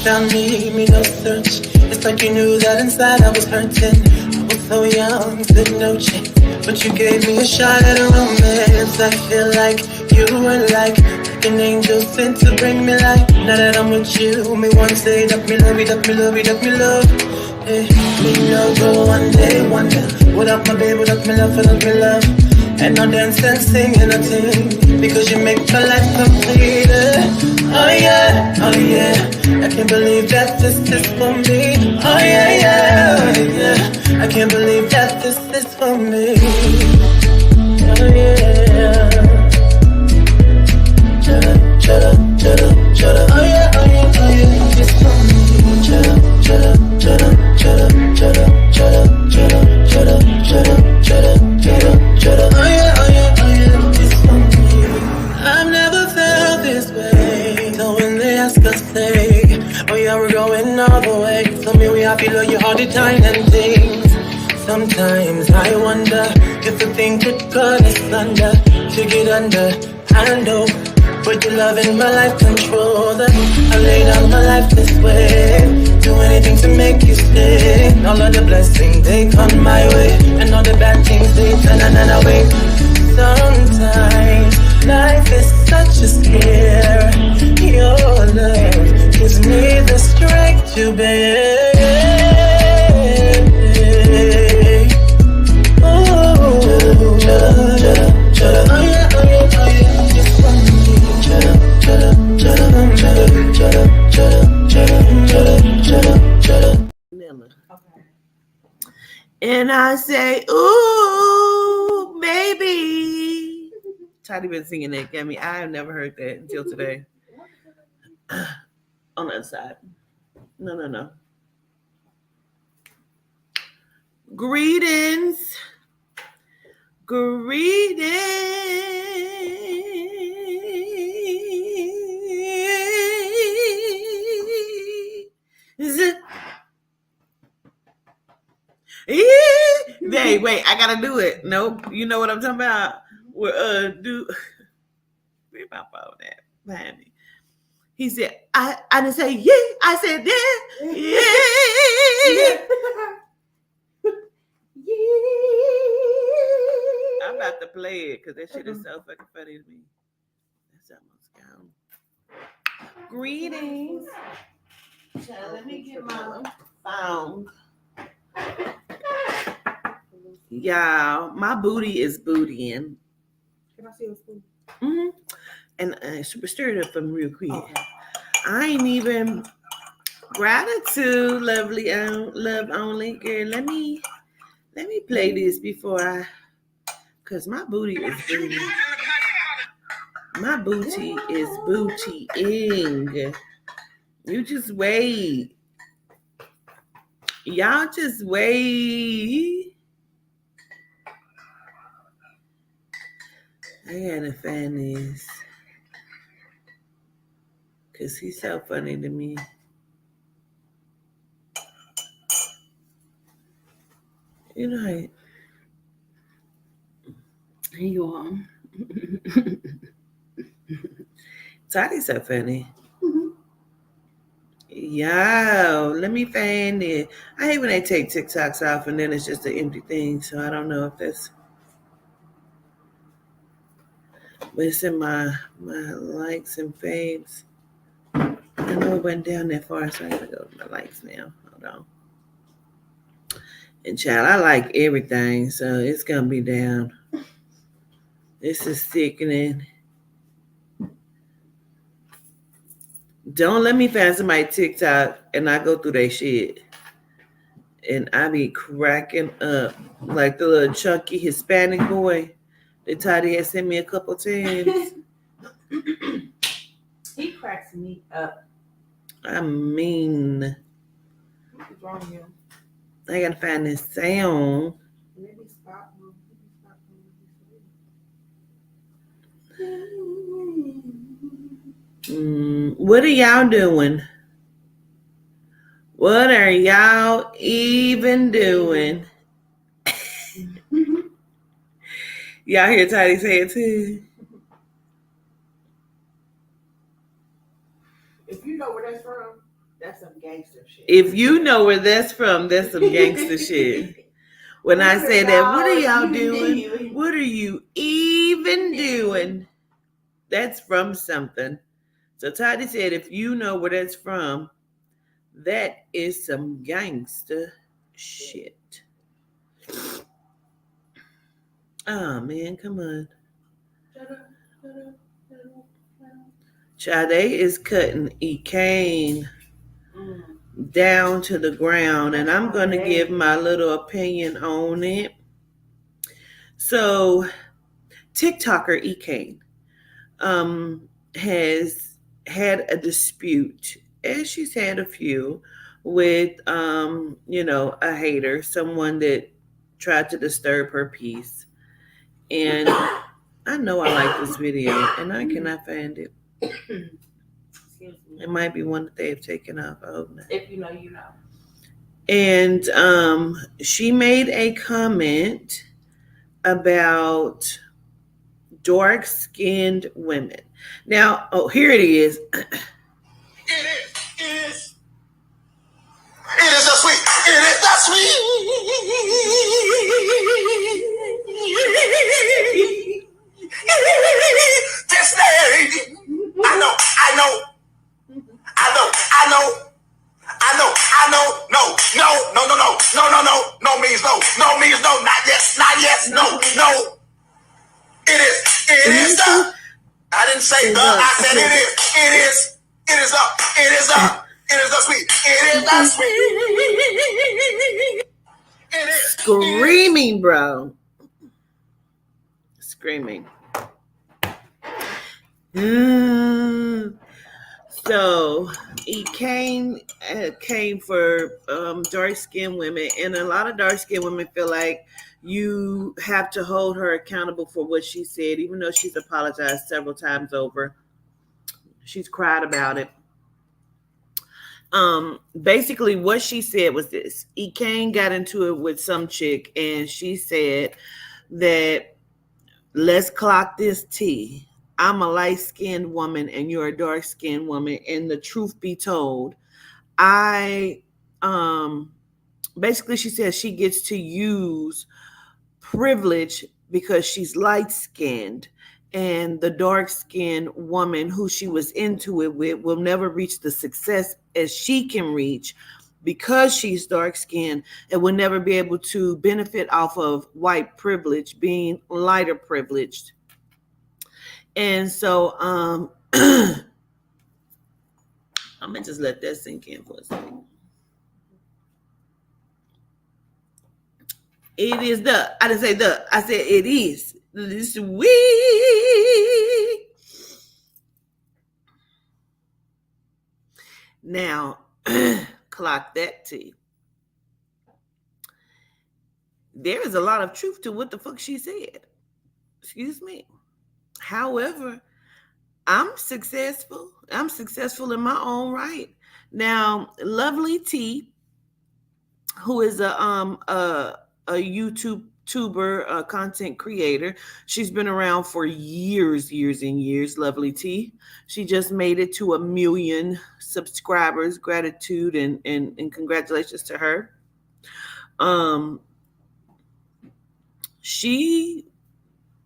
found me no search. It's like you knew that inside I was hurting. I was so young, stood no chance, but you gave me a shot at a romance. I feel like you were like an angel sent to bring me light. Now that I'm with you, me want to say that me love you, that me love you, that me love. Hey, me no go one day wonder without my baby, without me love, without me love. And no dance and sing and nothing, because you make my life complete. Oh yeah, oh yeah, I can't believe that this is for me. Oh yeah, yeah, oh yeah, I can't believe that this is for me. Oh yeah, chada, chada, chada, chada. Oh yeah, oh yeah, oh yeah, it's for me. Chada, chada, chada, chada, chada, chada, chada, chada, chada, chada, chada, chada. Oh yeah, oh yeah, oh yeah, it's for me. I've never felt this way. So when they ask us, say, oh yeah, we're going all the way. Tell me we happy, love you all the time and things. Sometimes I wonder if the thing could cut us under, to get under, I know. But your love in my life control that. I lay down my life this way, do anything to make you stay. All of the blessings, they come my way, and all the bad things, they turn away. Sometimes life is such a scare. Your love gives me the strength to bear. Oh, yeah, oh yeah, oh yeah, it's for me. And I say, ooh, baby. Toddy been singing that, Gammy. I have never heard that until today. On the other side. No. Greetings. Wait, I gotta do it. Nope, you know what I'm talking about. We're where my phone at? Behind me. He said, I didn't say yeah. I said yeah. I'm about to play it because that shit is so fucking funny to me. That's almost gone. Greetings. Let me get my phone. Y'all, my booty is bootying. Can I see your spoon? Mm-hmm. And stir it up for me real quick. Okay. I ain't even gratitude, lovely, love only girl. Let me play this before cause my booty is booty. My booty is bootying. You just wait. Y'all just wait. I gotta find this. Cause he's so funny to me. You know, here you are. Toddy's so funny. Yo, let me find it. I hate when they take TikToks off and then it's just an empty thing. So I don't know if that's. But it's in my likes and faves. I know it went down that far, so I gotta go to my likes now. Hold on. And child, I like everything, so it's gonna be down. This is sickening. Don't let me find somebody TikTok and I go through their shit. And I be cracking up like the little chunky Hispanic boy that Toddy had sent me a couple times. He cracks me up. I mean, what's wrong with him? I gotta find this sound. Maybe stop. What are y'all doing? What are y'all even doing? Y'all hear Toddy say it too? If you know where that's from, That's some gangster shit. If you know where that's from, that's some gangster shit. When I say that, what are y'all doing? What are you even doing? That's from something. So Toddy said, if you know where that's from, that is some gangster shit. Oh man, come on. Sade is cutting Ekane down to the ground, and I'm going to give my little opinion on it. So, TikToker Ekane has had a dispute, as she's had a few, with a hater, someone that tried to disturb her peace. And I know I like this video, and I cannot find it. It might be one that they have taken off. I hope not. If you know, you know. And she made a comment about dark-skinned women. Now, here it is. It is the sweet. It is the sweet. This lady. I know. No means no. No means no. Not yes. No. It is the. I didn't say the. I said it is. It is up. It is the sweet. It is the sweet. It is. Screaming, bro. Screaming. So he came for dark-skinned women, and a lot of dark-skinned women feel like you have to hold her accountable for what she said, even though she's apologized several times over. She's cried about it. Basically what she said was this. Ekane got into it with some chick, and she said that, let's clock this tea. I'm a light-skinned woman and you're a dark-skinned woman. And the truth be told, basically she says she gets to use privilege because she's light-skinned, and the dark-skinned woman who she was into it with will never reach the success as she can reach because she's dark-skinned, and will never be able to benefit off of white privilege, being lighter privileged. And so I'm gonna just let that sink in for a second. It is the, I didn't say the, I said it is the sweet. Now, clock that tea. There is a lot of truth to what the fuck she said. Excuse me. However, I'm successful. I'm successful in my own right. Now, Lovely T, who is a YouTuber, content creator. She's been around for years and years, Lovely T. She just made it to 1 million subscribers. Gratitude and congratulations to her.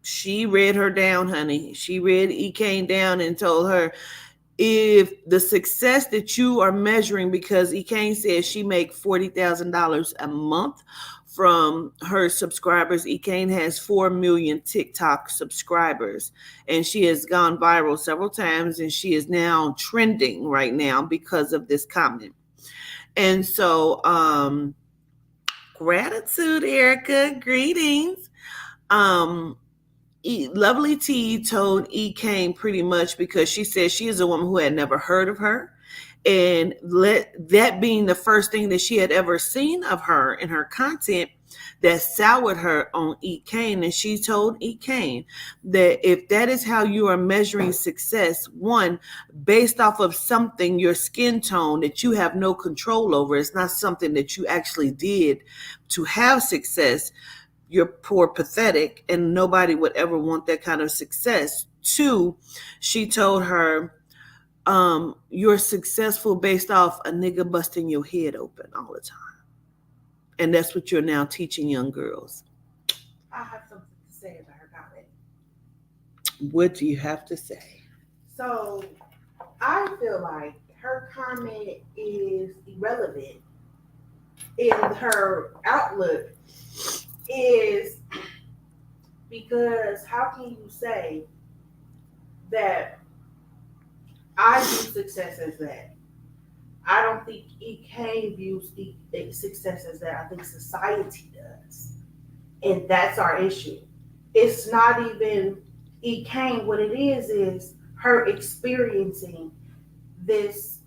She read her down, honey. She read Ekane down and told her, if the success that you are measuring, because Ekane says she makes $40,000 a month from her subscribers. Ekane has 4 million TikTok subscribers, and she has gone viral several times, and she is now trending right now because of this comment. And so, gratitude, Erica. Greetings. Lovely T told Ekane pretty much, because she said she is a woman who had never heard of her, and that being the first thing that she had ever seen of her in her content, that soured her on Ekane. And she told Ekane that if that is how you are measuring success, one, based off of something, your skin tone, that you have no control over, it's not something that you actually did to have success, you're poor, pathetic, and nobody would ever want that kind of success. Two, she told her, you're successful based off a nigga busting your head open all the time. And that's what you're now teaching young girls. I have something to say about her comment. What do you have to say? So I feel like her comment is irrelevant in her outlook is because how can you say that I view success as that? I don't think EK views success as that. I think society does. And that's our issue. It's not even EK. What it is her experiencing this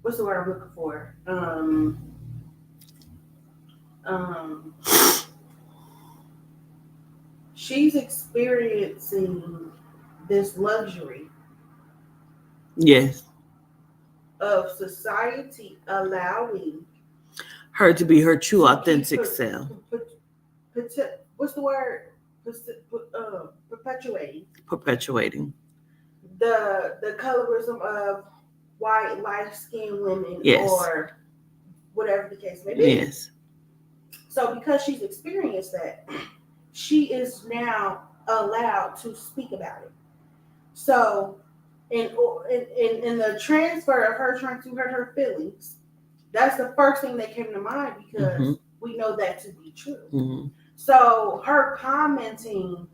what's the word I'm looking for? She's experiencing this luxury Yes. of society allowing Her to be her true, to authentic keep self. what's the word? Perpetuating Perpetuating. the colorism of white light-skinned women, Yes. or whatever the case may be. Yes. So because she's experienced that, she is now allowed to speak about it. So in the transfer of her trying to hurt her feelings, that's the first thing that came to mind because we know that to be true. Mm-hmm. So her commenting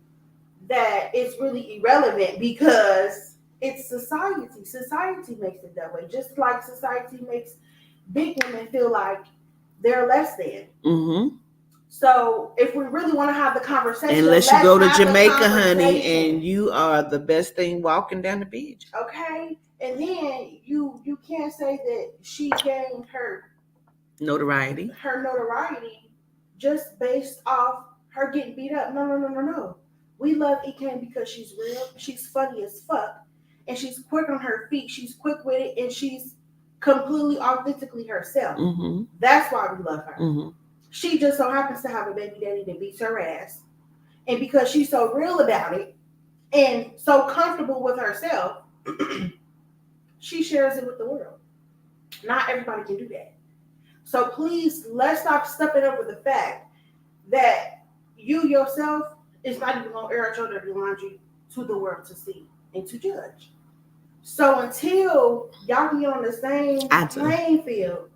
that it's really irrelevant because it's society. Society makes it that way. Just like society makes big women feel like they're less than. Mm-hmm. So if we really want to have the conversation, Unless you go to let's have the Jamaica, honey, conversation. and you are the best thing walking down the beach. Okay, and then you can't say that she gained her Notoriety. just based off her getting beat up. No. We love EK because she's real. She's funny as fuck, and she's quick on her feet. She's quick with it, and she's completely authentically herself. Mm-hmm. That's why we love her. Mm-hmm. She just so happens to have a baby daddy that beats her ass, and because she's so real about it and so comfortable with herself, she shares it with the world. Not everybody can do that. So please, let's stop stepping over the fact that you yourself is not even going to air out your dirty laundry to the world to see and to judge. So until y'all can get on the same playing field,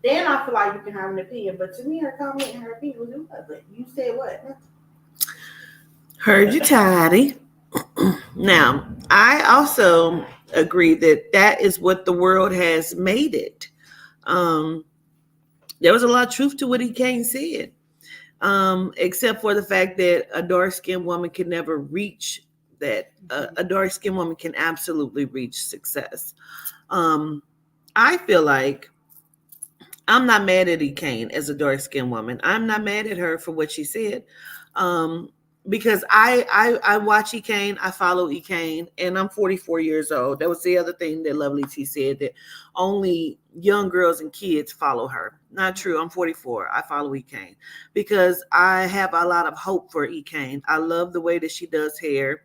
then I feel like you can have an opinion. But to me, her comment and her opinion was irrelevant. You said what? Heard you, Toddy. Now, I also agree that is what the world has made it. There was a lot of truth to what EK said, except for the fact that a dark-skinned woman can never reach that. A dark-skinned woman can absolutely reach success. I feel like I'm not mad at EK as a dark-skinned woman. I'm not mad at her for what she said. Because I watch EK, I follow EK, and I'm 44 years old. That was the other thing that Lovely T said, that only young girls and kids follow her. Not true. I'm 44. I follow EK because I have a lot of hope for EK. I love the way that she does hair.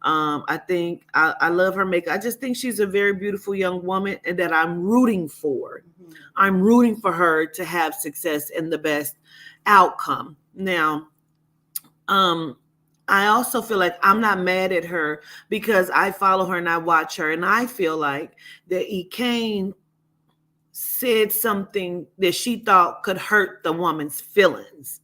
I think I love her makeup. I just think she's a very beautiful young woman and that I'm rooting for. Mm-hmm. I'm rooting for her to have success and the best outcome. Now, I also feel like I'm not mad at her because I follow her and I watch her, and I feel like that EK said something that she thought could hurt the woman's feelings.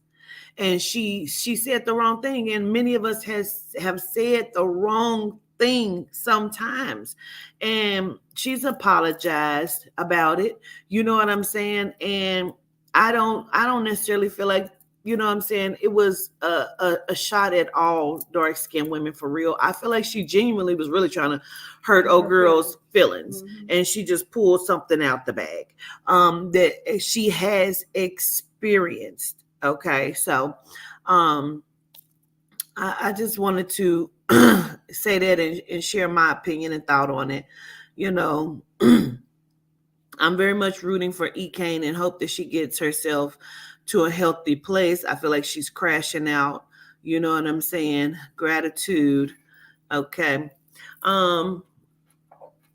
And she said the wrong thing. And many of us have said the wrong thing sometimes. And she's apologized about it. You know what I'm saying? And I don't necessarily feel like, you know what I'm saying, it was a shot at all dark-skinned women for real. I feel like she genuinely was really trying to hurt old girl's feelings. Mm-hmm. And she just pulled something out the bag that she has experienced. Okay, so I just wanted to say that and share my opinion and thought on it. You know, I'm very much rooting for EK and hope that she gets herself to a healthy place. I feel like she's crashing out. You know what I'm saying? Gratitude. Okay.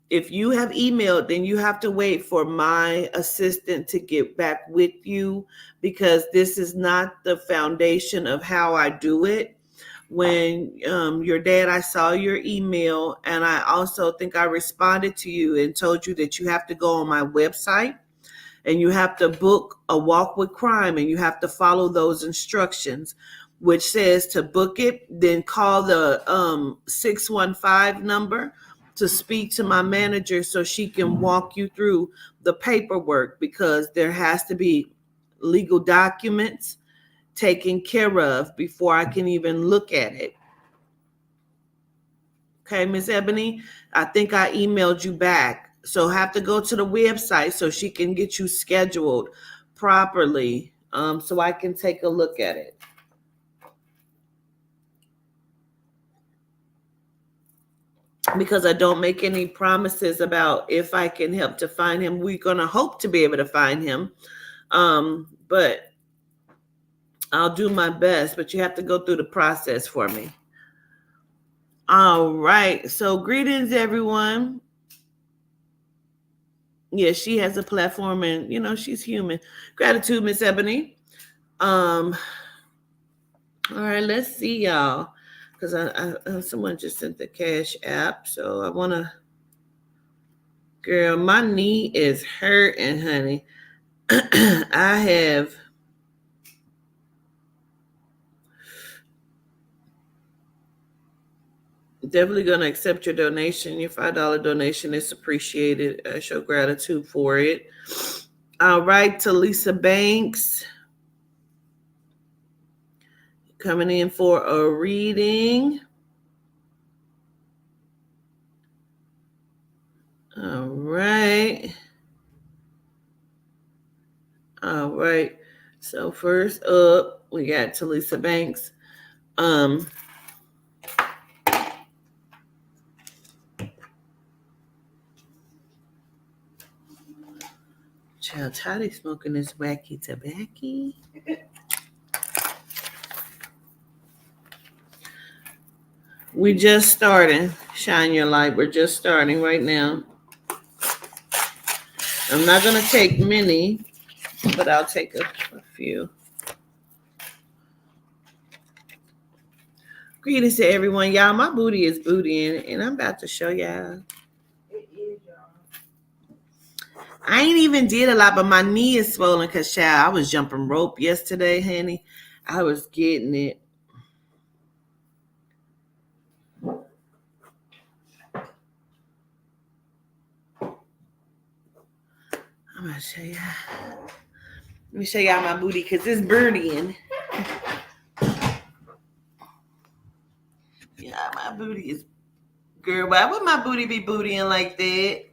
If you have emailed, then you have to wait for my assistant to get back with you, because this is not the foundation of how I do it. When your dad, I saw your email, and I also think I responded to you and told you that you have to go on my website and you have to book a walk with crime, and you have to follow those instructions, which says to book it, then call the 615 number to speak to my manager so she can walk you through the paperwork, because there has to be legal documents taken care of before I can even look at it. Okay, Miss Ebony, I think I emailed you back. So have to go to the website so she can get you scheduled properly, so I can take a look at it. Because I don't make any promises about if I can help to find him. We're going to hope to be able to find him. But I'll do my best, but you have to go through the process for me. All right. So greetings, everyone. Yeah, she has a platform, and, you know, she's human. Gratitude, Miss Ebony. All right, let's see, y'all. Because I someone just sent the Cash App, so I want to. Girl, my knee is hurting, honey. I have. Definitely going to accept your donation. Your $5 donation is appreciated. I show gratitude for it. All right, to Lisa Banks. Coming in for a reading. All right. All right. So first up, we got Talisa Banks. Child, Toddy smoking this wacky tobacco. We just starting. Shine your light. We're just starting right now. I'm not going to take many, but I'll take a few. Greetings to everyone. Y'all, my booty is bootying, and I'm about to show y'all. It is, y'all. I ain't even did a lot, but my knee is swollen because, child, I was jumping rope yesterday, honey. I was getting it. I'm going to show y'all. Let me show y'all my booty because it's birdieing. Yeah, my booty is... Girl, why would my booty be bootying like that?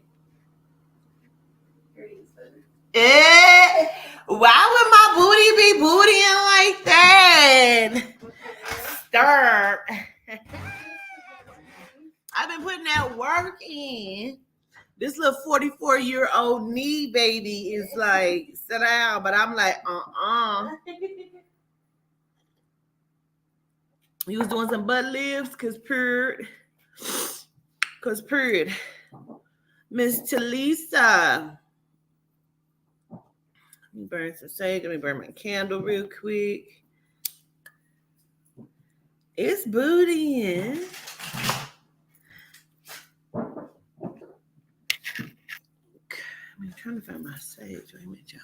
Why would my booty be bootying like that? Stop. I've been putting that work in. This little 44-year-old knee baby is like, sit down, but I'm like, He was doing some butt lifts because period. Miss Talisa. Let me burn some sage. Let me burn my candle real quick. It's bootying. I'm trying to find my sage. Wait a minute, y'all.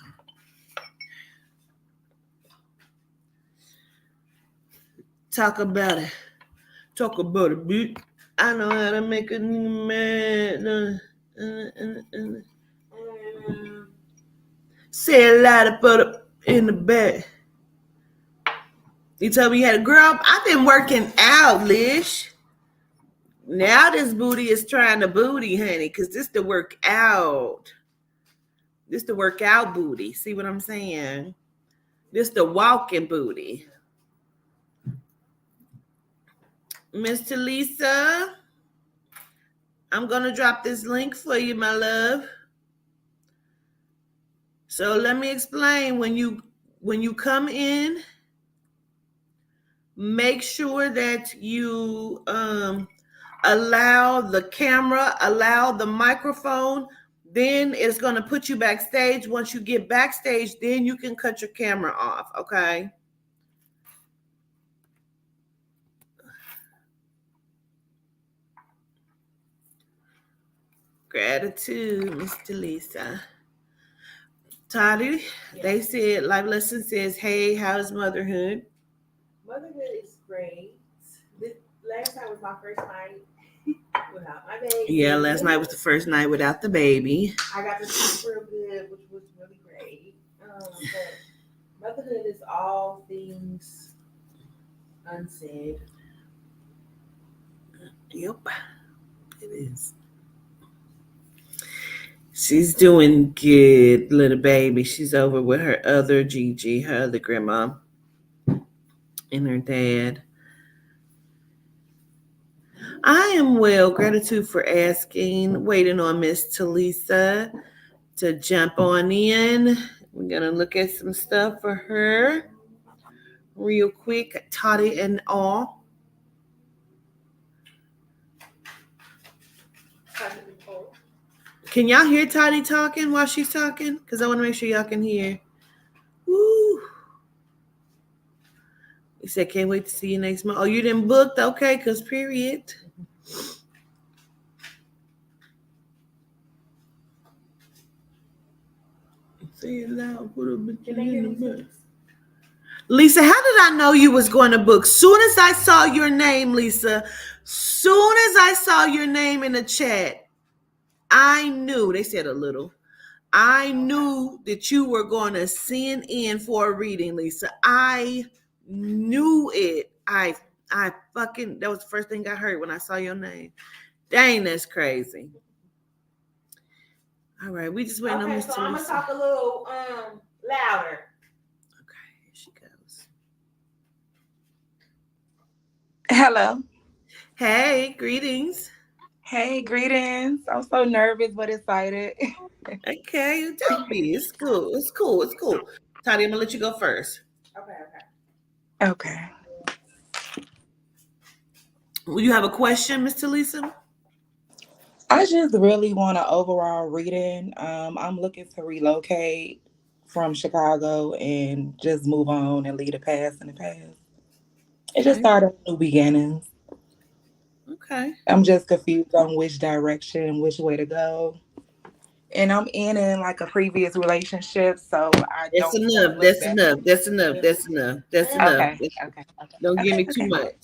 Talk about it, bitch. I know how to make a nigga mad. Say a lot of butter in the back. You told me you had a girl. I've been working out, Lish. Now this booty is trying to booty, honey, because this the workout. This the workout booty. See what I'm saying? This the walking booty. Miss Talisa, I'm going to drop this link for you, my love. So let me explain. When you come in, make sure that you allow the camera, allow the microphone. Then it's going to put you backstage. Once you get backstage, then you can cut your camera off, okay? Gratitude, Mr. Lisa. Toddy, they said, Life Lesson says, hey, how's motherhood? Motherhood is great. This last night was my first night without my baby. Yeah, last night was the first night without the baby. I got to sleep real good, which was really great. But motherhood is all things unsaid. Yep, it is. She's doing good, little baby. She's over with her other Gigi, her other grandma, and her dad. I am well. Gratitude for asking. Waiting on Miss Talisa to jump on in. We're going to look at some stuff for her real quick. Toddy and all. Can y'all hear Toddy talking while she's talking? Because I want to make sure y'all can hear. Woo. He said, can't wait to see you next month. Oh, you didn't book? Okay, because period. Say it loud. Put a bitch in the book. Lisa, how did I know you was going to book? Soon as I saw your name, Lisa, soon as I saw your name in the chat, I knew, they said a little, I knew that you were going to send in for a reading, Lisa. I knew it. I fucking, that was the first thing I heard when I saw your name. Dang, that's crazy. All right, we just waiting on Miss Okay, so I'm Teresa. gonna talk a little louder. Okay, here she goes. Hello. Hey, greetings. Hey, greetings. I'm so nervous but excited. Okay, don't be. It's cool. It's cool. It's cool. Toddy, I'm gonna let you go first. Okay. Will you have a question, Miss Talisa? I just really want an overall reading. I'm looking to relocate from Chicago and just move on and leave the past in the past. And just start a new beginnings. Okay. I'm just confused on which direction, which way to go. And I'm in like a previous relationship, so I That's don't enough. look That's back. enough. That's enough. That's enough. That's enough. Okay. Don't give me too much.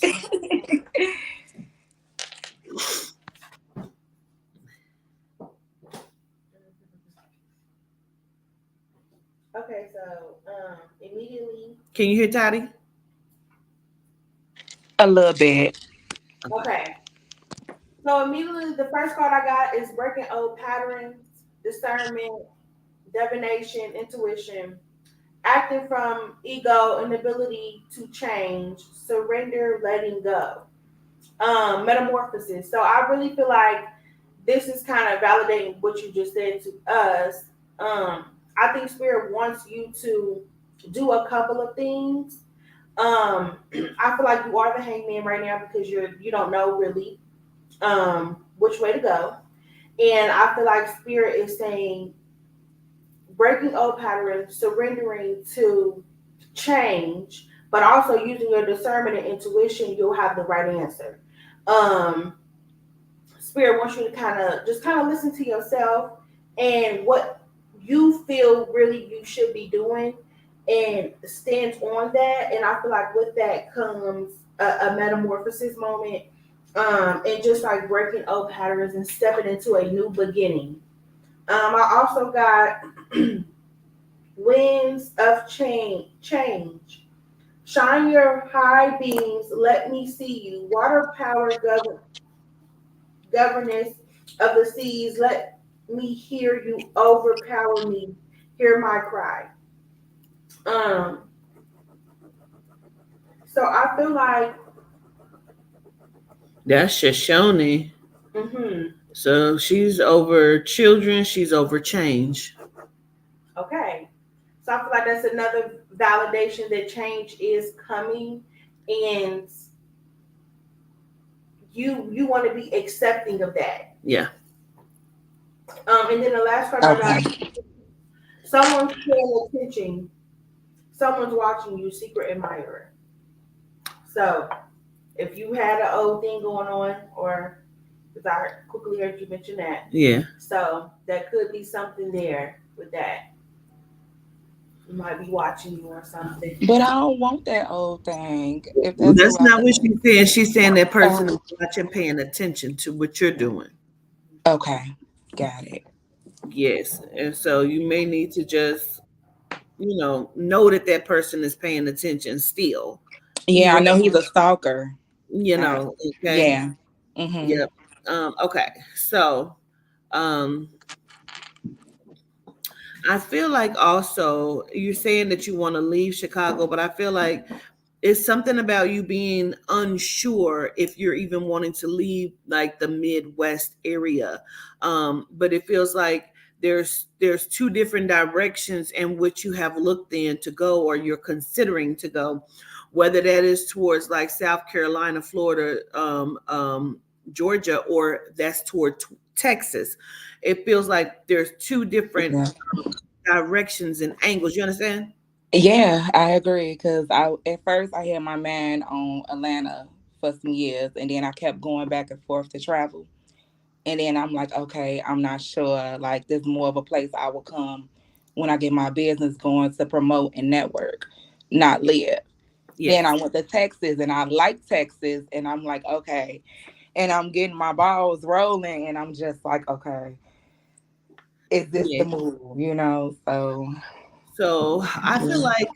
Okay, so immediately. Can you hear Toddy? A little bit. Okay. So immediately the first card I got is breaking old patterns, discernment, divination, intuition, acting from ego, inability to change, surrender, letting go. Metamorphosis. So I really feel like this is kind of validating what you just said to us. I think Spirit wants you to do a couple of things. I feel like you are the hangman right now because you don't know really which way to go. And I feel like Spirit is saying breaking old patterns, surrendering to change, but also using your discernment and intuition, you'll have the right answer. Spirit wants you to kind of listen to yourself and what you feel really you should be doing and stand on that. And I feel like with that comes a metamorphosis moment, and just like breaking old patterns and stepping into a new beginning. I also got winds of change. Shine your high beams, let me see you. Water power governess of the seas, let me hear you. Overpower me, hear my cry. So I feel like That's Shoshone. mm-hmm. So she's over children. She's over change. Okay. So I feel like that's another validation that change is coming, and you want to be accepting of that. Yeah. And then the last part I got, Okay. someone's paying attention, someone's watching you, secret admirer. So if you had an old thing going on, or because I quickly heard you mention that, Yeah. so that could be something there with that. You might be watching you or something. But I don't want that old thing. If that's That's who I not what think. she's saying. She's saying that person is Oh, watching, paying attention to what you're doing. okay. Got it. Yes. And so you may need to just, know that that person is paying attention still, Yeah, I even know though, he's a stalker. I, okay. yeah. Mm-hmm. Yep. Okay. So, um, I feel like also you're saying that you want to leave Chicago, but I feel like it's something about you being unsure if you're even wanting to leave like the Midwest area. But it feels like there's two different directions in which you have looked in to go, or you're considering to go, whether that is towards like South Carolina, Florida, Georgia, or that's toward Texas. It feels like there's two different Yeah. directions and angles. You understand? Yeah, I agree. Cause I at first I had my man on Atlanta for some years, and then I kept going back and forth to travel. And then I'm like, okay, I'm not sure. Like, there's more of a place I will come when I get my business going to promote and network, not live. Then I Yes. went to Texas, and I like Texas, and I'm like, okay. And I'm getting my balls rolling, and I'm just like, okay, is this Yeah. the move? You know? So So I feel yeah. like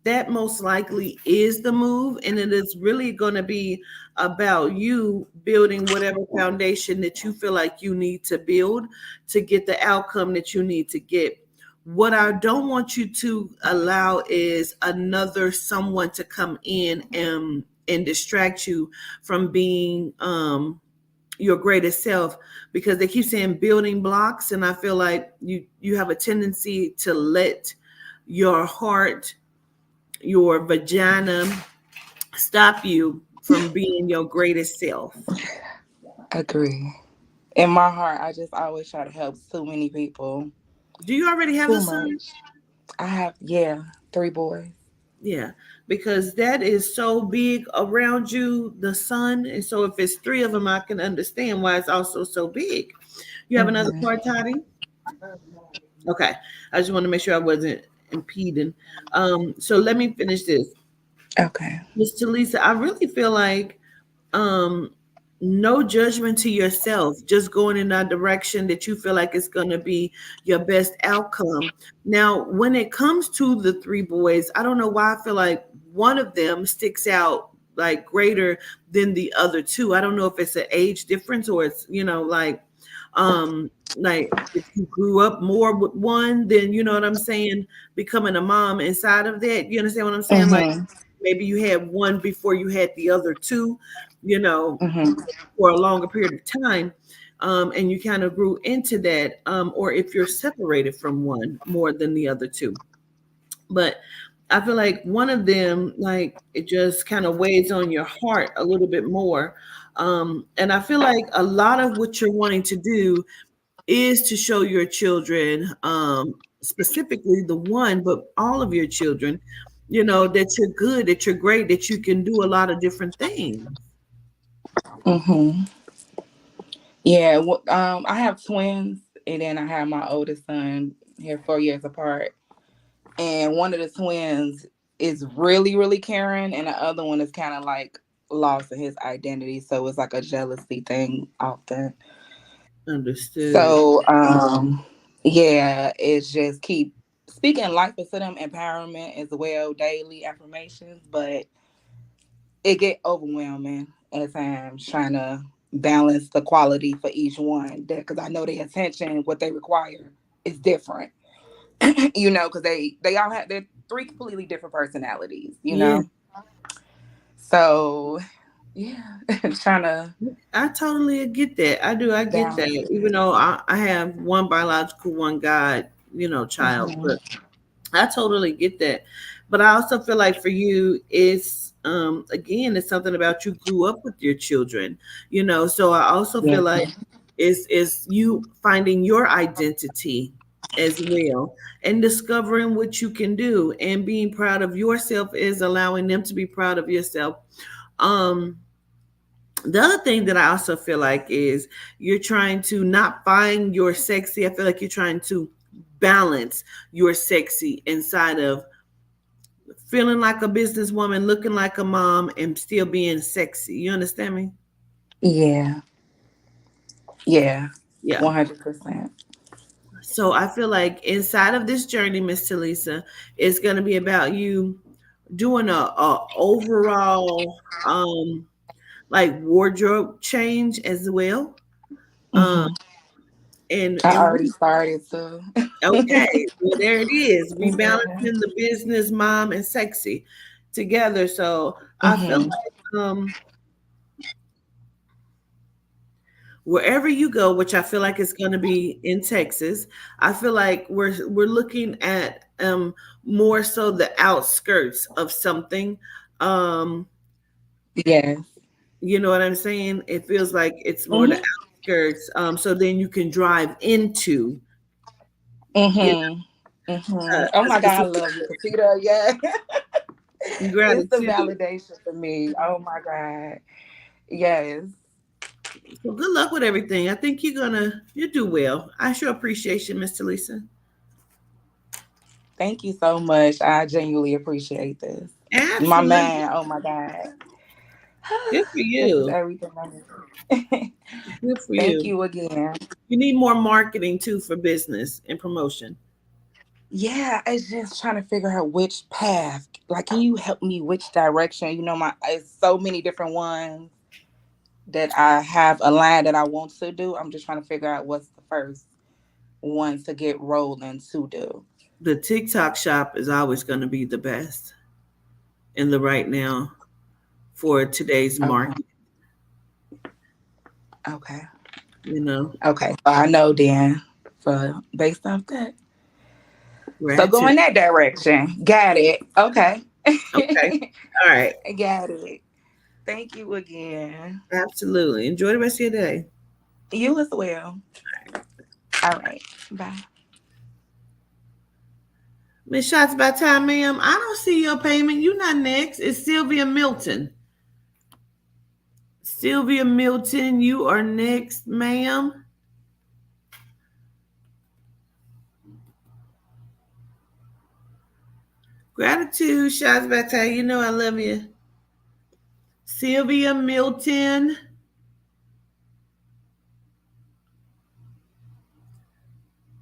that most likely is the move, and it is really going to be about you building whatever foundation that you feel like you need to build to get the outcome that you need to get. What I don't want you to allow is another someone to come in and distract you from being your greatest self, because they keep saying building blocks, and I feel like you have a tendency to let your heart, your vagina stop you from being your greatest self. Agree. In my heart, I just always try to help so many people. Do you already have a Too son? much. I have, yeah, 3 boys. Yeah, because that is so big around you, the sun. And so if it's three of them, I can understand why it's also so big. You have another Hmm. card, Toddy? Okay. I just want to make sure I wasn't impeding. So let me finish this. Okay. Miss Talisa, I really feel like um no judgment to yourself, just going in that direction that you feel like it's going to be your best outcome. Now when it comes to the three boys, I don't know why I feel like one of them sticks out like greater than the other two. I don't know if it's an age difference, or it's like if you grew up more with one, then you know what I'm saying, becoming a mom inside of that, you understand what I'm saying, like Hmm. maybe you had one before you had the other two, you know, Hmm. for a longer period of time. And you kind of grew into that, or if you're separated from one more than the other two. But I feel like one of them, like it just kind of weighs on your heart a little bit more. And I feel like a lot of what you're wanting to do is to show your children, specifically the one, but all of your children, that you're good, that you're great, that you can do a lot of different things. Hmm. Yeah. I have twins, and then I have my oldest son here 4 years apart. And one of the twins is really, really caring, and the other one is kind of like lost in his identity. So it's like a jealousy thing often. Understood. So, yeah, it's just keep speaking life into them, empowerment as well, daily affirmations, but it get overwhelming at times trying to balance the quality for each one. Because I know the attention, what they require, is different. Because they all have they're three completely different personalities. Yeah, So yeah, trying to I totally get that. I do. I get that. balance Even it. though I have one biological, one God, child, Hmm. but I totally get that. But I also feel like for you, it's again, it's something about you grew up with your children, so I also feel Yeah. like it's you finding your identity as well, and discovering what you can do, and being proud of yourself is allowing them to be proud of yourself. um the other thing that I also feel like is you're trying to not find your sexy. I feel like you're trying to balance your sexy inside of feeling like a businesswoman, looking like a mom, and still being sexy. You understand me? Yeah. Yeah. Yeah. 100%. So I feel like inside of this journey, Miss Talisa, it's going to be about you doing a overall like wardrobe change as well. Um, Hmm. I and already started to. okay, well there it is, Yeah. rebalancing the business, mom, and sexy together. So I feel Hmm. like wherever you go, which I feel like it's going to be in Texas, I feel like we're looking at more so the outskirts of something. Um, Yes. you know what I'm saying? It feels like it's more the Hmm. outskirts. So then you can drive into, you Hmm. Hmm. know, Oh a my God, I specific love you, Katita. Yeah. It's the gratitude. validation for me. Oh my God. Yes. Well, good luck with everything. I think you do well. I sure appreciate you, Mr. Lisa. Thank you so much. I genuinely appreciate this. My Absolutely. man, oh my God. Good for This is you. everything I need. Good for Thank you. you again. You need more marketing too for business and promotion. Yeah, it's just trying to figure out which path. Like, can you help me which direction? It's so many different ones that I have a line that I want to do. I'm just trying to figure out what's the first one to get rolling to do. The TikTok shop is always going to be the best in the right now for today's Okay. market, Okay. you know. Okay. So I know then for based off that. So go Gratitude. in that direction. Got it. Okay. Okay. All right. Got it. Thank you again. Absolutely. Enjoy the rest of your day. You as well. All right. Bye. Miss Shots by time, ma'am. I don't see your payment. You're not next. It's Sylvia Milton. Sylvia Milton, you are next, ma'am. Gratitude, Shots by time. You know I love you. Sylvia Milton.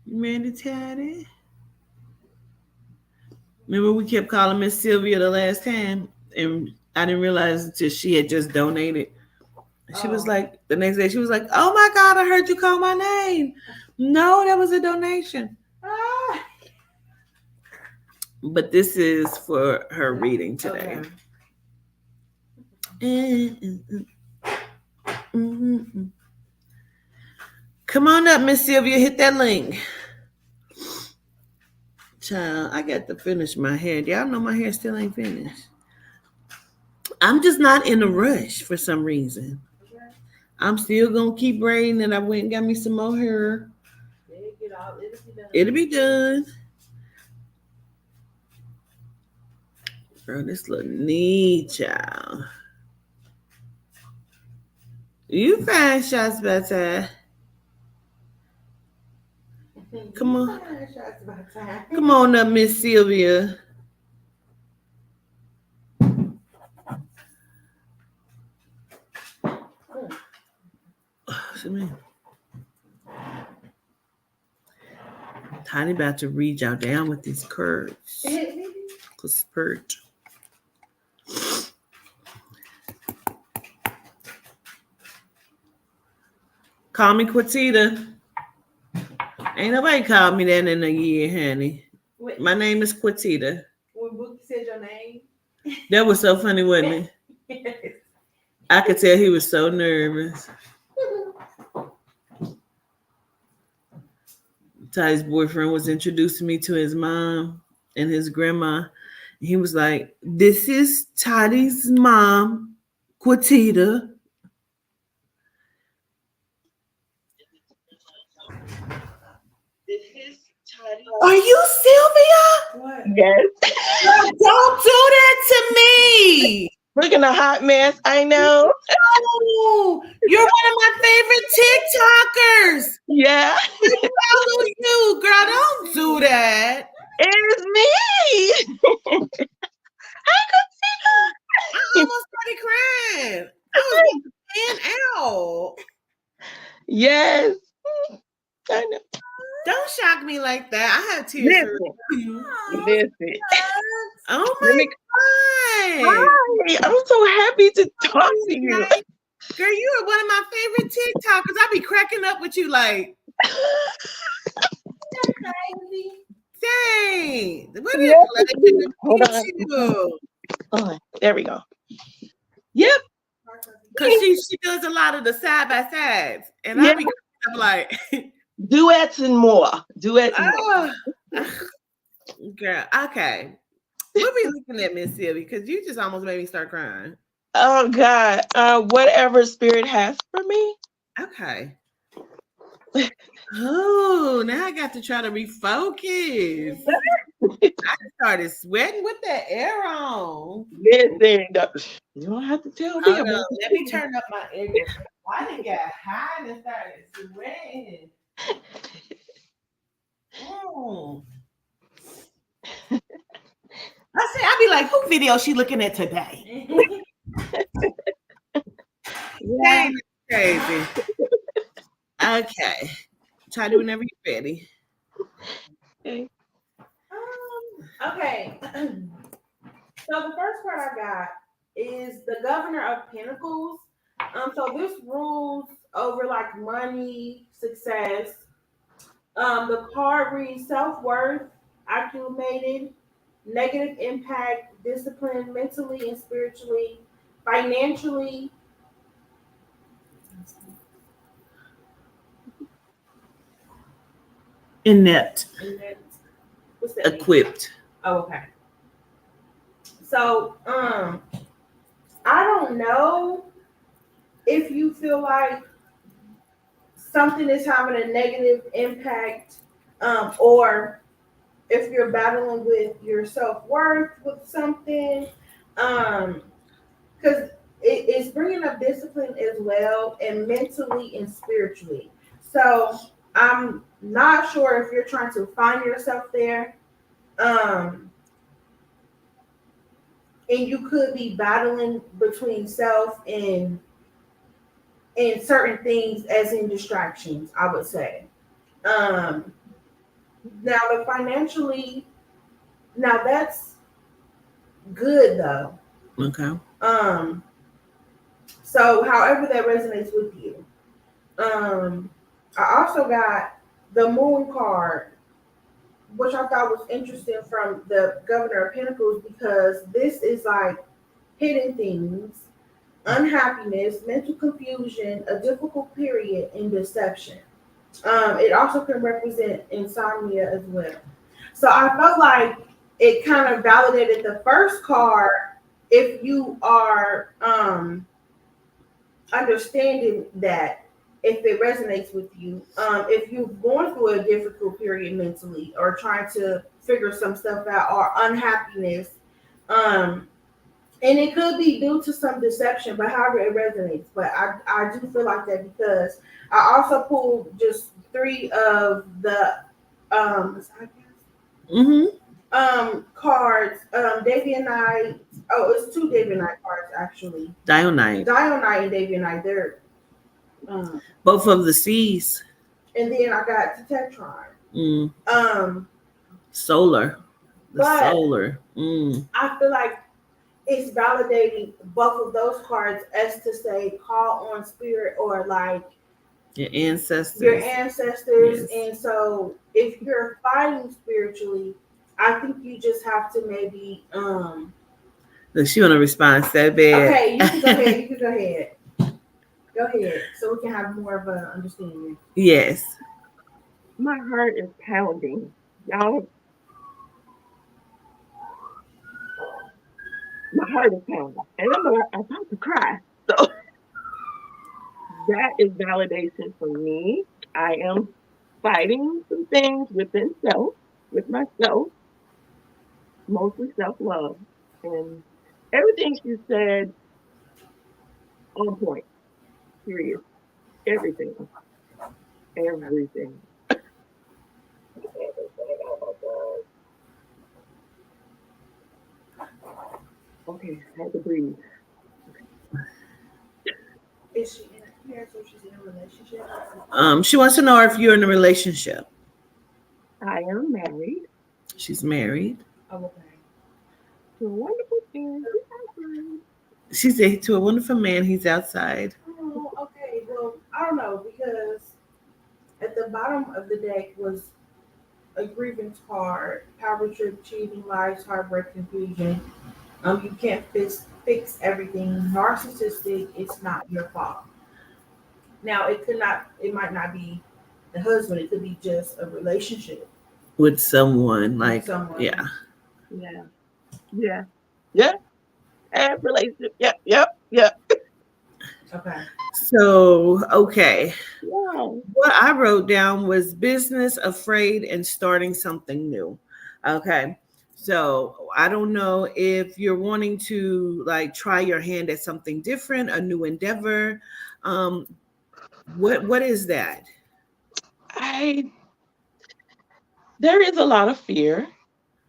Mandy Taddy. Remember we kept calling Miss Sylvia the last time, and I didn't realize until she had just donated. She was Oh. like, the next day, she was like, "Oh my God, I heard you call my name." No, that was a donation. Ah, But this is for her reading today. okay. Come on up, Miss Sylvia. Hit that link. Child, I got to finish my hair. Y'all know my hair still ain't finished. I'm just not in a rush for some reason. I'm still gonna keep braiding, and I went and got me some more hair. It'll be done. Girl, this look neat, child. You fine, Shots by time. Come on. Shots by time. Come on up, Miss Sylvia. What's it mean? Tiny about to read y'all down with these curves. Cause pert. Call me Quatita. Ain't nobody called me that in a year, honey. Wait, My name is Quatita. when Bookie said your name, That was so funny, wasn't it? I could tell he was so nervous. Ty's boyfriend was introducing me to his mom and his grandma, He was like, "This is Toddy's mom, Quatita." Are you Sylvia? What? Yes. Don't do that to me. Looking a hot mess. I know. Oh, you're one of my favorite TikTokers. Yeah. I follow you, girl. Don't do that. It's me. I almost started crying. I was going to fan out. Yes. I know. Don't shock me like that. I have tears for you. Listen. Oh Let my me- God. Hi. I'm so happy to talk to you. Girl, you are one of my favorite TikTokers. I be cracking up with you like, dang. What is Yes. pleasure Hold to on. meet you? Oh, there we go. Yep. Because she does a lot of the side by sides. And I be cracking up like, Duets and more. Duets and more. oh, girl, okay. What we looking at, Miss Sylvia? Because you just almost made me start crying. Oh God. Whatever spirit has for me. Okay. Oh, now I got to try to refocus. I started sweating with that air on. Listen, you don't have to tell me Hold about on, let me turn up my air. Why did it get high and started sweating? Oh. I be like, who video she looking at today? Yeah. Dang, that's crazy. Okay. Try to whenever you're ready. Okay. Okay. So the first part I got is the Governor of Pentacles. So this rules over like money, success. The card reads self-worth, accumulated, negative impact, discipline, mentally and spiritually, financially. Inept. And then, what's that mean? Equipped. Oh, okay. So, I don't know if you feel like something is having a negative impact, or if you're battling with your self-worth with something, because it's bringing up discipline as well, and mentally and spiritually. So I'm not sure if you're trying to find yourself there, and you could be battling between self and certain things as in distractions, I would say. Now the financially, now that's good though. Okay. So however that resonates with you. I also got the Moon card, which I thought was interesting from the Governor of Pentacles, because this is like hidden things, unhappiness, mental confusion, a difficult period, and deception. It also can represent insomnia as well. So I felt like it kind of validated the first card if you are understanding that, if it resonates with you, if you're going through a difficult period mentally or trying to figure some stuff out, or unhappiness, and it could be due to some deception, but however it resonates. But I do feel like that, because I also pulled just 3 of the cards. Davian Knight. Oh, it's 2 Davian Knight cards actually. Dionite. Dionite and Davian Knight. They're Both of the C's. and then I got Tetron. Solar. The But solar. I feel like it's validating both of those cards as to say call on spirit, or like Your ancestors. Yes. Yes. And so if you're fighting spiritually, I think you just have to maybe Look, she want to respond so bad. okay, you can go ahead. You can go ahead. Go ahead, so we can have more of an understanding. Yes. My heart is pounding. Y'all. my heart is pounding, and I'm about to cry. So that is validation for me. I am fighting some things within self, with myself, mostly self love, and everything she said on point. Period. Everything. Everything. Everything. Oh my God. Okay, I had to breathe. Is she in a, yeah, so she's in a relationship? She wants to know if you're in a relationship. I am married She's married. Oh, okay. to a wonderful man. She said to a wonderful man. He's outside. Oh, okay. Well, I don't know because at the bottom of the deck was a grievance card, power trip, cheating, lies, heartbreak, confusion. You can't fix everything. Narcissistic. It's not your fault. Now, it could not. It might not be the husband. It could be just a relationship With someone, like, with someone. yeah. Yeah. Yeah. Yeah. And relationship. Yep. Okay. So, okay. Wow. What I wrote down was business, afraid, and starting something new. Okay. So I don't know if you're wanting to like try your hand at something different, a new endeavor. What is that? There is a lot of fear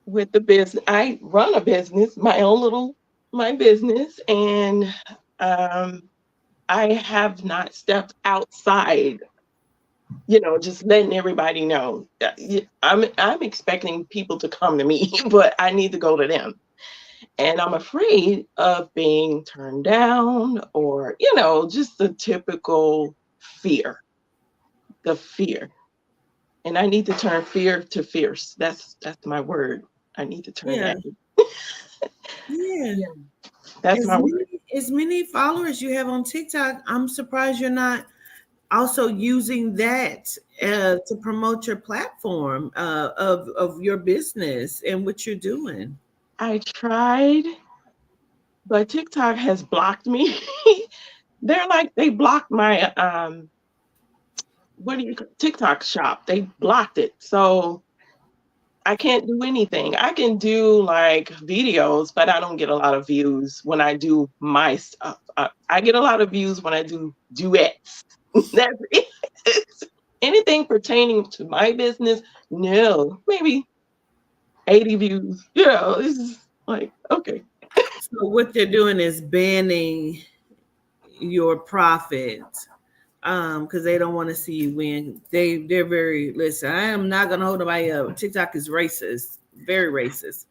with the business. I run a business, my business, and I have not stepped outside, just letting everybody know. I'm expecting people to come to me, but I need to go to them. And I'm afraid of being turned down or, just the typical fear, the fear. And I need to turn fear to fierce. That's my word. I need to turn Yeah. that. Yeah. That's my word. As many followers you have on TikTok, I'm surprised you're not also using that to promote your platform of your business and what you're doing. I tried, but TikTok has blocked me. They blocked my TikTok shop. They blocked it. So I can't do anything. I can do like videos, but I don't get a lot of views when I do my stuff. I get a lot of views when I do duets. That's it. Anything pertaining to my business, no, maybe 80 views. This is like, okay. So what they're doing is banning your profit because they don't want to see you win. They're very, listen, I am not gonna hold nobody up. TikTok is racist, very racist,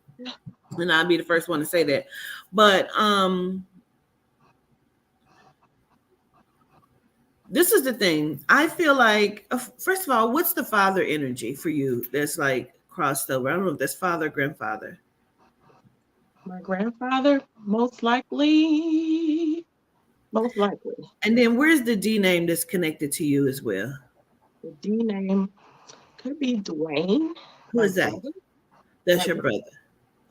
and I'll be the first one to say that. But this is the thing. I feel like, first of all, what's the father energy for you that's like crossed over? I don't know if that's father or grandfather. My grandfather, most likely. And then where's the D name that's connected to you as well? The D name could be Dwayne. Who is that? That's your brother.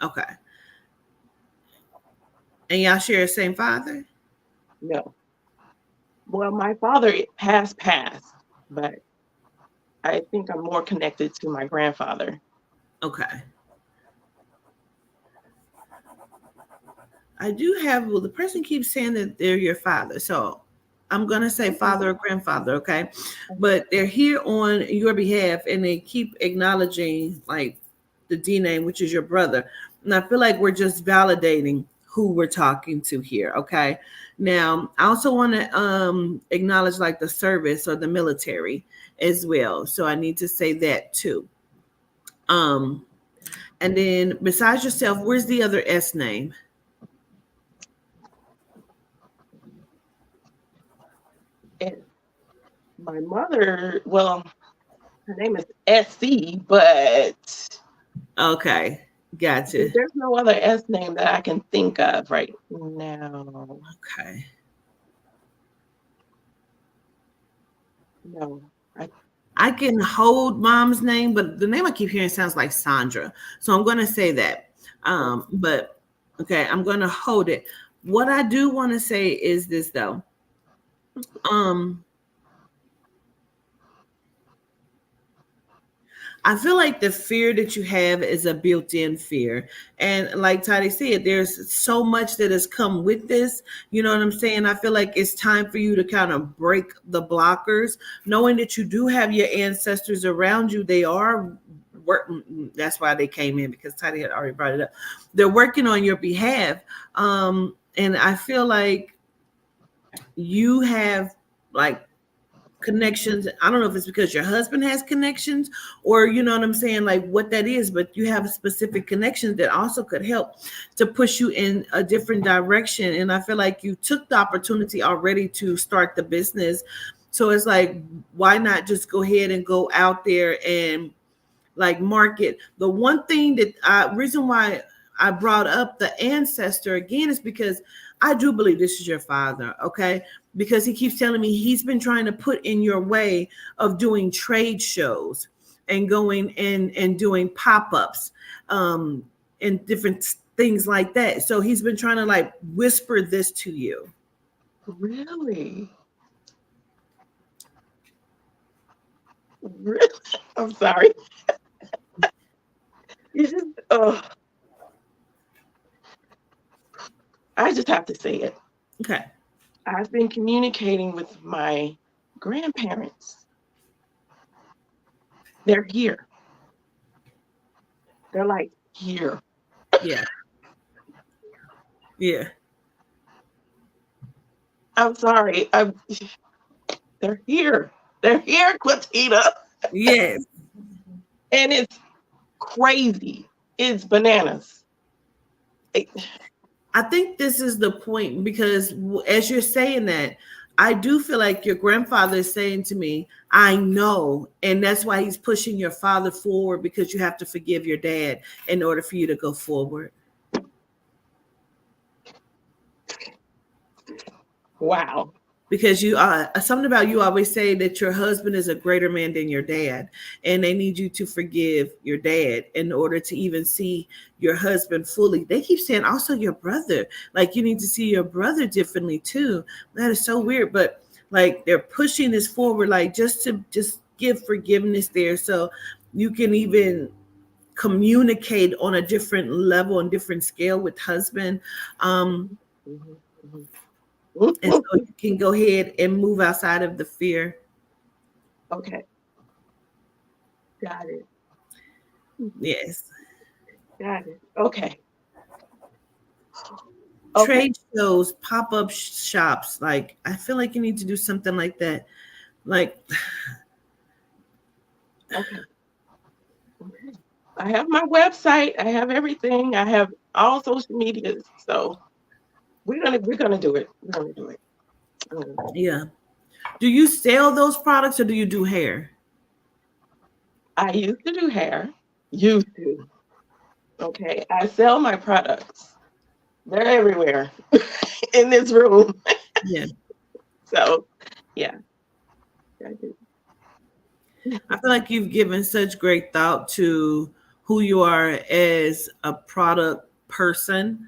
Okay. And y'all share the same father? No. Well, my father has passed, but I think I'm more connected to my grandfather. Okay. I do have, well, the person keeps saying that they're your father. So I'm going to say father or grandfather, okay? But they're here on your behalf and they keep acknowledging like the D name, which is your brother. And I feel like we're just validating who we're talking to here, okay? Now, I also want to acknowledge like the service or the military as well. So I need to say that too. And then besides yourself, where's the other S name? And my mother, well, her name is SC, but okay, gotcha. There's no other S name that I can think of right now. Okay. No. I can hold mom's name, but the name I keep hearing sounds like Sandra. So I'm going to say that. But Okay, I'm gonna hold it. What I do want to say is this though. I feel like the fear that you have is a built-in fear. And like Toddy said, there's so much that has come with this. You know what I'm saying? I feel like it's time for you to kind of break the blockers, knowing that you do have your ancestors around you. They are that's why they came in, because Toddy had already brought it up. They're working on your behalf. And I feel like you have like connections. I don't know if it's because your husband has connections or you know what I'm saying, like what that is, but you have specific connections that also could help to push you in a different direction. And I feel like you took the opportunity already to start the business. So it's like, why not just go ahead and go out there and like market? The one thing that reason why I brought up the ancestor again is because I do believe this is your father, okay? Because he keeps telling me he's been trying to put in your way of doing trade shows and going and doing pop-ups and different things like that. So he's been trying to like whisper this to you. Really? Really? I'm sorry. You just, I just have to say it. Okay. I've been communicating with my grandparents. They're here. They're like here. Yeah. Yeah. I'm sorry. They're here. They're here, Quatina. Yes. And it's crazy. It's bananas. I think this is the point, because as you're saying that, I do feel like your grandfather is saying to me, I know. And that's why he's pushing your father forward, because you have to forgive your dad in order for you to go forward. Wow. Because you something about you always say that your husband is a greater man than your dad, and they need you to forgive your dad in order to even see your husband fully. They keep saying also your brother, like you need to see your brother differently too. That is so weird, but like they're pushing this forward, like just give forgiveness there, so you can even communicate on a different level and different scale with husband. And so you can go ahead and move outside of the fear. Okay. Got it. Yes. Got it. Okay. Trade shows, pop-up shops. Like, I feel like you need to do something like that. Like, okay. I have my website. I have everything. I have all social medias. So we're gonna do it. We're gonna do it. Yeah. Do you sell those products or do you do hair? I used to do hair. Used to. Okay. I sell my products. They're everywhere in this room. Yeah. So, yeah. I do. I feel like you've given such great thought to who you are as a product person,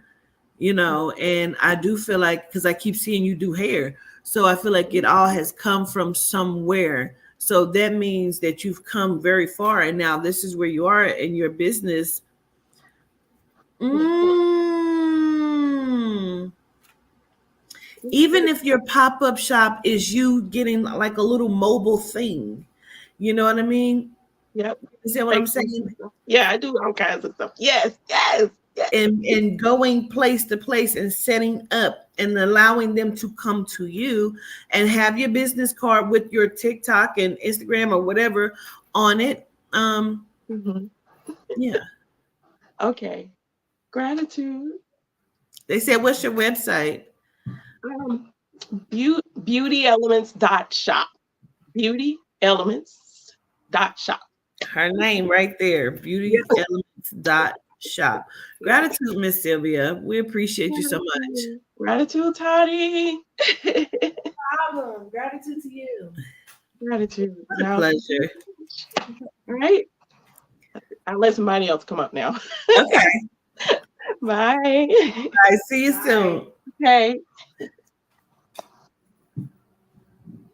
you know, and I do feel like, because I keep seeing you do hair, so I feel like it all has come from somewhere. So that means that you've come very far, and now this is where you are in your business. Even if your pop-up shop is you getting like a little mobile thing, you know what I mean? Yep. You see what I'm saying? Yeah, I do all kinds of stuff. Yes. And going place to place and setting up and allowing them to come to you and have your business card with your TikTok and Instagram or whatever on it. Yeah. Okay. Gratitude. They said, what's your website? Beautyelements.shop. Beautyelements.shop. Her name right there. Beautyelements.shop. Gratitude, Miss Sylvia. We appreciate you so much. Gratitude, Toddy. Problem. Gratitude to you. Gratitude. My pleasure. All right. I'll let somebody else come up now. Okay. Bye. I see you soon. Okay.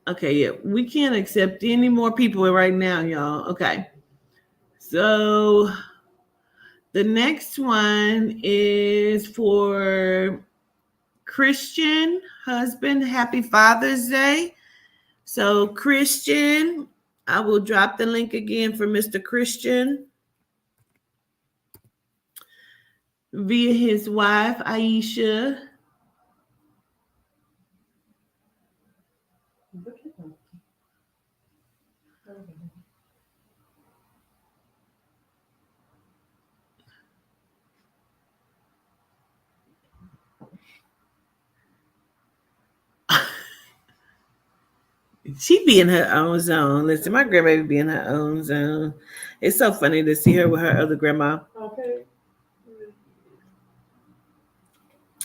Okay, yeah, we can't accept any more people right now, y'all. Okay, so the next one is for Christian husband. Happy Father's Day. So, Christian, I will drop the link again for Mr. Christian via his wife, Aisha. She be in her own zone. Listen, my grandbaby be in her own zone. It's so funny to see her with her other grandma. Okay.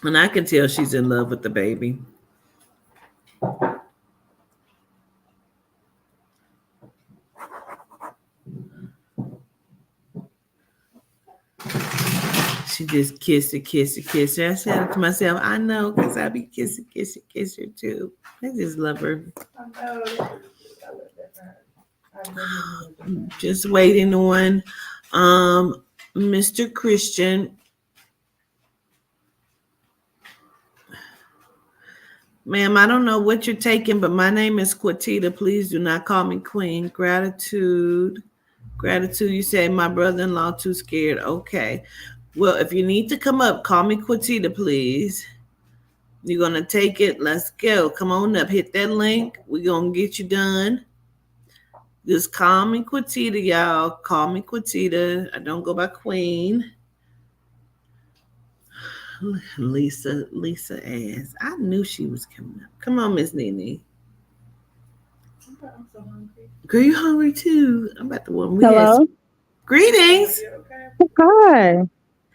And I can tell she's in love with the baby. She just kiss it. I said to myself, I know, because I be kiss her too. I just love her. I know. I love that. Just waiting on Mr. Christian. Ma'am, I don't know what you're taking, but my name is Quatita. Please do not call me Queen. Gratitude. You say my brother-in-law too scared. Okay. Well, if you need to come up, call me Quatita, please. You're going to take it. Let's go. Come on up. Hit that link. We're going to get you done. Just call me Quatita, y'all. Call me Quatita. I don't go by Queen. Lisa asked. I knew she was coming up. Come on, Miss Nene. I'm so hungry. Girl, you hungry too? I'm about to warm. Hello. Greetings. Okay. Hi.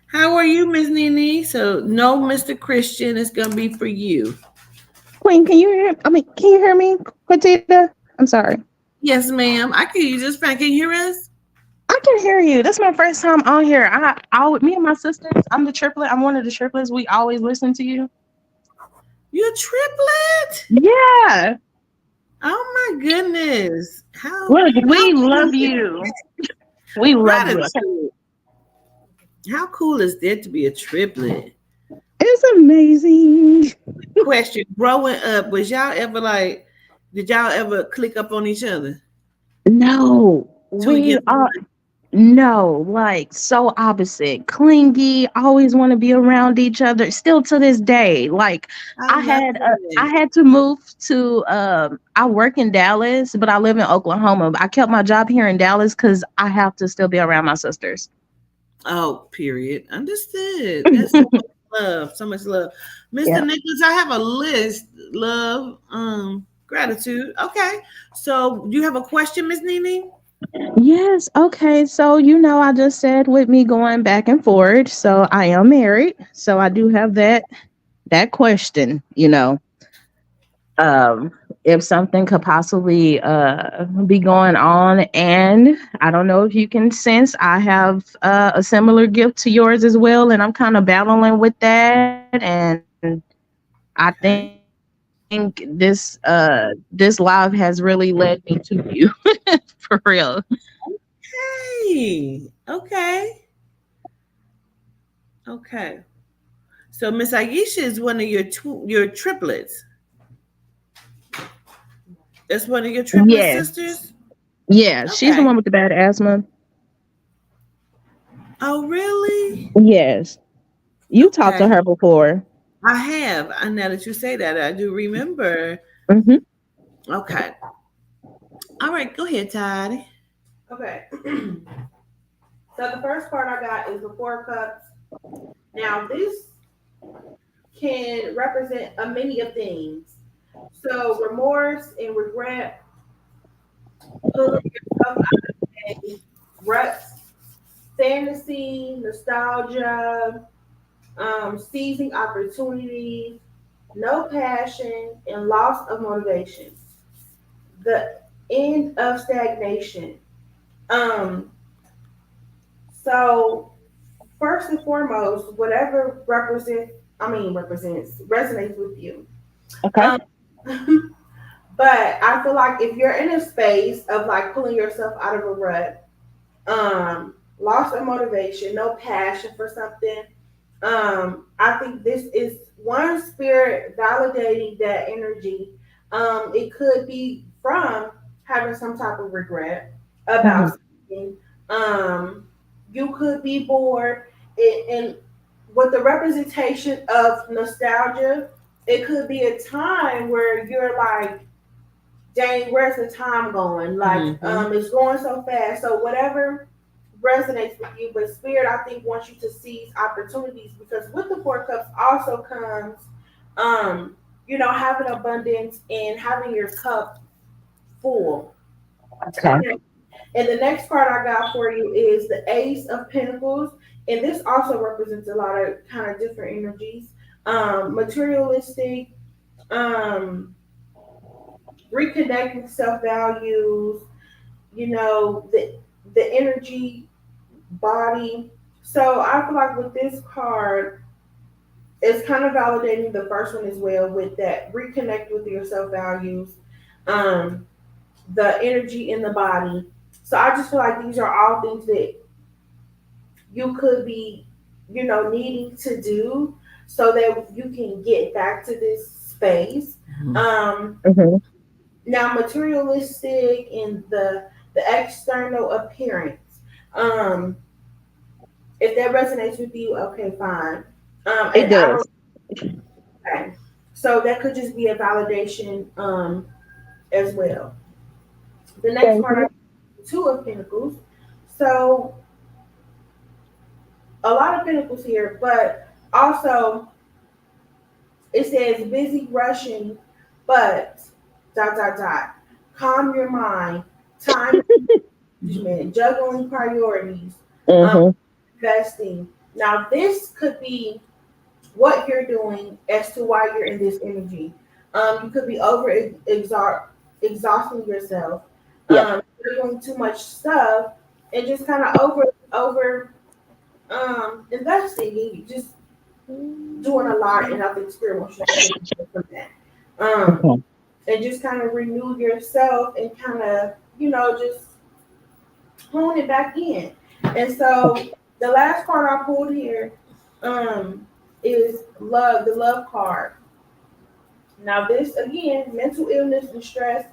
How are you, Miss Nene? So, no, Mr. Christian is gonna be for you. Queen, can you hear? Can you hear me, Quatita? I'm sorry. Yes, ma'am. I can hear you just fine. Can you hear us? I can hear you. This is my first time on here. Me and my sisters. I'm the triplet. I'm one of the triplets. We always listen to you. You a triplet? Yeah. Oh my goodness! Look, we love you. We love you. Gratitude. How cool is that to be a triplet? It's amazing. Question: growing up, was y'all ever like? Did y'all ever click up on each other? No, Two we against are. one? No, like so opposite. Clingy, always want to be around each other. Still to this day. Like I love had to move to I work in Dallas, but I live in Oklahoma. I kept my job here in Dallas because I have to still be around my sisters. Oh, period. Understood. That's so much love. So much love. Mr. Yeah. Nicholas, I have a list. Love, gratitude. Okay. So you have a question, Miss Nene? Yes. Okay. So, I just said with me going back and forth. So I am married. So I do have that question, if something could possibly be going on. And I don't know if you can sense I have a similar gift to yours as well. And I'm kind of battling with that. And I think this live has really led me to you for real. Hey. Okay. Okay. So Miss Aisha is one of your triplets. That's one of your triplet Yes. sisters? Yeah, she's the Okay. one with the bad asthma. Oh, really? Yes. You talked to Okay. her before. I have. And now that you say that, I do remember. Hmm. Okay. All right. Go ahead, Todd. Okay. So the first card I got is the Four of Cups. Now this can represent a many of things. So remorse and regret, pulling yourself out of a rut, fantasy, nostalgia, seizing opportunities, no passion, and loss of motivation. The end of stagnation. Um, so first and foremost, whatever resonates with you. Okay. Um, but I feel like if you're in a space of like pulling yourself out of a rut, loss of motivation, no passion for something, I think this is one spirit validating that energy. It could be from having some type of regret about something. You could be bored, and with the representation of nostalgia, it could be a time where you're like, dang, where's the time going? Like, it's going so fast. So whatever resonates with you, but spirit, I think, wants you to seize opportunities, because with the Four Cups also comes, having abundance and having your cup full. Okay. And the next card I got for you is the Ace of Pentacles, and this also represents a lot of kind of different energies, materialistic, reconnect with self values, the energy, body. So I feel like with this card, it's kind of validating the first one as well, with that reconnect with your self values, the energy in the body. So I just feel like these are all things that you could be, needing to do so that you can get back to this space. Now, materialistic in the external appearance. If that resonates with you, okay, fine. It does. Okay. So that could just be a validation as well. The next part, Two of Pentacles. So a lot of Pentacles here, but also it says busy rushing, but ... calm your mind, time management, juggling priorities, investing. Now this could be what you're doing as to why you're in this energy. You could be exhausting yourself. You're doing too much stuff and just kind of over investing, and just doing a lot. And I think spirit wants you to take from that. And just kind of renew yourself and kind of, just hone it back in. And so the last card I pulled here is love, the love card. Now this, again, mental illness and stress,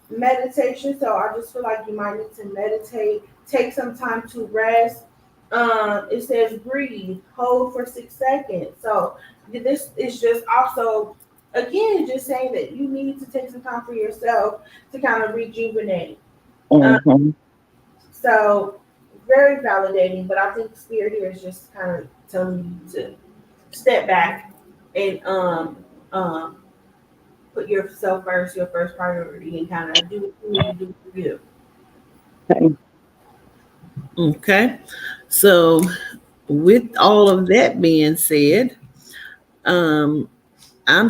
meditation. So I just feel like you might need to meditate, take some time to rest. It says breathe, hold for 6 seconds. So this is just also, again, just saying that you need to take some time for yourself to kind of rejuvenate. So very validating, but I think spirit here is just kind of telling you to step back and put yourself first, your first priority, and kind of do what you need to do for you. Okay. So with all of that being said, I'm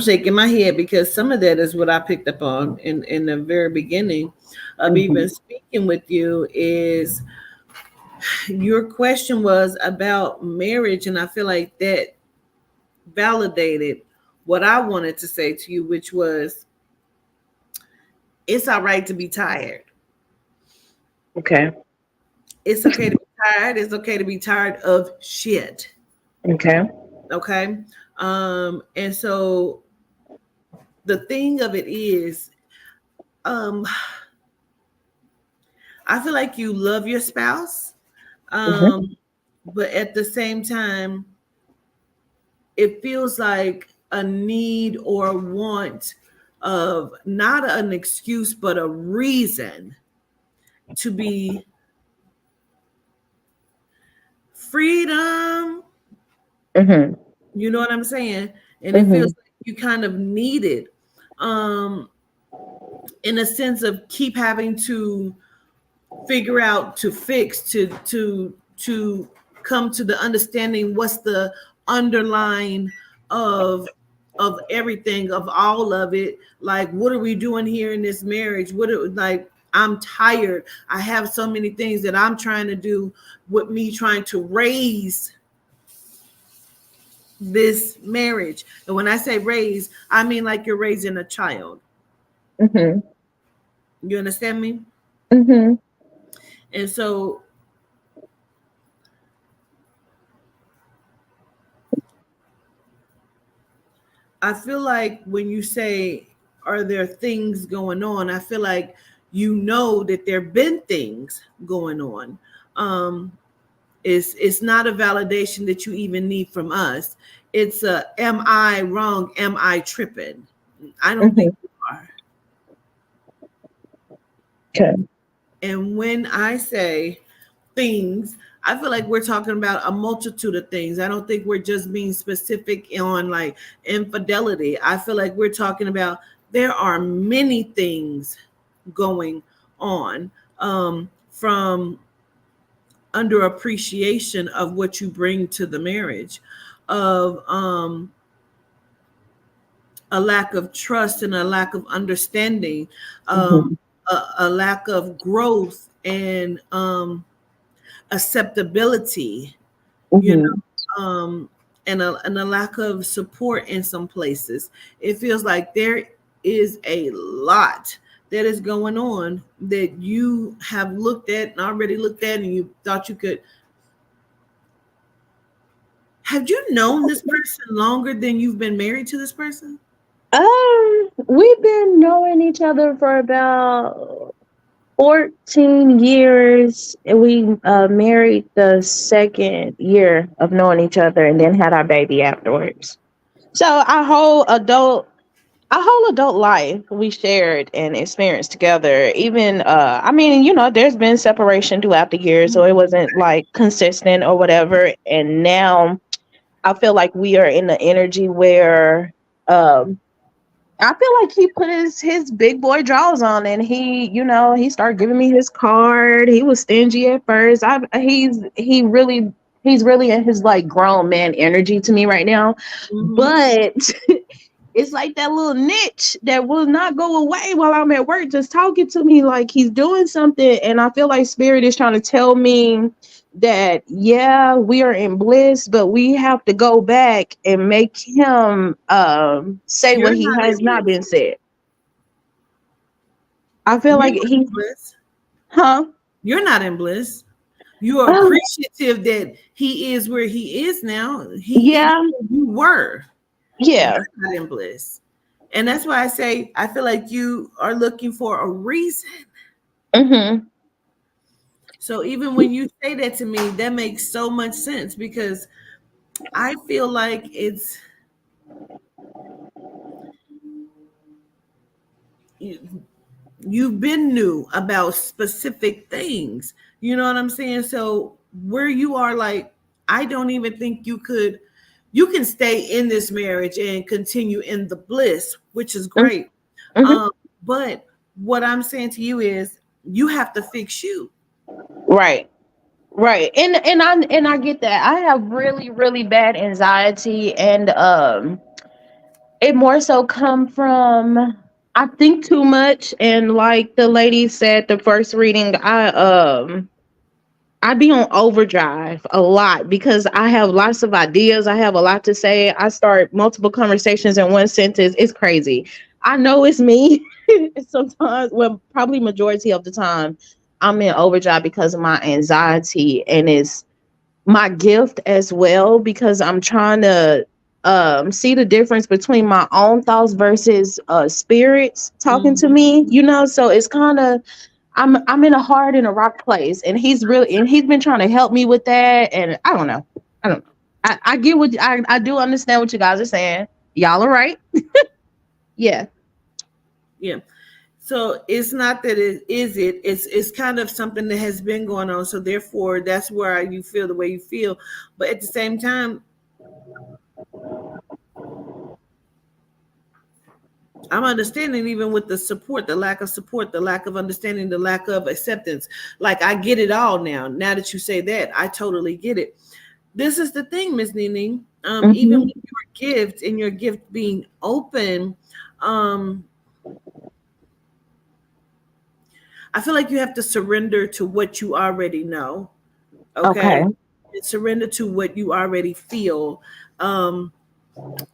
shaking my head because some of that is what I picked up on in the very beginning of even speaking with you. Is your question was about marriage, and I feel like that validated what I wanted to say to you, which was it's all right to be tired. Okay. It's okay to be tired. It's okay to be tired of shit. Okay. Okay. And so the thing of it is, I feel like you love your spouse, but at the same time, it feels like a need or want of not an excuse, but a reason to be freedom. You know what I'm saying? And it feels like you kind of need it, in a sense of keep having to figure out, to fix, to come to the understanding what's the underlying of everything, of all of it. Like, what are we doing here in this marriage? I'm tired. I have so many things that I'm trying to do with me trying to raise this marriage. And when I say raise, I mean like you're raising a child. Mhm. You understand me? Mhm. And so I feel like when you say, are there things going on? I feel like you know that there have been things going on. Um, it's not a validation that you even need from us. It's a, am I wrong? Am I tripping? I don't think Mhm. you are. Okay. And when I say things, I feel like we're talking about a multitude of things. I don't think we're just being specific on like infidelity. I feel like we're talking about there are many things going on, from under appreciation of what you bring to the marriage, of a lack of trust and a lack of understanding, Mhm. a lack of growth and acceptability, you Mhm. know, and a lack of support in some places. It feels like there is a lot that is going on that you have looked at and already looked at, and you thought you could. Have you known this person longer than you've been married to this person? We've been knowing each other for about 14 years. And we married the second year of knowing each other and then had our baby afterwards. So our whole adult life we shared and experienced together. Even I mean, there's been separation throughout the years, so it wasn't like consistent or whatever. And now I feel like we are in the energy where um I feel like he put his big boy drawers on, and he started giving me his card. He was stingy at first. He's really in his like grown man energy to me right now. Mm-hmm. But it's like that little niche that will not go away while I'm at work, just talking to me like he's doing something. And I feel like spirit is trying to tell me that, yeah, we are in bliss, but we have to go back and make him say You're what he not has in not bliss. been said. I feel You're like not he, in bliss. huh? You're not in bliss. You are Oh, appreciative that he is where he is now. He is yeah, where you were. You're yeah. not in bliss. And that's why I say I feel like you are looking for a reason. Mm-hmm. So even when you say that to me, that makes so much sense because I feel like you've been new about specific things. You know what I'm saying? So where you are like, I don't even think you can stay in this marriage and continue in the bliss, which is great. Mm-hmm. Um, but what I'm saying to you is you have to fix you. Right. Right. And I get that. I have really, really bad anxiety, and it more so come from I think too much. And like the lady said the first reading, I be on overdrive a lot because I have lots of ideas. I have a lot to say. I start multiple conversations in one sentence. It's crazy. I know it's me. Sometimes, well, probably majority of the time, I'm in overdrive because of my anxiety, and it's my gift as well because I'm trying to see the difference between my own thoughts versus spirits talking to Mhm. me, so it's kind of I'm in a hard and a rock place, and he's been trying to help me with that. And I don't know. I get what I do understand what you guys are saying. Y'all are right. Yeah. Yeah. So it's not that it's kind of something that has been going on. So therefore that's where you feel the way you feel. But at the same time, I'm understanding even with the support, the lack of support, the lack of understanding, the lack of acceptance. Like I get it all now. Now that you say that, I totally get it. This is the thing, Miss Nene. Even Hmm. with your gift and your gift being open, um, I feel like you have to surrender to what you already know. Okay. Okay. And surrender to what you already feel. And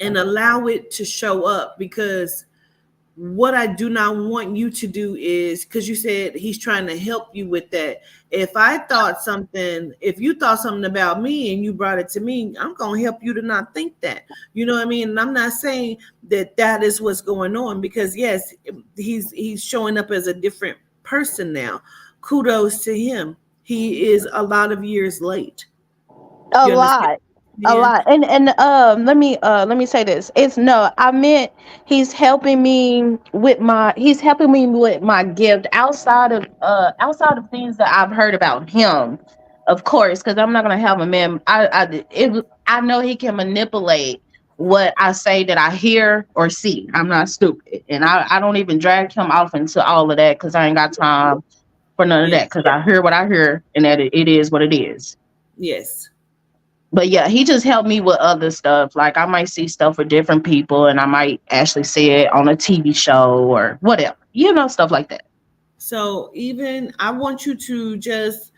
allow it to show up, because what I do not want you to do is, because you said he's trying to help you with that. If you thought something about me and you brought it to me, I'm going to help you to not think that. You know what I mean? And I'm not saying that is what's going on, because yes, he's showing up as a different person now. Kudos to him. He is a lot of years late. A You understand? lot. A Yeah. lot. And let me say this. It's no, I meant he's helping me with my gift outside of things that I've heard about him. Of course, because I'm not gonna have a man. I know he can manipulate what I say that I hear or see. I'm not stupid. And I don't even drag him off into all of that because I ain't got time for none of Yes. that, because I hear what I hear and that it is what it is. Yes. But yeah, he just helped me with other stuff. Like I might see stuff with different people and I might actually see it on a TV show or whatever, stuff like that. So even I want you to just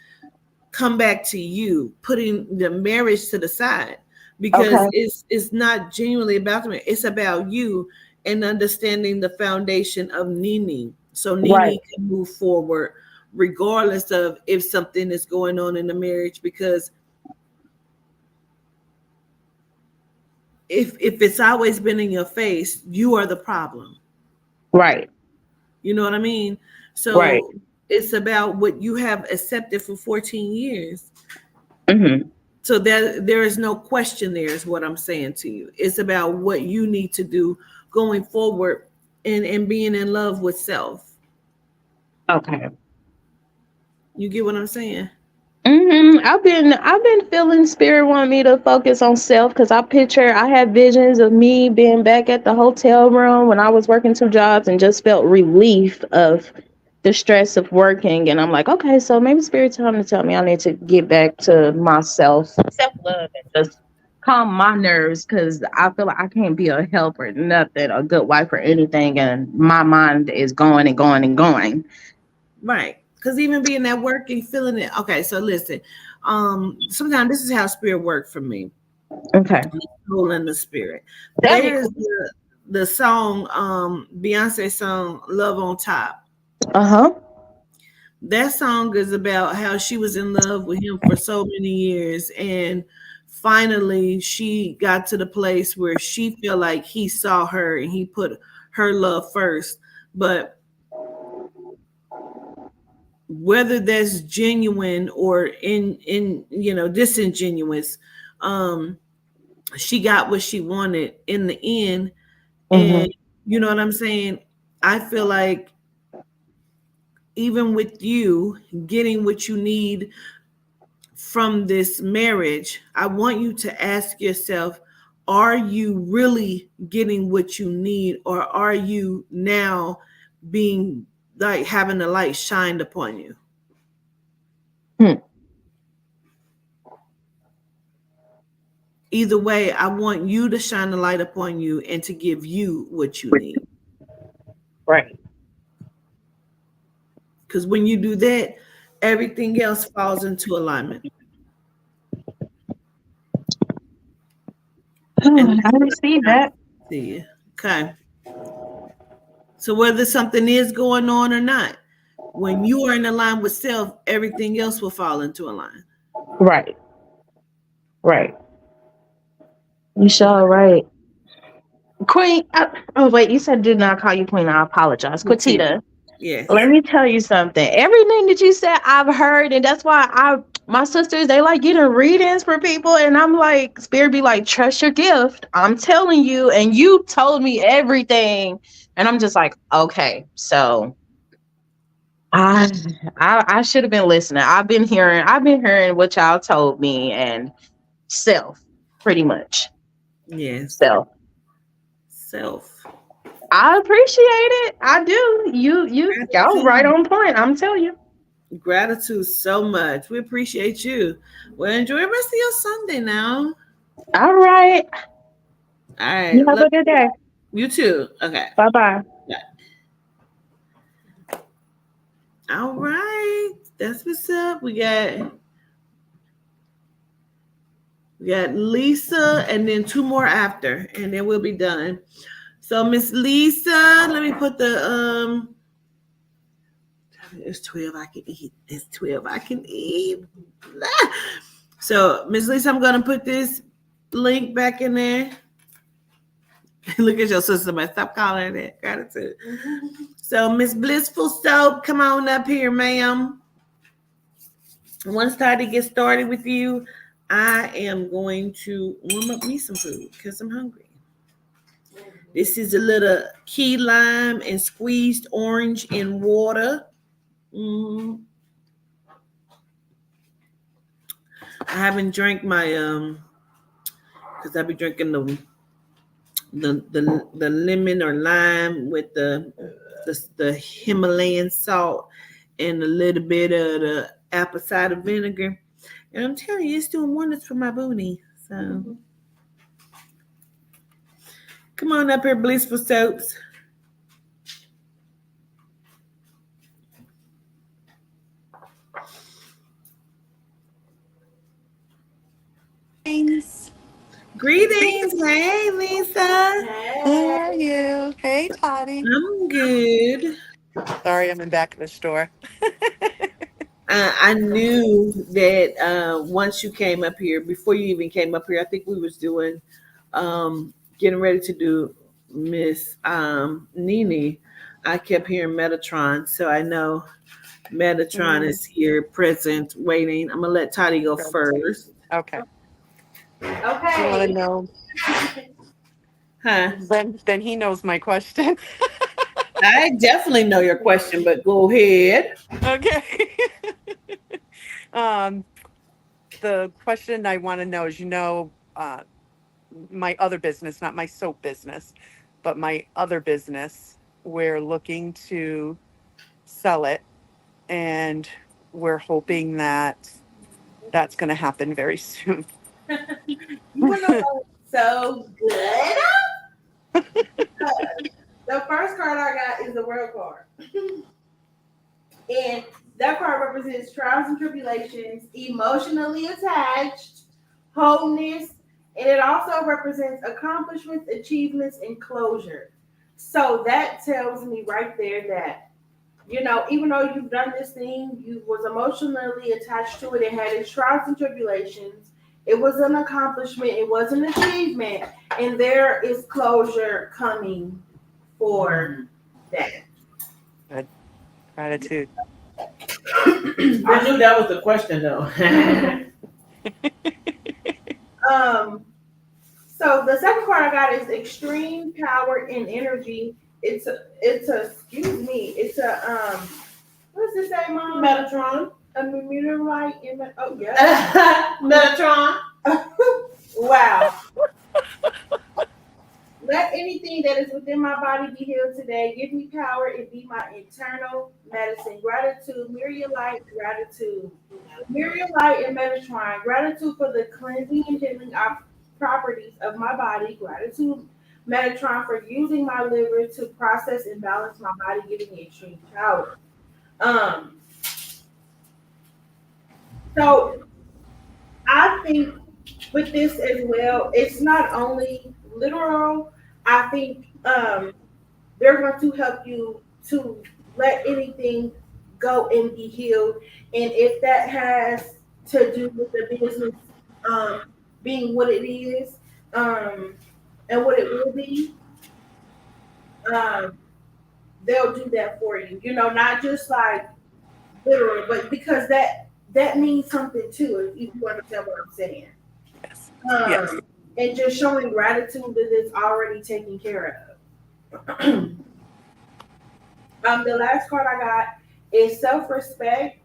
come back to you, putting the marriage to the side, because Okay. it's not genuinely about them. It's about you and understanding the foundation of Nene. So Nene Right. can move forward regardless of if something is going on in the marriage, because if it's always been in your face, you are the problem. Right. You know what I mean? So Right. it's about what you have accepted for 14 years. Mm-hmm. So there is no question there, is what I'm saying to you. It's about what you need to do going forward and being in love with self. Okay. You get what I'm saying? I've been feeling spirit wanting me to focus on self, because I had visions of me being back at the hotel room when I was working 2 jobs and just felt relief of the stress of working. And I'm like, okay, so maybe spirit telling to tell me I need to get back to myself, self-love, and just calm my nerves, because I feel like I can't be a help or nothing, a good wife or anything, and my mind is going and going and going. Right. Because even being at work and feeling it. Okay, so listen. Sometimes this is how spirit worked for me. Okay. Soul and the spirit. Tell me. There's the song, Beyonce song, Love on Top. Uh-huh. That song is about how she was in love with him for so many years, and finally she got to the place where she felt like he saw her and he put her love first. But whether that's genuine or in disingenuous, she got what she wanted in the end. And you know what I'm saying? I feel like even with you getting what you need from this marriage, I want you to ask yourself, are you really getting what you need, or are you now being like having the light shined upon you? Either way, I want you to shine the light upon you and to give you what you need. Right. Because when you do that, everything else falls into alignment. I received that. See you. Okay. So whether something is going on or not, when you are in line with self, everything else will fall into alignment. Right. Right. You sure right. Queen. Oh wait, you said did not call you Queen. I apologize, Quatita. Yes. Let me tell you something. Everything that you said, I've heard, and that's why my sisters, they like getting readings for people, and I'm like, Spirit be like, trust your gift. I'm telling you, and you told me everything, and I'm just like, okay, so I should have been listening. I've been hearing what y'all told me, and self, pretty much. Yes. Self. I appreciate it. I do. Y'all right on point. I'm telling you. Gratitude so much. We appreciate you. Well, enjoy the rest of your Sunday now. All right. All right. You have a good day. You too. Okay. Bye-bye. Bye. All right. That's what's up. We got Lisa and then two more after, and then we'll be done. So Miss Lisa, let me put the it's 12 I can eat. It's 12 I can eat. So Miss Lisa, I'm gonna put this link back in there. Look at your sister, man. Stop calling her that. Gratitude. So Miss Blissful Soap, come on up here, ma'am. Once Toddy gets started with you, I am going to warm up me some food because I'm hungry. This is a little key lime and squeezed orange in water. I haven't drank my because I'll be drinking the lemon or lime with the Himalayan salt and a little bit of the apple cider vinegar. And I'm telling you, it's doing wonders for my booty. So come on up here, Blissful Soaps. Greetings. Hey, Lisa. How are you? Hey, Toddy. I'm good. Sorry, I'm in back of the store. I knew that once you came up here, before you even came up here, I think we was doing, getting ready to do Miss Nene. I kept hearing Metatron, so I know Metatron is here, present, waiting. I'm gonna let Toddy go first. Okay. You want Okay. to know? Huh? Then he knows my question. I definitely know your question, but go ahead. Okay. The question I want to know is, my other business, not my soap business, but my other business, we're looking to sell it, and we're hoping that that's going to happen very soon. You wanna know so good? The first card I got is the World card. And that card represents trials and tribulations, emotionally attached, wholeness, and it also represents accomplishments, achievements, and closure. So that tells me right there that, even though you've done this thing, you was emotionally attached to it, it had its trials and tribulations, it was an accomplishment, it was an achievement, and there is closure coming for that. Good. Gratitude. I knew that was the question, though. So the second card I got is extreme power and energy. It's a what does it say, Mom? Metatron. A meteorite in yeah. Metatron. Wow. Let anything that is within my body be healed today. Give me power and be my eternal medicine. Gratitude, Muriel Light, gratitude. Muriel Light and Metatron. Gratitude for the cleansing and healing properties of my body. Gratitude, Metatron, for using my liver to process and balance my body, giving me extreme power. So I think with this as well, it's not only literal. I think they're going to help you to let anything go and be healed. And if that has to do with the business being what it is and what it will be, they'll do that for you. Not just like literal, but because that means something too, if you understand what I'm saying. Yes. Yes. And just showing gratitude that it's already taken care of. The last card I got is self-respect.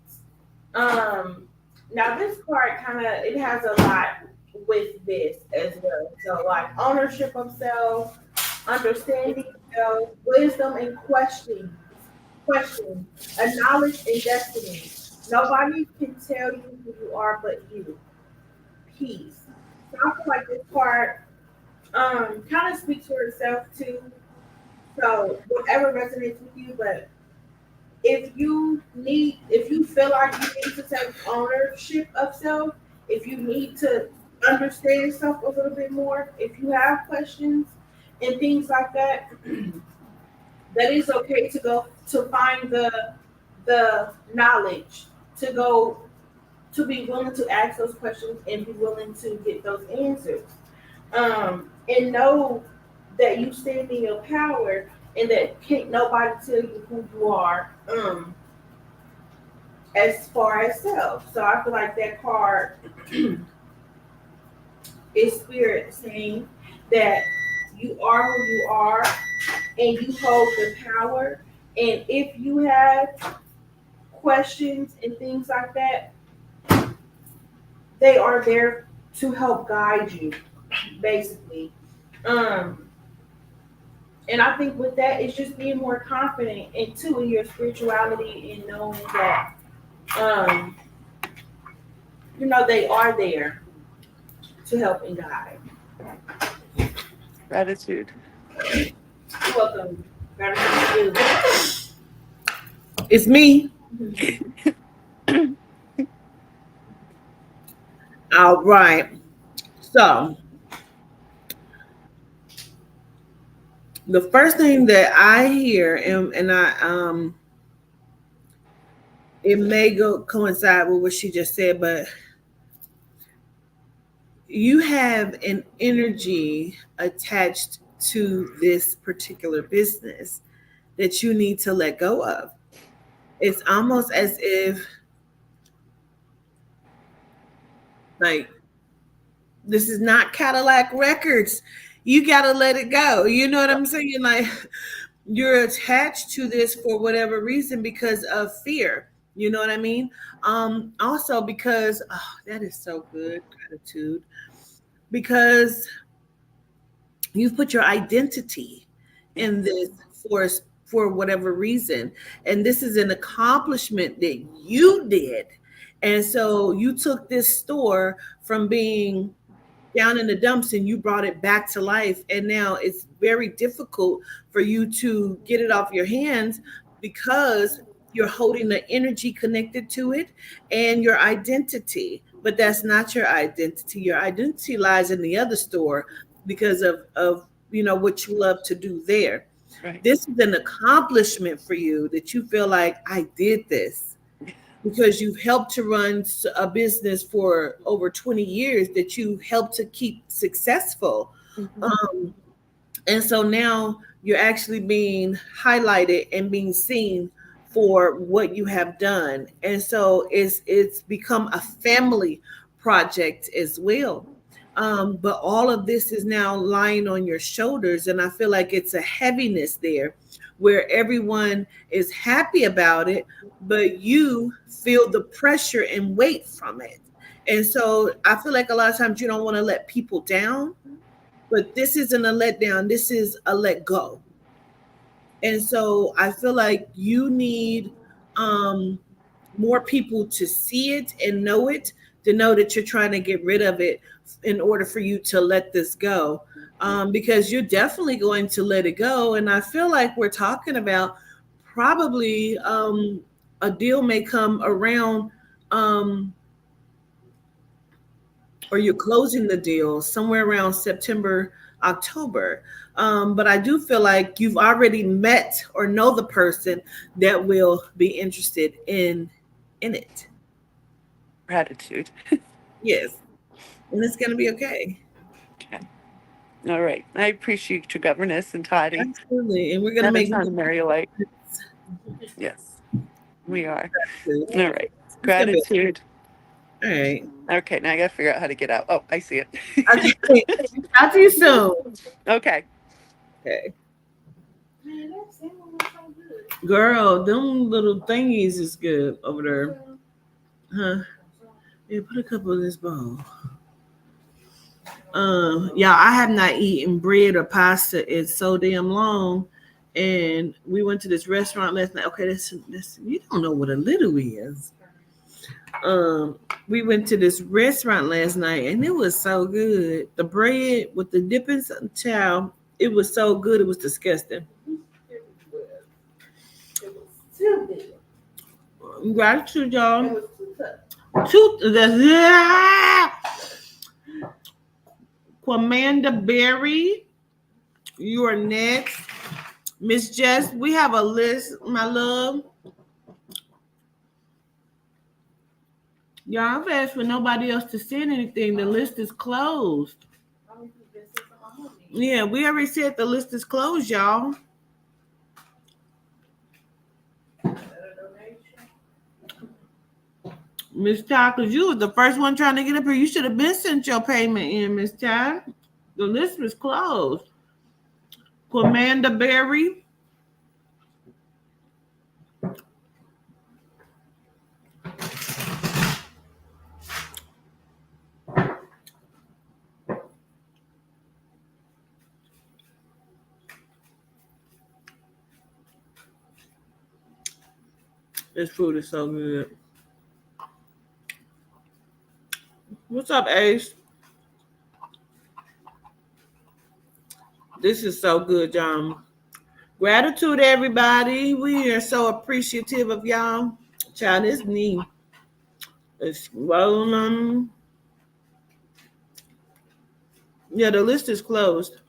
Now this card it has a lot with this as well. So like ownership of self, understanding self, wisdom and question, knowledge and destiny. Nobody can tell you who you are but you. Peace. So I feel like this part kind of speaks for itself too. So whatever resonates with you, but if you feel like you need to take ownership of self, if you need to understand yourself a little bit more, if you have questions and things like that, that is okay to go to find the knowledge, to go to be willing to ask those questions and be willing to get those answers. And know that you stand in your power and that can't nobody tell you who you are, as far as self. So I feel like that card is spirit saying that you are who you are and you hold the power. And if you have questions and things like that, they are there to help guide you, basically. And I think with that, it's just being more confident and too in your spirituality and knowing that, they are there to help and guide. Gratitude. You're welcome. Gratitude. It's me. All right. So the first thing that I hear, and I it may coincide with what she just said, but you have an energy attached to this particular business that you need to let go of. It's almost as if, like, this is not Cadillac Records. You got to let it go. You know what I'm saying? Like, you're attached to this for whatever reason because of fear. You know what I mean? Also because, that is so good, gratitude. Because you've put your identity in this for whatever reason. And this is an accomplishment that you did. And so you took this store from being down in the dumps and you brought it back to life. And now it's very difficult for you to get it off your hands because you're holding the energy connected to it and your identity. But that's not your identity. Your identity lies in the other store because of what you love to do there. Right. This is an accomplishment for you that you feel like I did this because you've helped to run a business for over 20 years that you helped to keep successful. Mm-hmm. And so now you're actually being highlighted and being seen for what you have done. And so it's become a family project as well. But all of this is now lying on your shoulders. And I feel like it's a heaviness there where everyone is happy about it, but you feel the pressure and weight from it. And so I feel like a lot of times you don't want to let people down, but this isn't a letdown. This is a let go. And so I feel like you need more people to see it and know it, to know that you're trying to get rid of it in order for you to let this go. Because you're definitely going to let it go. And I feel like we're talking about probably a deal may come around or you're closing the deal somewhere around September, October. But I do feel like you've already met or know the person that will be interested in it. Gratitude. Yes. And it's going to be okay. Okay. All right. I appreciate your governess and Toddy. Absolutely. And we're going to make time to marry a light. Yes, we are. Gratitude. All right. Gratitude. All right. Okay. Now I got to figure out how to get out. Oh, I see it. Okay. Talk to you soon. Okay. Okay. Man, that salmon was so good. Girl, them little thingies is good over there. Huh? Yeah, put a couple in this bowl. Yeah, I have not eaten bread or pasta in so damn long. And we went to this restaurant last night. Okay, this you don't know what a little is. We went to this restaurant last night and it was so good. The bread with the dipping chow, it was so good, it was disgusting. It was too good. Gratitude, It y'all. was Quamanda Berry, you are next. Miss Jess, we have a list, my love. Y'all, I've asked for nobody else to send anything. The list is closed. Yeah, we already said the list is closed, y'all. Miss Ty, because you was the first one trying to get up here. You should have been sent your payment in, Miss Ty. The list was closed. Commander Berry. This food is so good. What's up, Ace? This is so good, John. Gratitude, everybody. We are so appreciative of y'all. Child, it's neat. It's rolling. Yeah, the list is closed.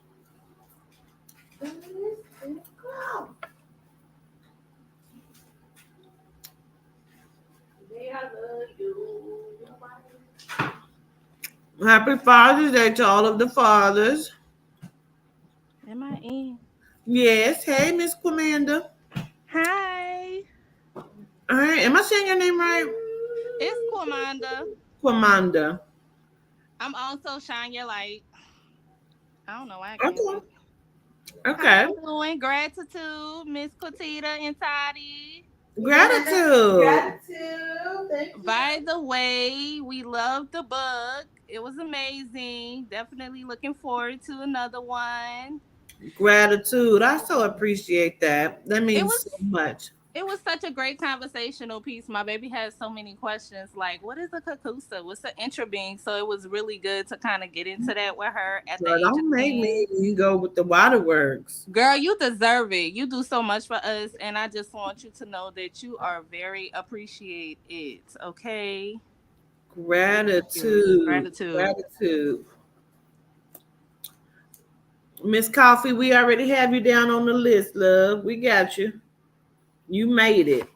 Happy Father's Day to all of the fathers. Am I in? Yes. Hey, Miss Commander. Hi, All right. Am I saying your name right? it's Quamanda. Commander. I'm also Shine Your Light. I don't know why I can't Okay. see. Okay. How you doing? Gratitude, Miss Quatita and Toddy. Gratitude. Gratitude. Thank you. By the way, we loved the book. It was amazing. Definitely looking forward to another one. Gratitude. I so appreciate that. That It means was so much. it was such a great conversational piece. My baby has so many questions like, what is a kakusa? What's an intrabeing? So it was really good to kind of get into that with her at the Girl, age of don't make 10. me go with the waterworks. Girl, you deserve it. You do so much for us. And I just want you to know that you are very appreciated. Okay. Gratitude. Gratitude. Gratitude. Miss Coffee, we already have you down on the list, love. We got you. You made it.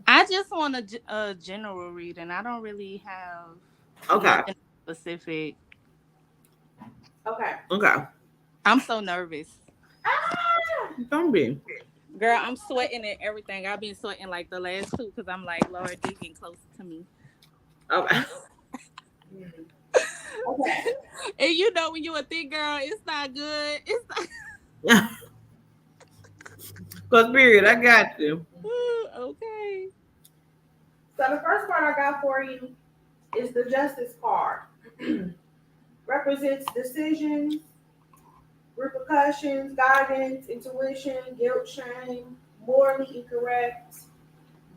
I just want a general reading. I don't really have Okay. nothing specific. Okay. Okay. I'm so nervous. Don't be. Girl, I'm sweating and everything. I've been sweating like the last two because I'm like, Lord, they getting closer to me. Okay. Okay. And you know when you a thick girl, it's not good. It's not Cause period, I got you. okay. So the first card I got for you is the Justice card. Represents decisions, repercussions, guidance, intuition, guilt, shame, morally incorrect,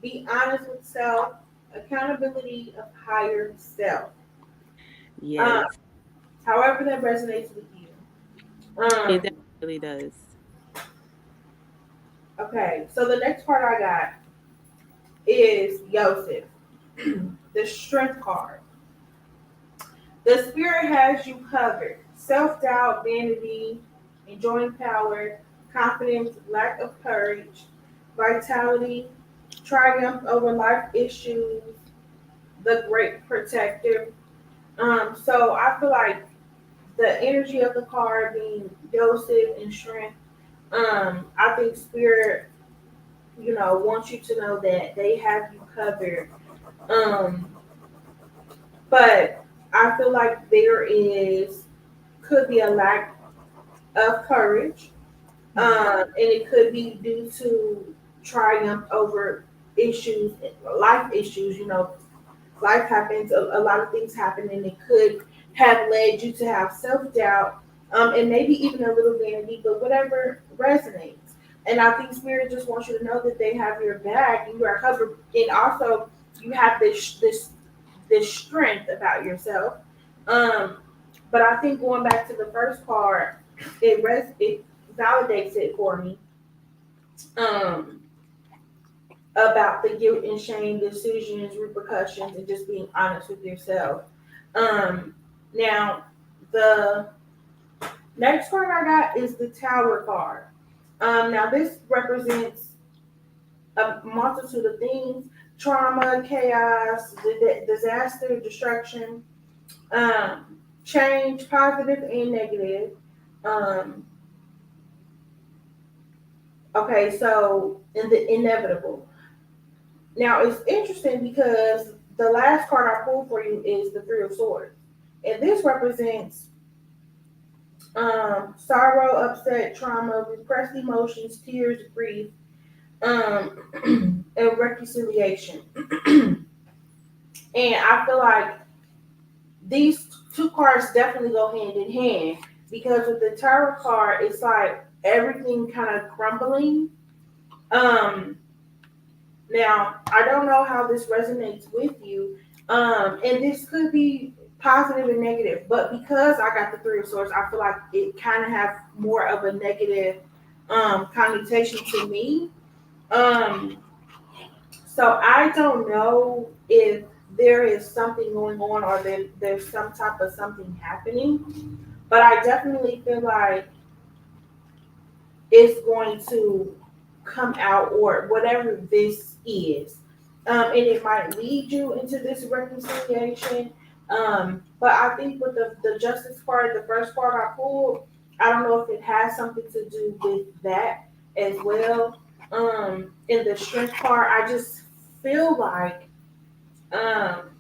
be honest with self, accountability of higher self. Yes, However that resonates with you. it definitely does. Okay, so the next card I got is Yosef, the Strength card. The Spirit has you covered. Self-doubt, vanity, enjoying power, confidence, lack of courage, vitality, triumph over life issues, the great protector. So I feel like the energy of the card being Joseph and strength. I think Spirit, wants you to know that they have you covered. Um, but I feel like could be a lack of courage, and it could be due to triumph over issues, life issues. Life happens, a lot of things happen, and it could have led you to have self doubt, and maybe even a little vanity, but whatever resonates. And I think Spirit just wants you to know that they have your back and you are covered, and also you have this strength about yourself. Um, but I think going back to the first card, it validates it for me. Um, about the guilt and shame, decisions, repercussions, and just being honest with yourself. Now the next card I got is the Tower card. Now this represents a multitude of things: trauma, chaos, disaster, destruction, change, positive and negative. Um, okay, so in the inevitable. Now it's interesting because the last card I pulled for you is the Three of Swords, and this represents sorrow, upset, trauma, repressed emotions, tears, grief, and reconciliation. And I feel like these two cards definitely go hand in hand because with the tarot card, it's like everything kind of crumbling. Now I don't know how this resonates with you, and this could be positive and negative, but because I got the Three of Swords, I feel like it kind of have more of a negative connotation to me. Um, so I don't know if there is something going on or there's some type of something happening, but I definitely feel like it's going to come out or whatever this is. And it might lead you into this reconciliation. But I think with the justice card, the first card I pulled, I don't know if it has something to do with that as well. In the strength card, I just feel like um,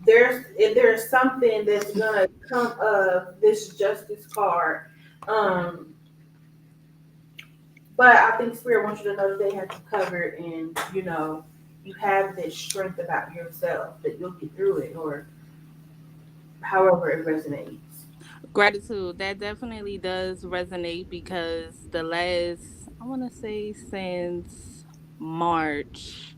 there's something that's gonna come of this justice card. Um, but I think Spirit wants you to know that they have you covered, and you have this strength about yourself that you'll get through it, or however it resonates. Gratitude. That definitely does resonate because the last, I want to say since March,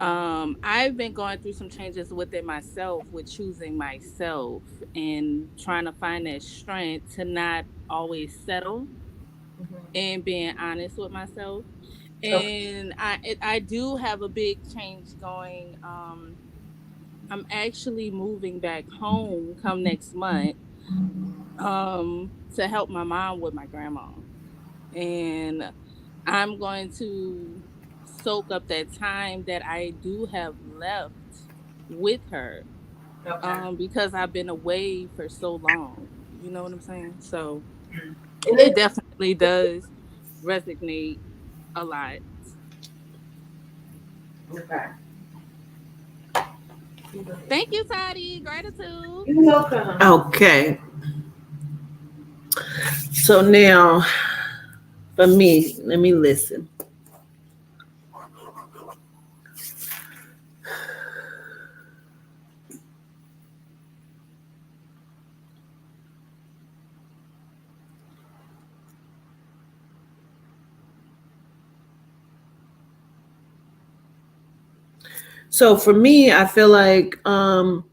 I've been going through some changes within myself with choosing myself and trying to find that strength to not always settle Mhm. and being honest with myself. Okay. And I do have a big change going. I'm actually moving back home come next month to help my mom with my grandma. And I'm going to soak up that time that I do have left with her Okay. because I've been away for so long. You know what I'm saying? So And it it, definitely does resonate a lot. okay. Thank you, Tati. Gratitude. You're welcome. Okay. So now, for me, let me listen. So for me, I feel like one,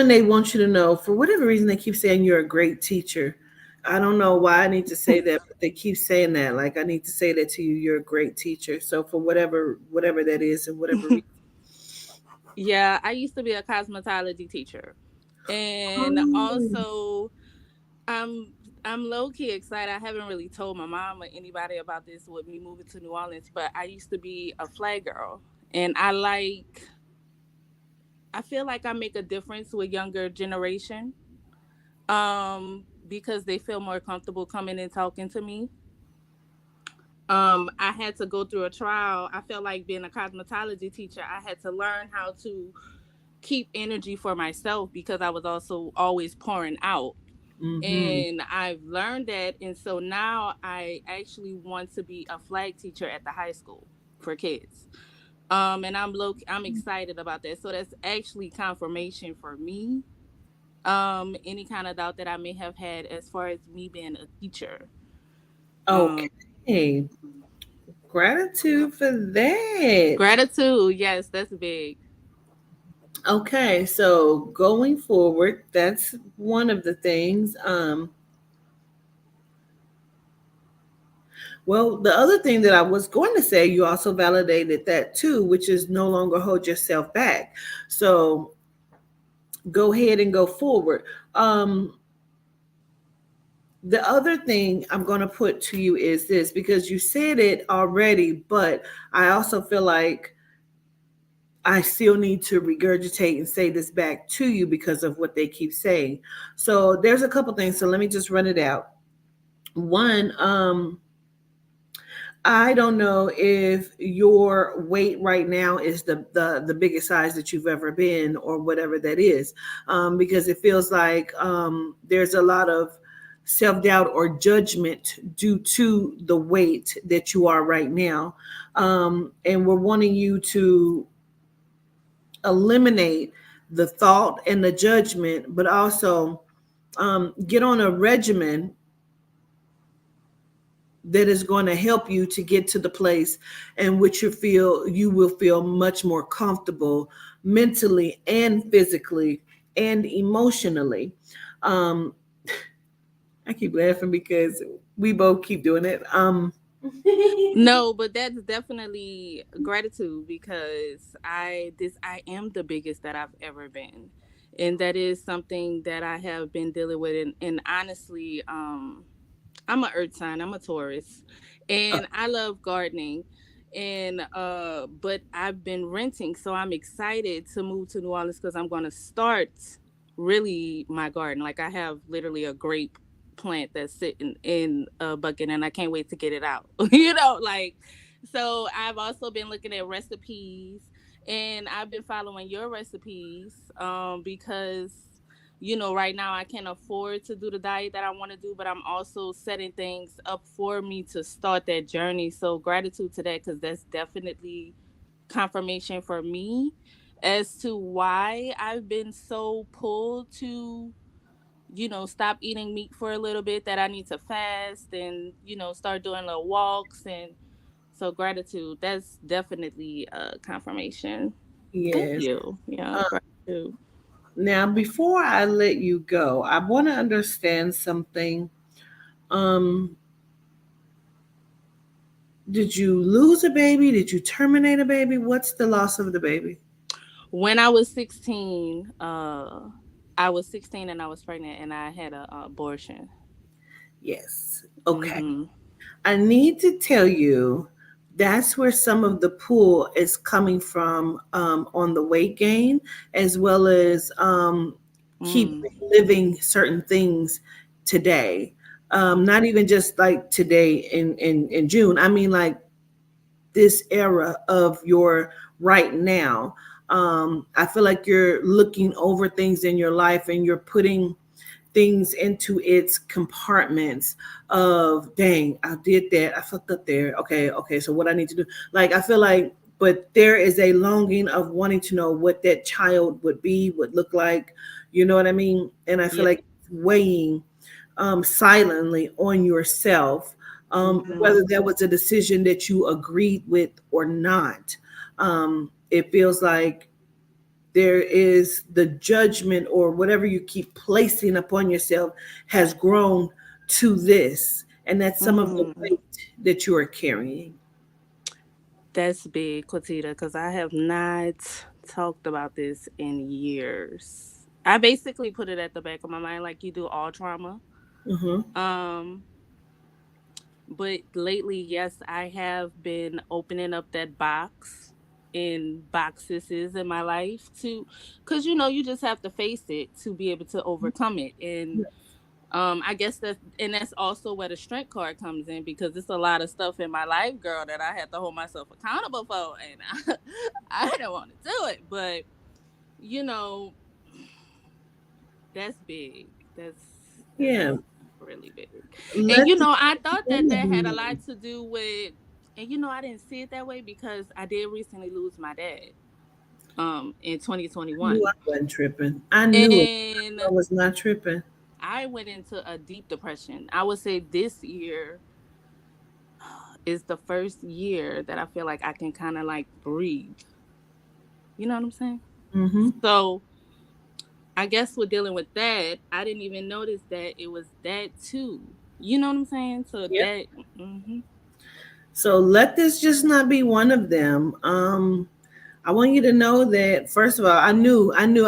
they want you to know for whatever reason they keep saying you're a great teacher. I don't know why I need to say that, but they keep saying that. Like I need to say that to you, you're a great teacher. So for whatever that is and whatever reason. Yeah, I used to be a cosmetology teacher. And Oh, also I'm I'm low key excited. I haven't really told my mom or anybody about this with me moving to New Orleans, but I used to be a flag girl. And I feel like I make a difference with younger generation. Because they feel more comfortable coming and talking to me. I had to go through a trial. I felt like being a cosmetology teacher, I had to learn how to keep energy for myself because I was also always pouring out. Mm-hmm. And I've learned that. And so now I actually want to be a flag teacher at the high school for kids. And I'm excited about that. So that's actually confirmation for me. Any kind of doubt that I may have had as far as me being a teacher. Um, Okay. Gratitude for that. Gratitude, yes, that's big. Okay, so going forward, that's one of the things. Well, the other thing that I was going to say, you also validated that too, which is no longer hold yourself back. So go ahead and go forward. The other thing I'm going to put to you is this, because you said it already, but I also feel like I still need to regurgitate and say this back to you because of what they keep saying. So there's a couple things. So let me just run it out. One, I don't know if your weight right now is the biggest size that you've ever been or whatever that is, because it feels like there's a lot of self doubt or judgment due to the weight that you are right now, and we're wanting you to eliminate the thought and the judgment, but also get on a regimen that is going to help you to get to the place in which you will feel much more comfortable mentally and physically and emotionally. Um, I keep laughing because we both keep doing it. No, but that's definitely gratitude because I am the biggest that I've ever been. And that is something that I have been dealing with, and honestly, I'm a earth sign, I'm a Taurus, and I love gardening. And but I've been renting, so I'm excited to move to New Orleans because I'm gonna start really my garden. Like I have literally a grape plant that's sitting in a bucket and I can't wait to get it out. Like so I've also been looking at recipes and I've been following your recipes because right now I can't afford to do the diet that I want to do, but I'm also setting things up for me to start that journey. So gratitude to that because that's definitely confirmation for me as to why I've been so pulled to stop eating meat for a little bit, that I need to fast and start doing little walks. And so gratitude, that's definitely a confirmation. Thank Yes. you. Yeah, Uh, gratitude. Now, before I let you go, I want to understand something. Um, did you lose a baby? Did you terminate a baby? What's the loss of the baby? When I was 16, I was 16 and I was pregnant and I had a abortion. Yes. Okay. Mm-hmm. I need to tell you that's where some of the pull is coming from, on the weight gain, as well as keep Mm. living certain things today. Not even just like today in June. I mean, like this era of your right now. I feel like you're looking over things in your life and you're putting things into its compartments of, dang, I did that, I fucked up there, okay, so what I need to do, like, I feel like, but there is a longing of wanting to know what that child would look like, you know what I mean? And I feel Yeah. like it's weighing silently on yourself, Mm-hmm. whether that was a decision that you agreed with or not. It feels like there is the judgment or whatever you keep placing upon yourself has grown to this, and that's some of the Mm. weight that you are carrying. That's big, Quatita, because I have not talked about this in years. I basically put it at the back of my mind like you do all trauma. Hmm. Um, but lately, yes, I have been opening up that box in boxes in my life to, because you just have to face it to be able to overcome it. And I guess that's also where the strength card comes in because it's a lot of stuff in my life, girl, that I have to hold myself accountable for, and I don't want to do it, but you know, that's big. That's Yeah, really big. And let the I thought that had a enemy. lot to do with, and I didn't see it that way because I did recently lose my dad in I knew 2021. I wasn't tripping. I knew it. And I was not tripping. I went into a deep depression. I would say this year is the first year that I feel like I can kind of like breathe. You know what I'm saying? Hmm. So I guess with dealing with that, I didn't even notice that it was that too. You know what I'm saying? So Yep. that, hmm So let this just not be one of them. I want you to know that first of all, I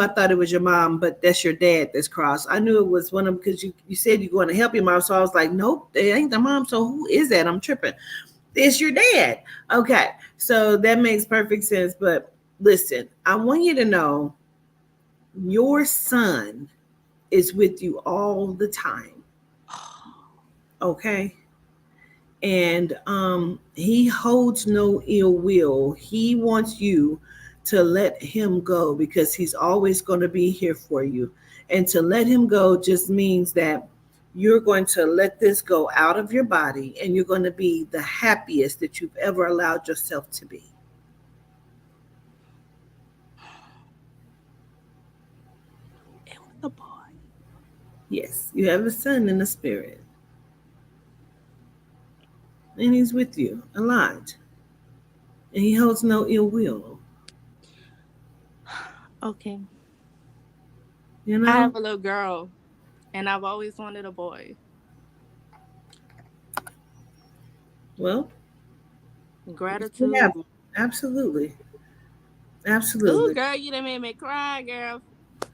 thought it was your mom, but that's your dad that's crossed. I knew it was one of them because you said you're going to help your mom. So I was like, nope, it ain't the mom. So who is that? I'm tripping. It's your dad. Okay. So that makes perfect sense. But listen, I want you to know your son is with you all the time. Okay. And he holds no ill will. He wants you to let him go because he's always going to be here for you. And to let him go just means that you're going to let this go out of your body and you're going to be the happiest that you've ever allowed yourself to be. It was a boy. Yes, you have a son in the spirit. And he's with you a lot. And he holds no ill will. Okay. You know? I have a little girl, and I've always wanted a boy. Well, Gratitude. yeah, absolutely. Ooh, Absolutely. girl, you done made me cry, girl.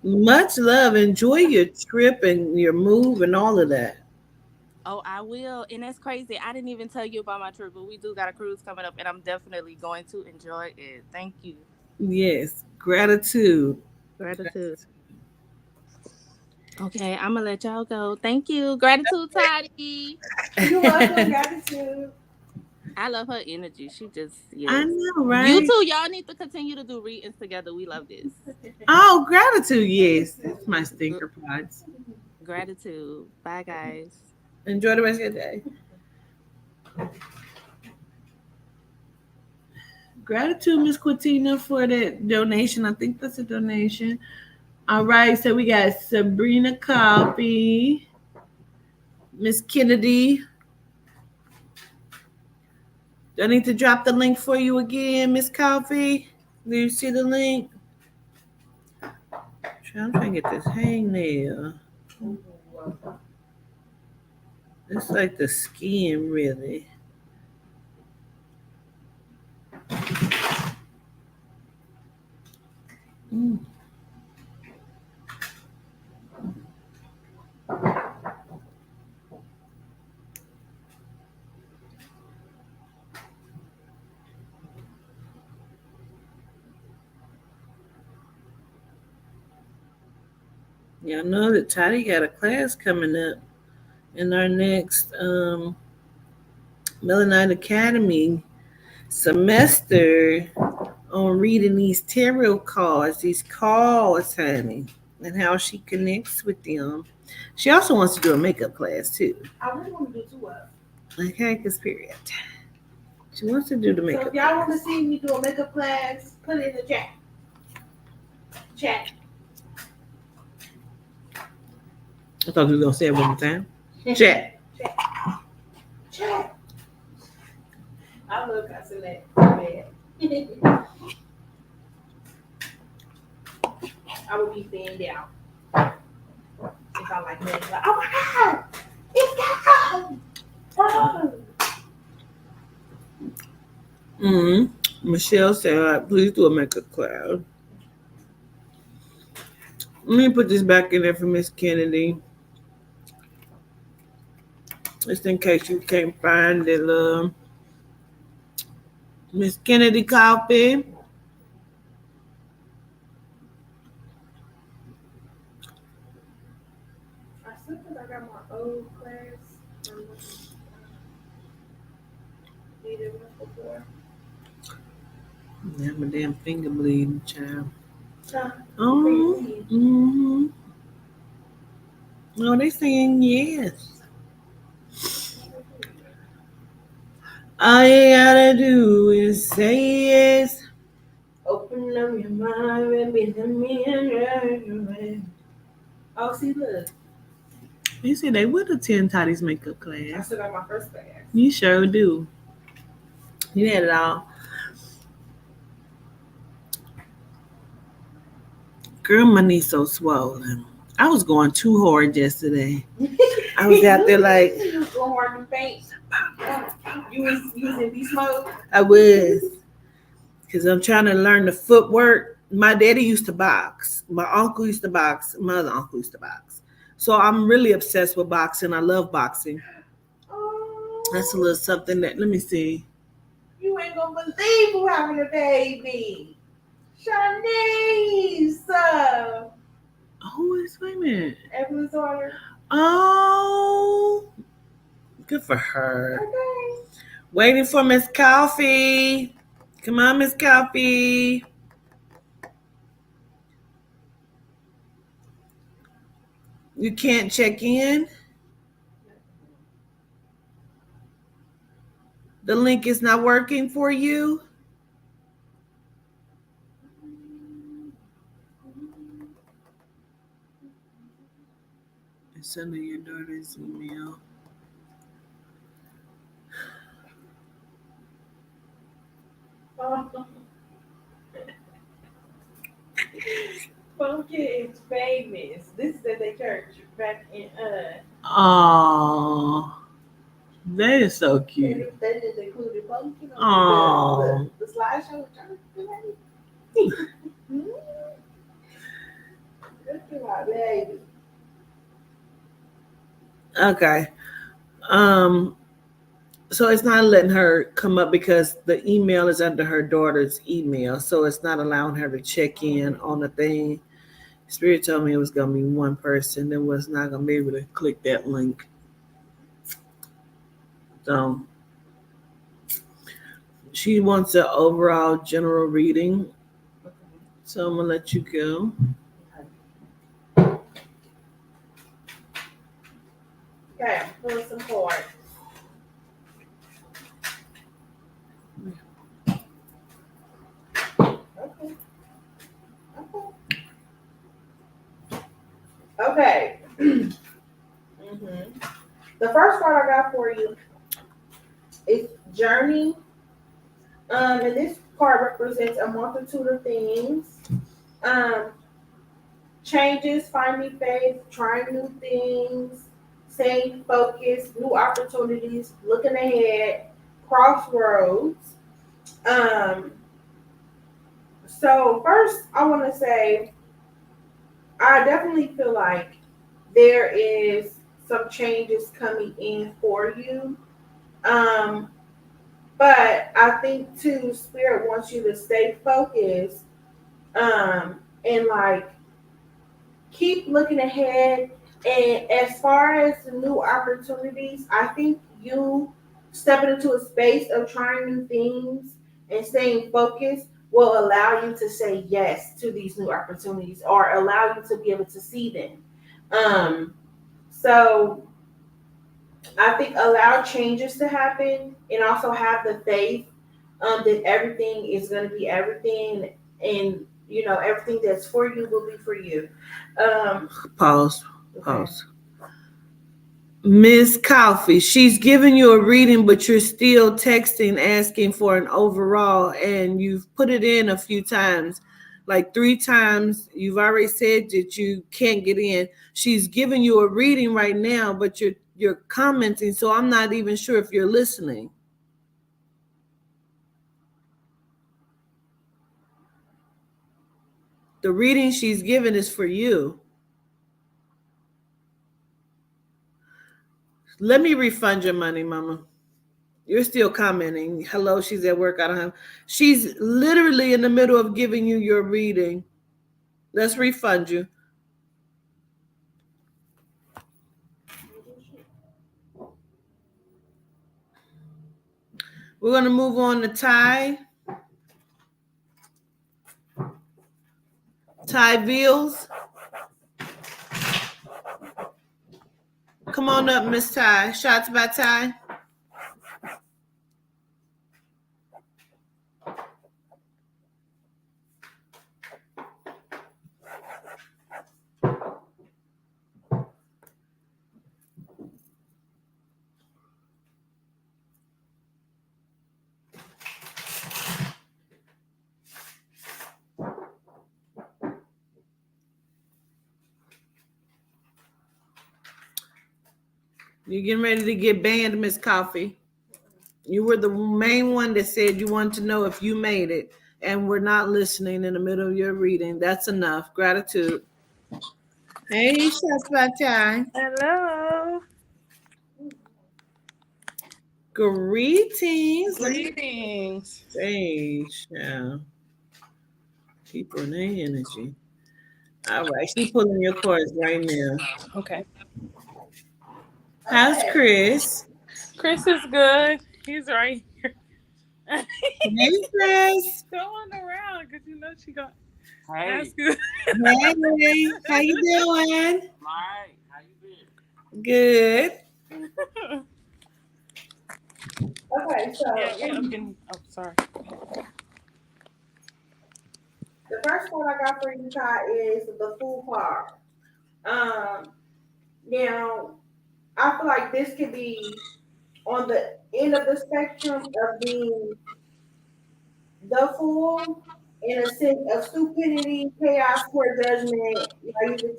Much love. Enjoy your trip and your move and all of that. Oh, I will. And that's crazy. I didn't even tell you about my trip, but we do got a cruise coming up, and I'm definitely going to enjoy it. Thank you. Yes. Gratitude. Gratitude. Okay, I'm going to let y'all go. Thank you. Gratitude, Toddy. You're welcome. Gratitude. I love her energy. She just, yes. I know, right? You two, y'all need to continue to do readings together. We love this. Oh, gratitude. Yes. That's my stinker pods. Gratitude. Bye, guys. Enjoy the rest of your day. Gratitude, Miss Quatina, for that donation. I think that's a donation. All right, so we got Sabrina Coffee, Miss Kennedy. Do I need to drop the link for you again, Miss Coffee? Do you see the link? I'm trying to get this hangnail. It's like the skin, really. Mm. Y'all know that Toddy got a class coming up in our next Melanite Academy semester on reading these tarot cards, honey, and how she connects with them. She also wants to do a makeup class too. I really want to do 2 of them. Okay, because period. She wants to do the So makeup. if y'all want to see me do a makeup class, put it in the chat. Chat. I thought you were gonna say it one more time. Chat. Chat. I love cussing that. Bad. I would be fanned out. If I like that. Like, oh my God! It's gone! Oh. Michelle said, please do a makeup class. Let me put this back in there for Miss Kennedy. Just in case you can't find it, Miss Kennedy Coffee. I still think I got my old class from needed one before. Yeah, my damn finger bleeding, child. So, Oh, oh, they saying yes. All you gotta do is say yes. open up your mind and be the mirror. Oh, see, look. You said they would attend Toddy's makeup I class. still got my first class. You sure do. You had it all. Girl, my knee's so swollen. I was going too hard yesterday. I was out there like, Go hard and faint. You was in beast mode. I was, because I'm trying to learn the footwork. My daddy used to box. My uncle used to box. My other uncle used to box. So I'm really obsessed with boxing. I love boxing. Oh, That's a little something that, let me see. you ain't gonna believe who having a baby. Shanice. Oh, wait a minute. Evelyn's daughter. Oh, good for her. Okay. Waiting for Miss Coffee. Come on, Miss Coffee. You can't check in? The link is not working for you? Send her your daughter's email. Pumpkin is famous. This is at their church back in Oh, that is so cute. They just included Pumpkin Aw. on the slideshow. Look at my baby. Okay. So it's not letting her come up because the email is under her daughter's email. So it's not allowing her to check in on the thing. Spirit told me it was gonna be one person that was not gonna be able to click that link. So she wants an overall general reading. So I'm gonna let you go. Okay, I'm pulling some cards. Okay. The first card I got for you is Journey. And this card represents a multitude of things. Changes, finding faith, trying new things, staying focused, new opportunities, looking ahead, crossroads. So first I want to say I definitely feel like there is some changes coming in for you. But I think too, Spirit wants you to stay focused, and like keep looking ahead. And as far as the new opportunities, I think you stepping into a space of trying new things and staying focused will allow you to say yes to these new opportunities or allow you to be able to see them. So I think allow changes to happen and also have the faith that everything is going to be everything, and you know everything that's for you will be for you. Pause. Miss Coffee, she's giving you a reading, but you're still texting asking for an overall, and you've put it in a few times, like 3 times. You've already said that you can't get in. She's giving you a reading right now, but you're commenting, so I'm not even sure if you're listening. The reading she's given is for you. Let me refund your money, Mama. You're still commenting. Hello, she's at work. I don't have. She's literally in the middle of giving you your reading. Let's refund you. We're going to move on to Ty. Ty Veals. Come on up, Miss Ty. Shots by Ty. You're getting ready to get banned, Miss Coffee. You were the main one that said you wanted to know if you made it, and we're not listening in the middle of your reading. That's enough. Gratitude. Hey, shots by time. Hello. Greetings. Greetings. Sage. Yeah. People in their energy. All right. She's pulling your cards right now. Okay. How's Chris? Chris is good. He's right here. Hey, Chris. Going around because you know she got. Hey, That's good. Hey, how you doing? Mike, how you been? Good. Okay, so Yeah, I'm getting. Oh, sorry. the first one I got for you, Ty, is the Fool card. Now I feel like this could be on the end of the spectrum of being the fool in a sense of stupidity, chaos, poor judgment, naivety,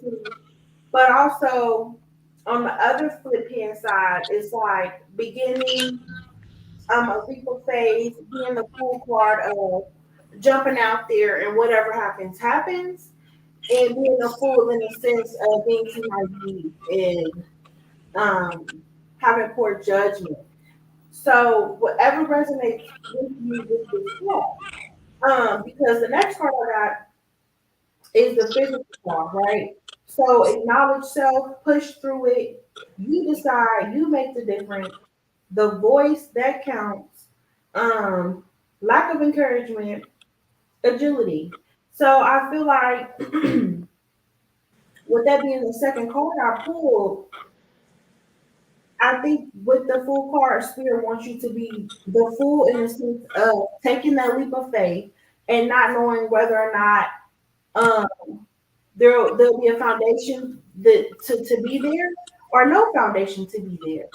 but also on the other flip hand side, it's like beginning a leap of faith, being the fool card of jumping out there and whatever happens, happens, and being a fool in the sense of being too naive and having poor judgment. So whatever resonates with you with this card. Because the next card I got is the physical card, right? So acknowledge self, push through it. You decide, you make the difference. The voice that counts. Lack of encouragement, agility. So I feel like with that being the second card I pulled, I think with the Fool card, Spirit wants you to be the fool in the sense of taking that leap of faith and not knowing whether or not there'll be a foundation to be there or no foundation to be there.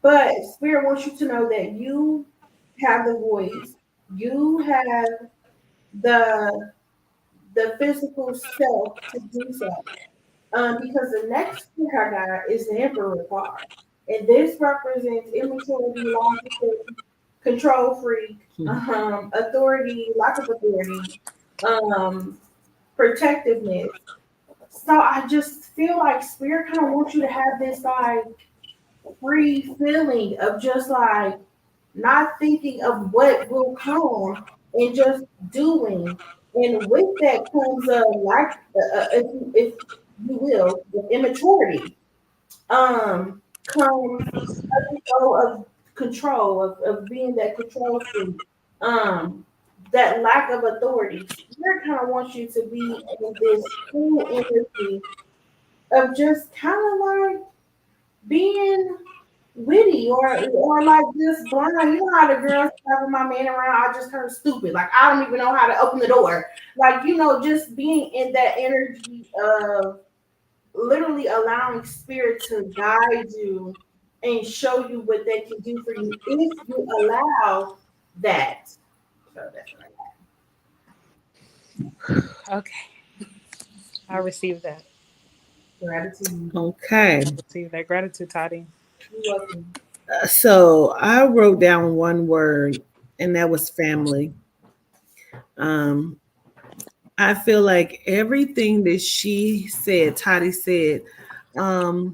But Spirit wants you to know that you have the voice, you have the physical self to do so. Because the next card I got is the Emperor card. And this represents immaturity, long-term, control freak, authority, lack of authority, protectiveness. So I just feel like Spirit kind of wants you to have this like free feeling of just like not thinking of what will come and just doing. And with that comes like if you will, with immaturity, comes of being that control freak, that lack of authority. Spirit kind of wants you to be in this cool energy of just kind of like being witty or like just blind. You know how the girls having my man around, I just turned stupid. Like I don't even know how to open the door. Like, just being in that energy of literally allowing Spirit to guide you and show you what they can do for you if you allow that. So that's what I got. Okay. I received that. Gratitude. Okay. Receive that gratitude, Toddy. You're welcome. So I wrote down one word, and that was family. I feel like everything that she said, Toddy said, for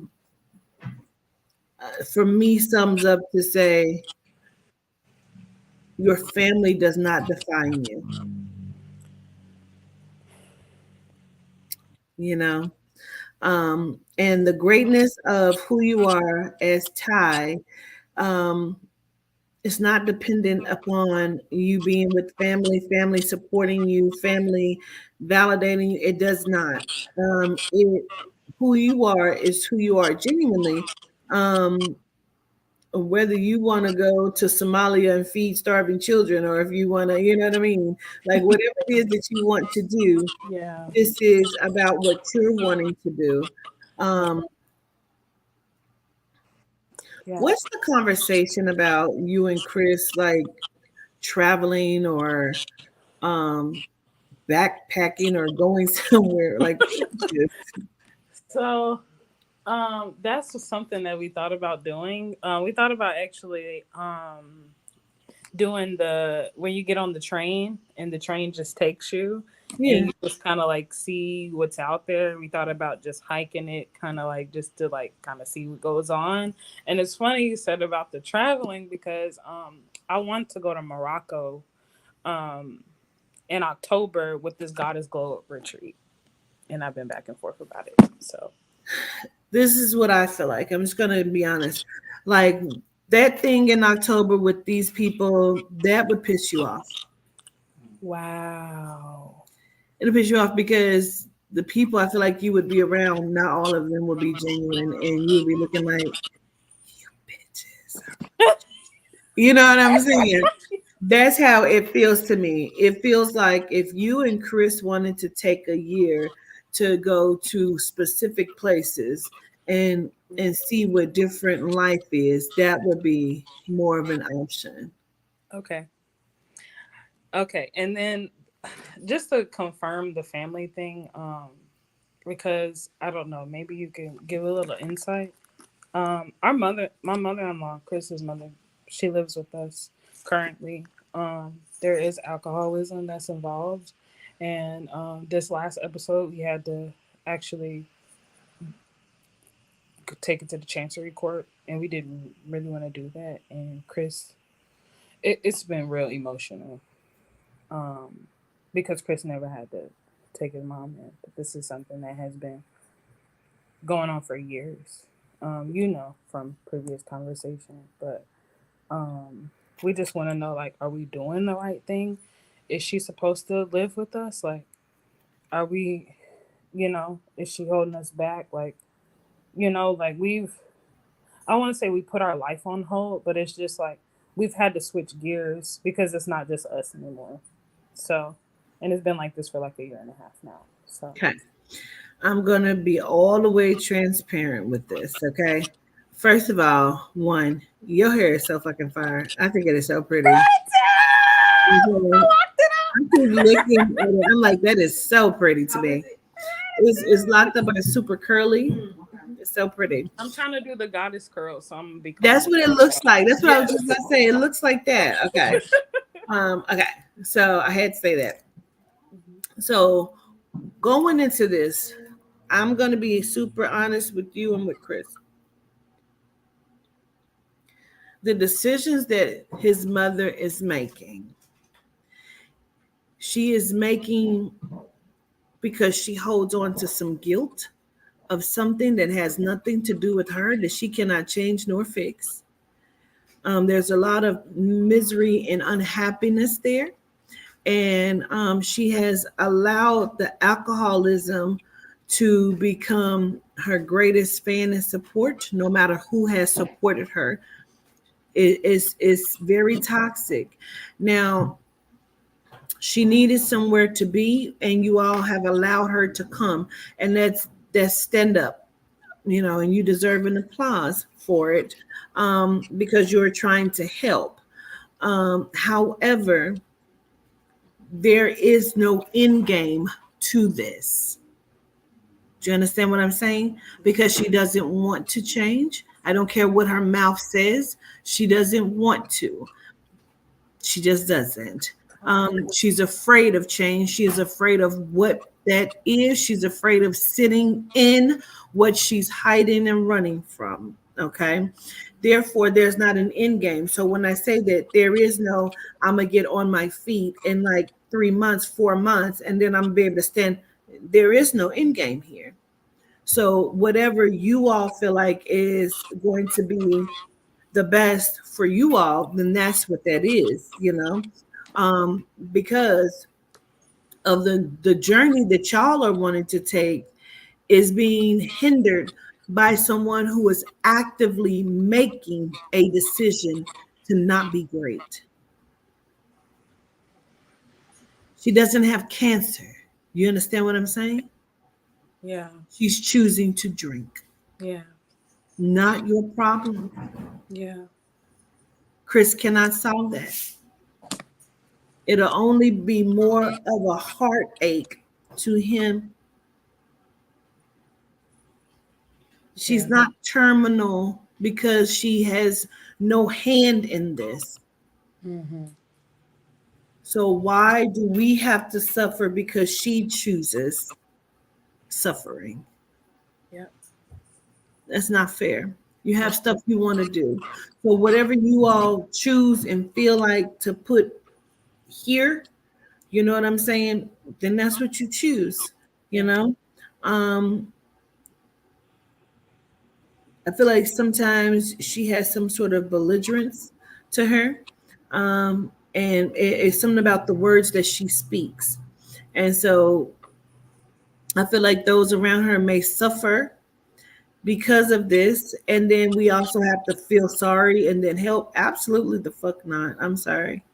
me sums up to say, your family does not define you. And the greatness of who you are as Ty, it's not dependent upon you being with family supporting you, family validating you. It does not. Who you are is who you are genuinely. Whether you want to go to Somalia and feed starving children, or if you want to, you know what I mean? Like whatever it is that you want to do, Yeah. this is about what you're wanting to do. Yeah. What's the conversation about you and Chris, like traveling or backpacking or going somewhere? Like, So That's something that we thought about doing. We thought about actually doing the when you get on the train and the train just takes you Yeah. and you just kind of like see what's out there. We thought about just hiking it, kind of like just to like kind of see what goes on. And it's funny you said about the traveling because I want to go to Morocco um in October with this Goddess Glow Up retreat, and I've been back and forth about it. So This is what I feel like. I'm just gonna be honest. Like that thing in October with these people, that would piss you off. wow. It'll piss you off because the people I feel like you would be around, not all of them would be genuine, and you would be looking like bitches. You know what I'm saying? That's how it feels to me. It feels like if you and Chris wanted to take a year to go to specific places and see what different life is, that would be more of an option. Okay. Okay. And then just to confirm the family thing, because I don't know, maybe you can give a little insight. My mother-in-law, Chris's mother, she lives with us currently. There is alcoholism that's involved, and this last episode we had to actually take it to the chancery court, and we didn't really want to do that. And Chris, it's been real emotional, um, because Chris never had to take his mom in, but this is something that has been going on for years. From previous conversation, but we just want to know, like, are we doing the right thing? Is she supposed to live with us? Like, are we, is she holding us back? Like, like I want to say we put our life on hold, but it's just like we've had to switch gears because it's not just us anymore. So, and it's been like this for like a year and a half now. So, Okay. I'm gonna be all the way transparent with this, okay? First of all, one, your hair is so fucking fire. I think it is so pretty. I keep looking at it. I'm like, that is so pretty to me. It's locked up by super curly. It's so pretty. I'm trying to do the goddess curl, so I'm gonna be. That's what it looks like. That's what I was just gonna say. It looks like that. Okay. Okay. So I had to say that. So going into this, I'm gonna be super honest with you and with Chris. The decisions that his mother is making, she is making because she holds on to some guilt of something that has nothing to do with her, that she cannot change nor fix. There's a lot of misery and unhappiness there. And she has allowed the alcoholism to become her greatest fan and support, no matter who has supported her. It's very toxic. Now, she needed somewhere to be, and you all have allowed her to come, and that's stand up, and you deserve an applause for it, because you're trying to help. However, there is no end game to this. Do you understand what I'm saying? Because she doesn't want to change. I don't care what her mouth says. She doesn't want to. She just doesn't. She's afraid of change. She is afraid of what that is. She's afraid of sitting in what she's hiding and running from. Okay. Therefore, there's not an end game. So when I say that there is no, I'm going to get on my feet in like 3 months, 4 months, and then I'm going to be able to stand, there is no end game here. So whatever you all feel like is going to be the best for you all, then that's what that is, because of the journey that y'all are wanting to take is being hindered by someone who is actively making a decision to not be great. She doesn't have cancer. You understand what I'm saying? Yeah. She's choosing to drink. Yeah. Not your problem. Yeah. Chris cannot solve that. It'll only be more of a heartache to him. She's Yeah. not terminal because she has no hand in this. Mm-hmm. So why do we have to suffer because she chooses suffering? Yep. That's not fair. You have stuff you want to do. So whatever you all choose and feel like to put here, you know what I'm saying? Then that's what you choose, you Yeah. know? Um, I feel like sometimes she has some sort of belligerence to her. And it's something about the words that she speaks. And so I feel like those around her may suffer because of this. And then we also have to feel sorry and then help. Absolutely the fuck not. I'm sorry.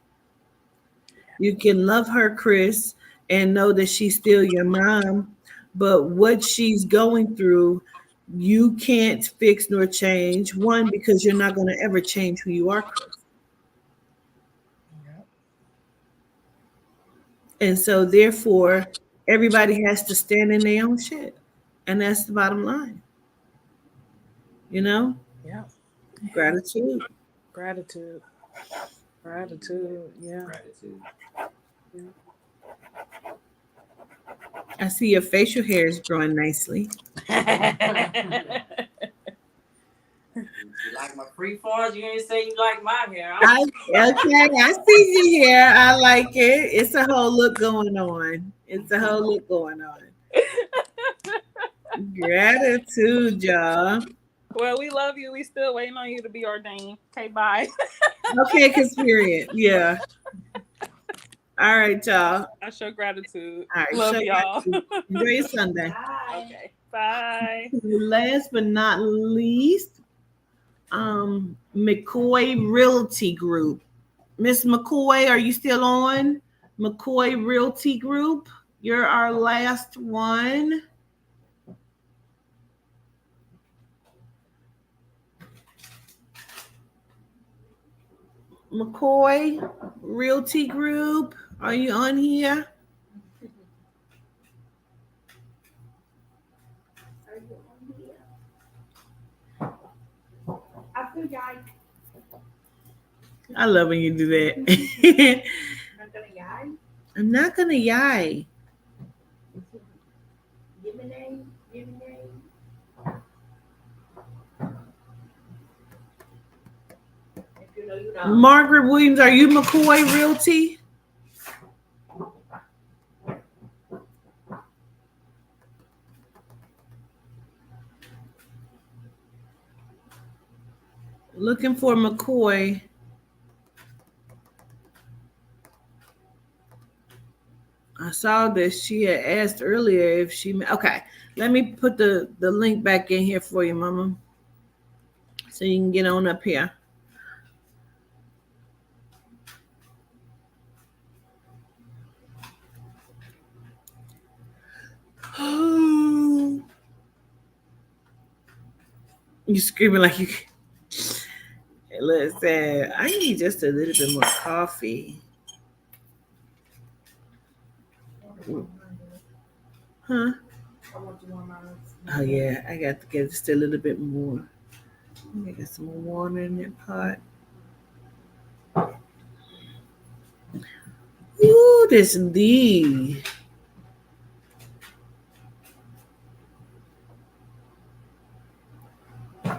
You can love her, Chris, and know that she's still your mom. But what she's going through, you can't fix nor change. One, because you're not going to ever change who you are, Chris. Yep. And so, therefore, everybody has to stand in their own shit. And that's the bottom line. You know? Yeah. Gratitude. Gratitude. Gratitude. Yeah. Gratitude. Yeah. I see your facial hair is growing nicely. You like my free forms? You ain't say you like my hair. I see your hair. I like it. It's a whole look going on. It's a whole look going on. Gratitude, y'all. Well, we love you. We still waiting on you to be ordained. Okay, bye. Okay, Conspirian. Yeah. All right, y'all. I show gratitude. All right, Love show y'all. gratitude. Enjoy your Sunday. Okay. Bye. Last but not least, McCoy Realty Group. Miss McCoy, are you still on? McCoy Realty Group. You're our last one. McCoy Realty Group. Are you on here? I love when you do that. I'm not gonna yai. Give me name. Give me name. If you know, you know. Margaret Williams, are you McCoy Realty? Looking for McCoy. I saw that she had asked earlier if she. Okay, let me put the link back in here for you, Mama, so you can get on up here. You screaming like you. Listen, I need just a little bit more coffee. Huh? Oh yeah, I got to get just a little bit more. I got some more water in that pot. Ooh, this D.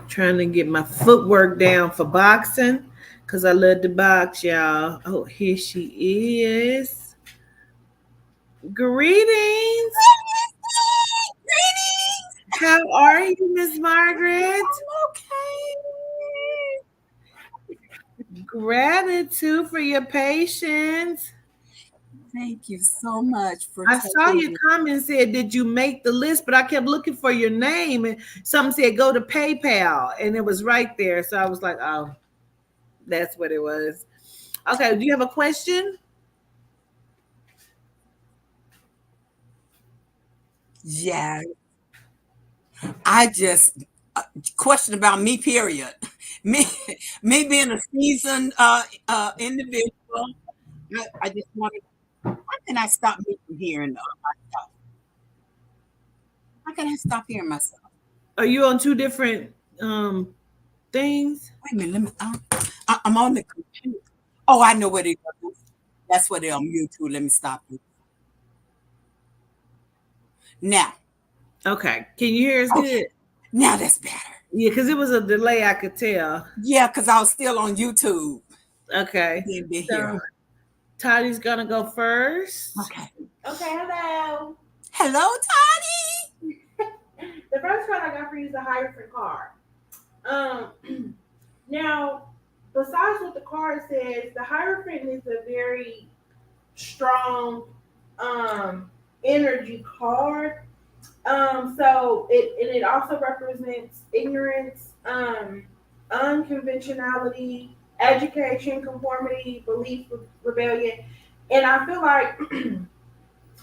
Trying to get my footwork down for boxing because I love to box, y'all. Oh, here she is. Greetings. How are you, Miss Margaret? Okay. Gratitude for your patience. Thank you so much for I saw your comment said, did you make the list? But I kept looking for your name and something said go to PayPal and it was right there. So I was like, oh, that's what it was. Okay, do you have a question? Yeah. I just question about me, period. Me being a seasoned individual. I just wanted, how can I stop me from hearing myself? How can I stop hearing myself? Are you on two different things? Wait a minute. Let me. I'm on the computer. Oh, I know what it is. That's what they're on YouTube. Let me stop you. Now. Okay. Can you hear us good? Now that's better. Yeah, because it was a delay, I could tell. Yeah, because I was still on YouTube. Okay. So, Toddy's gonna go first. Okay. Okay, hello. Hello, Toddy. The first card I got for you is the Hierophant card. Now, besides what the card says, the Hierophant is a very strong energy card. So it also represents ignorance, unconventionality, education, conformity, belief, rebellion. And I feel like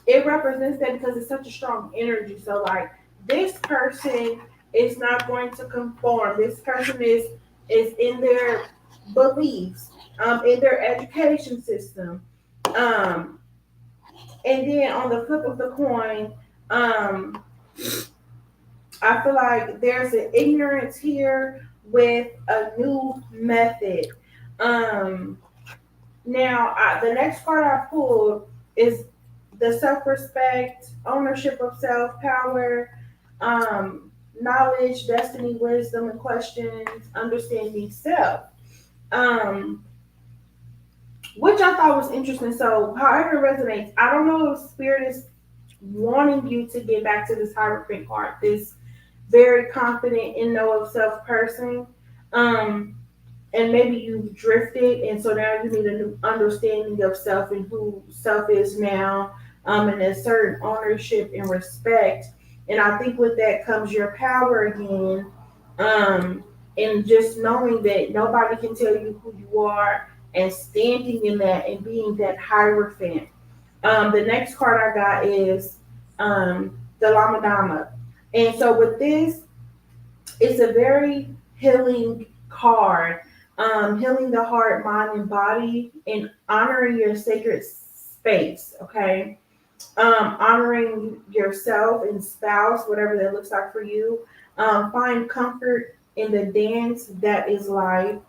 it represents that because it's such a strong energy. So like this person is not going to conform. This person is in their beliefs, in their education system. And then on the flip of the coin, I feel like there's an ignorance here with a new method. Now, the next card I pulled is the self-respect, ownership of self, power, knowledge, destiny, wisdom, and questions, understanding self. Which I thought was interesting. So, however it resonates, I don't know if Spirit is wanting you to get back to this Hierophant card, this very confident in know of self person. And maybe you've drifted, and so now you need a new understanding of self and who self is now, and a certain ownership and respect. And I think with that comes your power again, and just knowing that nobody can tell you who you are, and standing in that and being that Hierophant. The next card I got is the Lamadama. And so with this, it's a very healing card, healing the heart, mind, and body, and honoring your sacred space, okay? Honoring yourself and spouse, whatever that looks like for you. Find comfort in the dance that is life.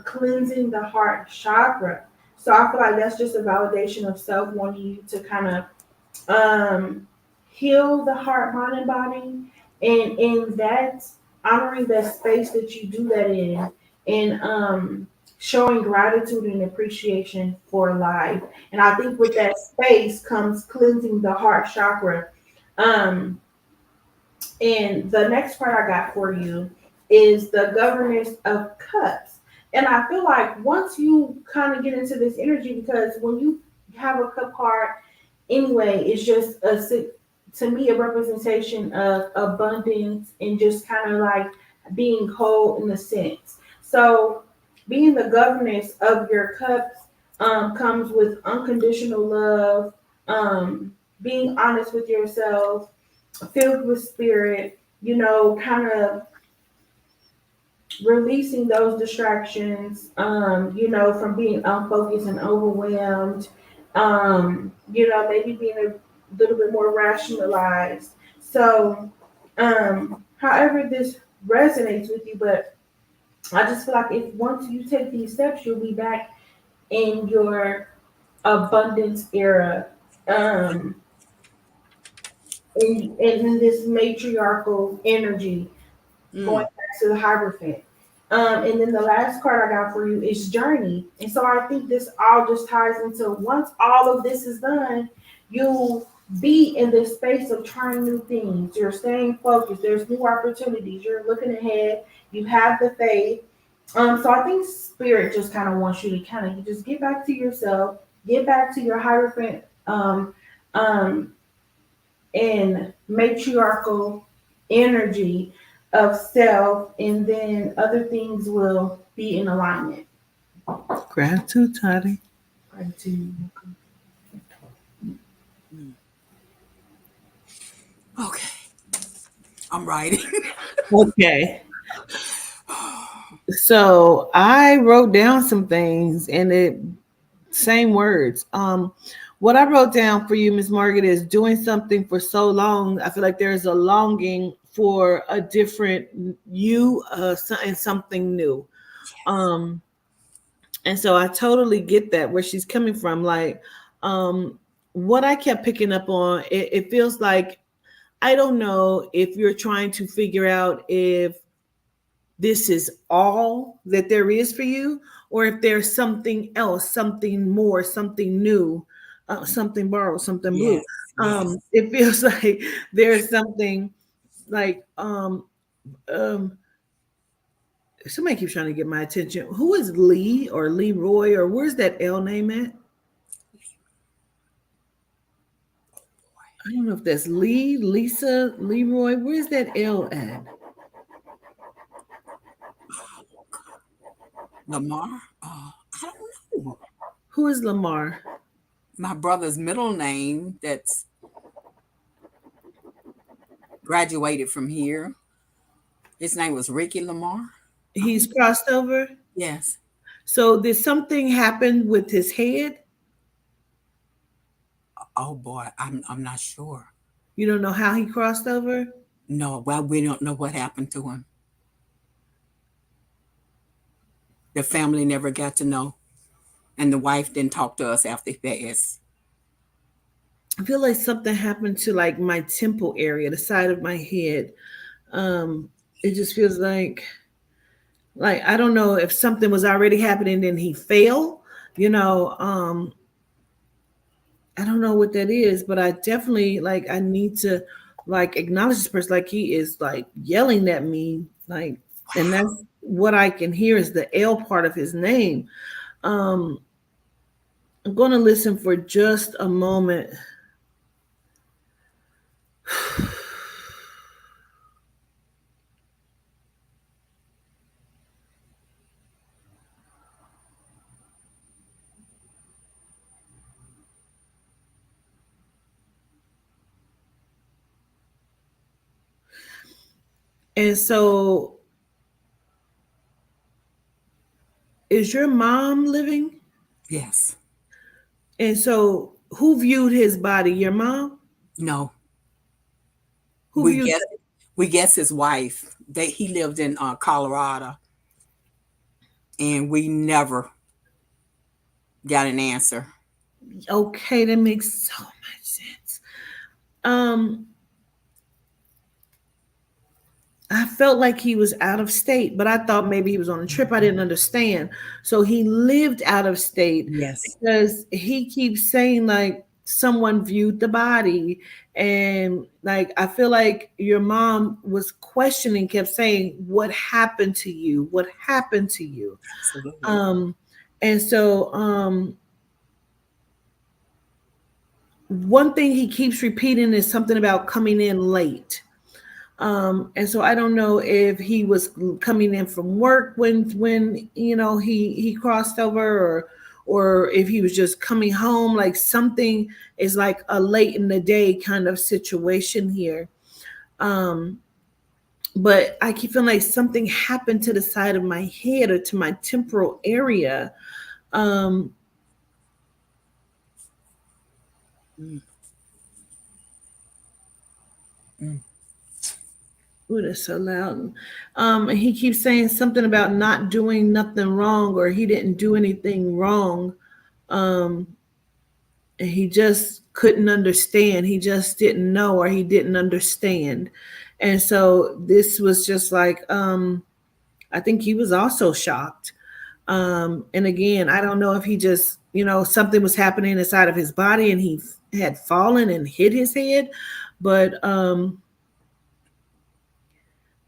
Cleansing the heart chakra. So I feel like that's just a validation of self, wanting you to kind of heal the heart, mind, and body. And in that, honoring that space that you do that in, and showing gratitude and appreciation for life. And I think with that space comes cleansing the heart chakra. And the next part I got for you is the Governess of Cups. And I feel like once you kind of get into this energy, because when you have a cup card anyway, it's just to me a representation of abundance and just kind of like being whole in a sense. So being the governess of your cups comes with unconditional love, being honest with yourself, filled with spirit, kind of releasing those distractions, from being unfocused and overwhelmed, maybe being a little bit more rationalized. So, however this resonates with you, but I just feel like if once you take these steps, you'll be back in your abundance era, in this matriarchal energy, going back to the Hierophant. And then the last card I got for you is Journey. And so I think this all just ties into once all of this is done, you'll be in this space of trying new things. You're staying focused. There's new opportunities. You're looking ahead. You have the faith. So I think Spirit just kind of wants you to kind of just get back to yourself, get back to your Hierophant and matriarchal energy of self, and then other things will be in alignment. Gratitude, Toddy. Gratitude. Okay. I'm writing. Okay. So I wrote down some things, and same words. What I wrote down for you, Miss Margaret, is doing something for so long. I feel like there's a longing for a different you and something new. And so I totally get that where she's coming from. Like, what I kept picking up on, it feels like, I don't know if you're trying to figure out if this is all that there is for you, or if there's something else, something more, something new, something borrowed, something blue. Yes. It feels like there's something like somebody keeps trying to get my attention. Who is Lee or Leroy, or where's that L name at? I don't know if that's Lee, Lisa, Leroy. Where's that L at? Lamar? I don't know. Who is Lamar? My brother's middle name that's graduated from here. His name was Ricky Lamar. He's crossed over? Yes. So did something happen with his head? Oh boy, I'm not sure. You don't know how he crossed over? No, well, we don't know what happened to him. The family never got to know. And the wife didn't talk to us after he passed. I feel like something happened to like my temple area, the side of my head. It just feels like I don't know if something was already happening, then he fell, I don't know what that is, but I definitely I need to acknowledge this person. Like, he is yelling at me, and that's what I can hear is the L part of his name. I'm going to listen for just a moment. And so, is your mom living? Yes. And so, who viewed his body? Your mom? No. Who we viewed guess we guess his wife. He lived in Colorado, and we never got an answer. Okay, that makes so much sense. I felt like he was out of state, but I thought maybe he was on a trip. I didn't understand. So he lived out of state. Yes. Because he keeps saying someone viewed the body, and I feel like your mom was questioning, kept saying, what happened to you? What happened to you? Absolutely. And so one thing he keeps repeating is something about coming in late. And so I don't know if he was coming in from work when he crossed over, or if he was just coming home. Something is a late in the day kind of situation here. But I keep feeling like something happened to the side of my head or to my temporal area. Ooh, that's so loud. And he keeps saying something about not doing nothing wrong, or he didn't do anything wrong. And he just couldn't understand. He just didn't know, or he didn't understand. And so this was just I think he was also shocked. And again, I don't know if he just, something was happening inside of his body and he had fallen and hit his head. But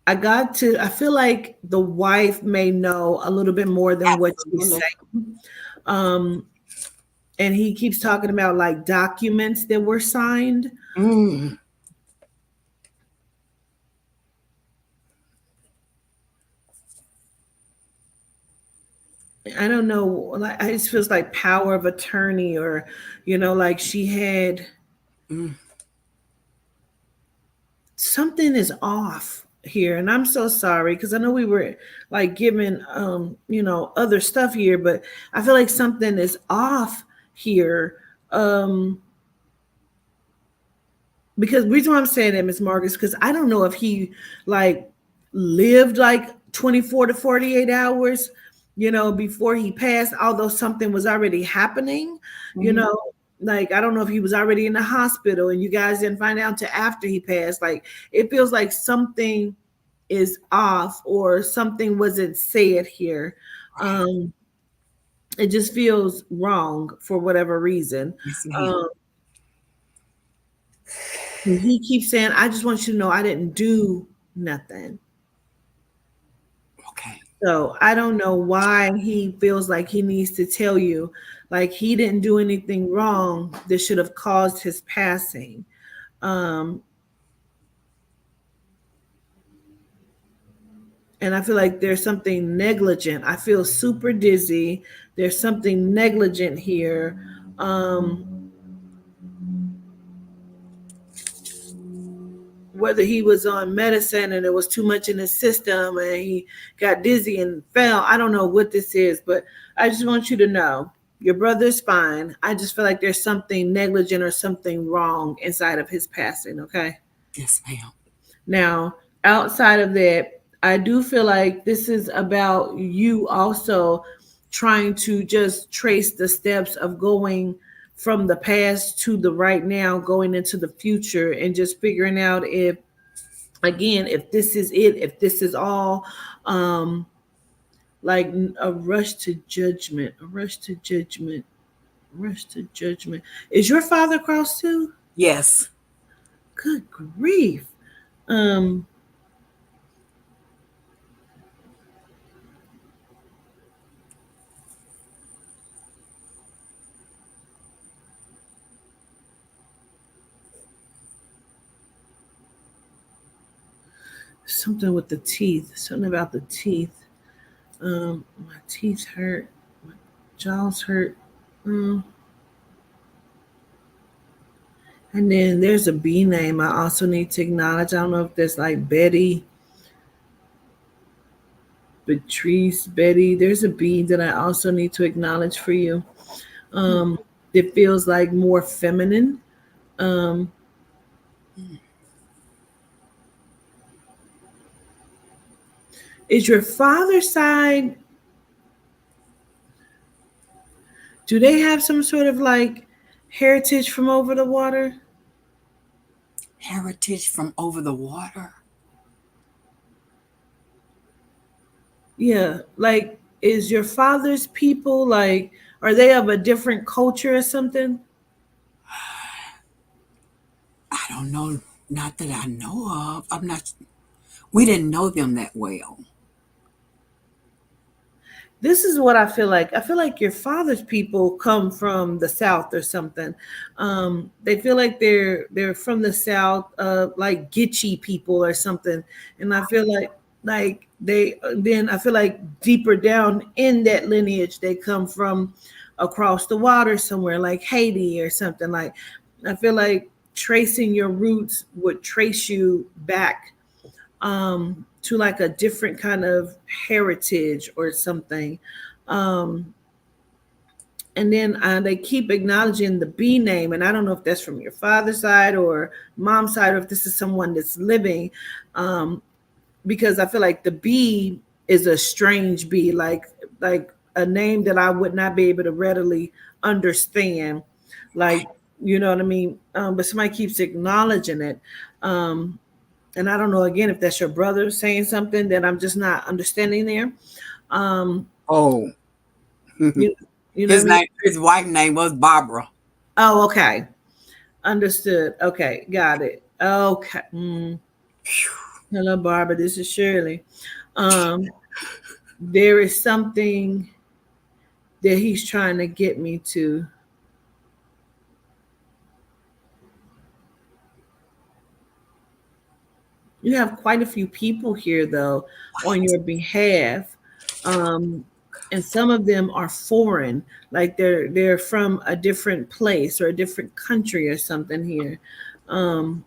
I feel like the wife may know a little bit more than what she's saying. And he keeps talking about documents that were signed. I don't know. I just feels like power of attorney, or, she had something is off here. And I'm so sorry, because I know we were given, other stuff here, but I feel like something is off here. because the reason why I'm saying that, Miss Marcus, because I don't know if he like lived like 24 to 48 hours, before he passed, although something was already happening, Mhm. like I don't know if he was already in the hospital and you guys didn't find out until after he passed. Like it feels like something is off or something wasn't said here. Right. It just feels wrong for whatever reason. Yes, ma'am. Um, he keeps saying, I just want you to know I didn't do nothing. Okay. So I don't know why he feels like he needs to tell you, like he didn't do anything wrong that should have caused his passing. Um, and I feel like there's something negligent. I feel super dizzy. There's something negligent here. Whether he was on medicine and there was too much in his system and he got dizzy and fell. I don't know what this is, but I just want you to know your brother's fine. I just feel like there's something negligent or something wrong inside of his passing, okay? Yes, ma'am. Now, outside of that, I do feel like this is about you also trying to just trace the steps of going from the past to the right now, going into the future, and just figuring out if, again, if this is it, if this is all, like a rush to judgment, a rush to judgment, rush to judgment. Is your father crossed too? Yes. Good grief. Something with the teeth, something about the teeth. My teeth hurt, my jaws hurt. And then there's a B name I also need to acknowledge. I don't know if that's like Betty, Patrice, Betty. There's a B that I also need to acknowledge for you. It feels like more feminine. Um, is your father's side, do they have some sort of like heritage from over the water? Heritage from over the water. Yeah, like is your father's people like, are they of a different culture or something? I don't know. Not that I know of. I'm not. We didn't know them that well. This is what I feel like. I feel like your father's people come from the South or something. They feel like they're from the South, like Gitchy people or something. And I feel like they, then I feel like deeper down in that lineage they come from across the water somewhere, like Haiti or something. Like I feel like tracing your roots would trace you back to like a different kind of heritage or something. Um, and then they keep acknowledging the B name, and I don't know if that's from your father's side or mom's side, or if this is someone that's living, because I feel like the B is a strange B, like a name that I would not be able to readily understand, like you know what I mean. But somebody keeps acknowledging it. And I don't know again if that's your brother saying something that I'm just not understanding there. Oh, You, you know what I mean? his wife's name was Barbara. Oh, okay. Understood. Okay, got it. Okay. Hello, Barbara. This is Shirley. There is something that he's trying to get me to. You have quite a few people here, though, on your behalf, and some of them are foreign, like they're from a different place or a different country or something here. And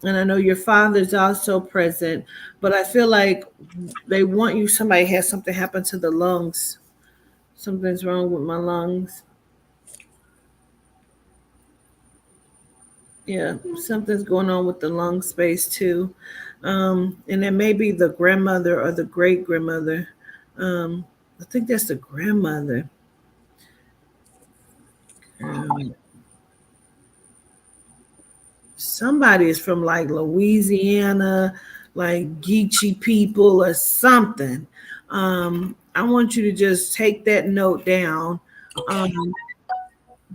I know your father's also present, but I feel like they want you. Somebody has something happen to the lungs. Something's wrong with my lungs. Yeah, something's going on with the lung space too. And it may be the grandmother or the great grandmother. I think that's the grandmother. Um, somebody is from like Louisiana, like Geechee people or something. I want you to just take that note down. Okay.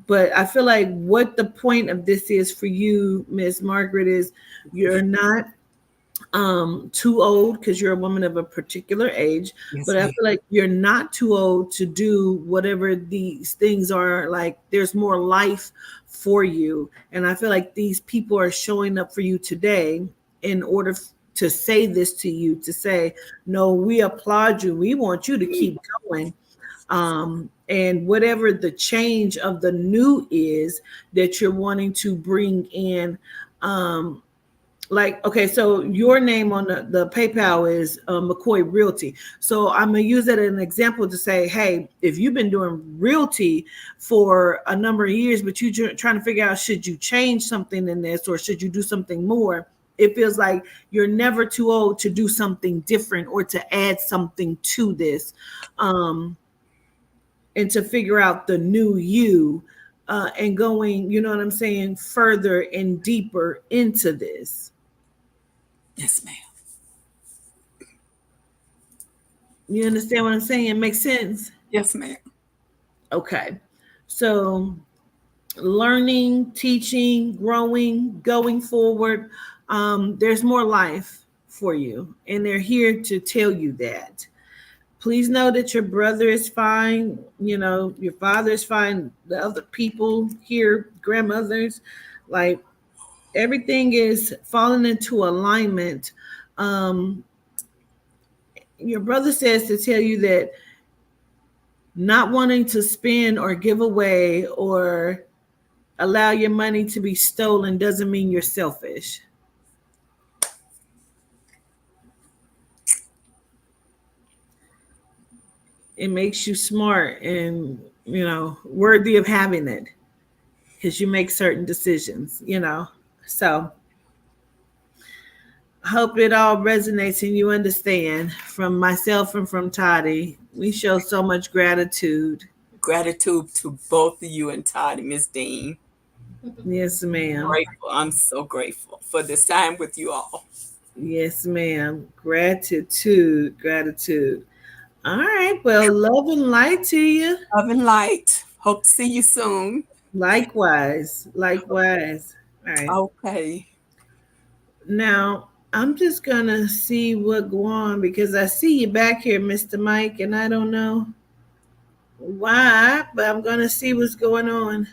But I feel like what the point of this is for you, Miss Margaret, is you're not too old because you're a woman of a particular age, Yes, but I ma'am. feel like you're not too old to do whatever these things are. Like there's more life for you, and I feel like these people are showing up for you today in order to say this to you, to say, no, we applaud you, we want you to keep going. And whatever the change of the new is that you're wanting to bring in, like, okay, so your name on the PayPal is McCoy Realty. So I'm gonna use that as an example to say, hey, if you've been doing realty for a number of years, but you're trying to figure out, should you change something in this or should you do something more? It feels like you're never too old to do something different or to add something to this. And to figure out the new you, and going, you know what I'm saying, further and deeper into this. Yes, ma'am. You understand what I'm saying? It makes sense. Yes, ma'am. Okay. So learning, teaching, growing, going forward, there's more life for you. And they're here to tell you that. Please know that your brother is fine. You know, your father is fine. The other people here, grandmothers, like everything is falling into alignment. Your brother says to tell you that not wanting to spend or give away or allow your money to be stolen doesn't mean you're selfish. It makes you smart and, you know, worthy of having it because you make certain decisions, you know. So I hope it all resonates and you understand. From myself and from Toddy, we show so much gratitude. Gratitude to both of you and Toddy, Miss Dean. Yes, ma'am. Grateful. I'm so grateful for this time with you all. Yes, ma'am. Gratitude. Gratitude. All right. Well, love and light to you. Love and light. Hope to see you soon. Likewise. Likewise. All right. Okay. Now, I'm just going to see what go on because I see you back here, Mr. Mike, and I don't know why, but I'm going to see what's going on.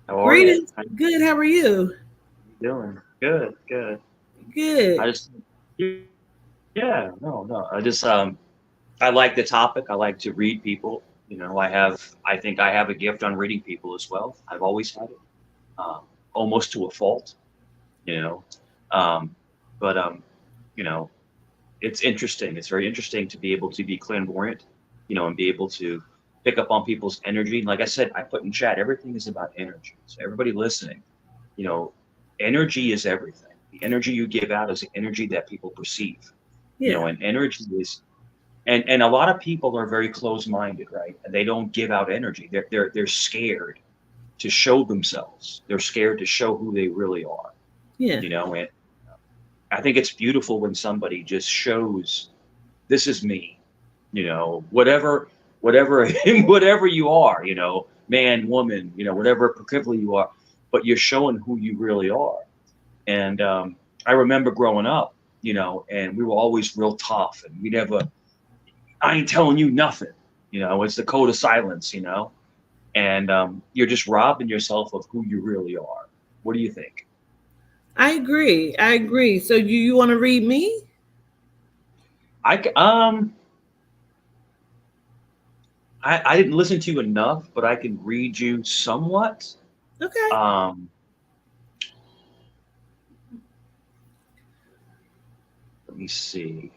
How are you? Greetings. Good. How are you? Doing? Good, good. Good. I just, yeah, no. I like the topic. I like to read people. You know, I think I have a gift on reading people as well. I've always had it, almost to a fault, you know. You know, it's interesting. It's very interesting to be able to be clairvoyant, you know, and be able to pick up on people's energy. Like I said, I put in chat, everything is about energy. So everybody listening, you know, energy is everything. The energy you give out is the energy that people perceive. Yeah. You know, and energy is, and a lot of people are very closed-minded, right? And they don't give out energy. They're scared to show themselves. They're scared to show who they really are. Yeah. You know, and I think it's beautiful when somebody just shows, this is me. You know, whatever you are, you know, man, woman, you know, whatever particularly you are, but you're showing who you really are. And I remember growing up, you know, and we were always real tough, and we never, I ain't telling you nothing, you know, it's the code of silence, you know, and you're just robbing yourself of who you really are. What do you think? I agree. So you want to read me? I didn't listen to you enough, but I can read you somewhat. Okay. Let me see.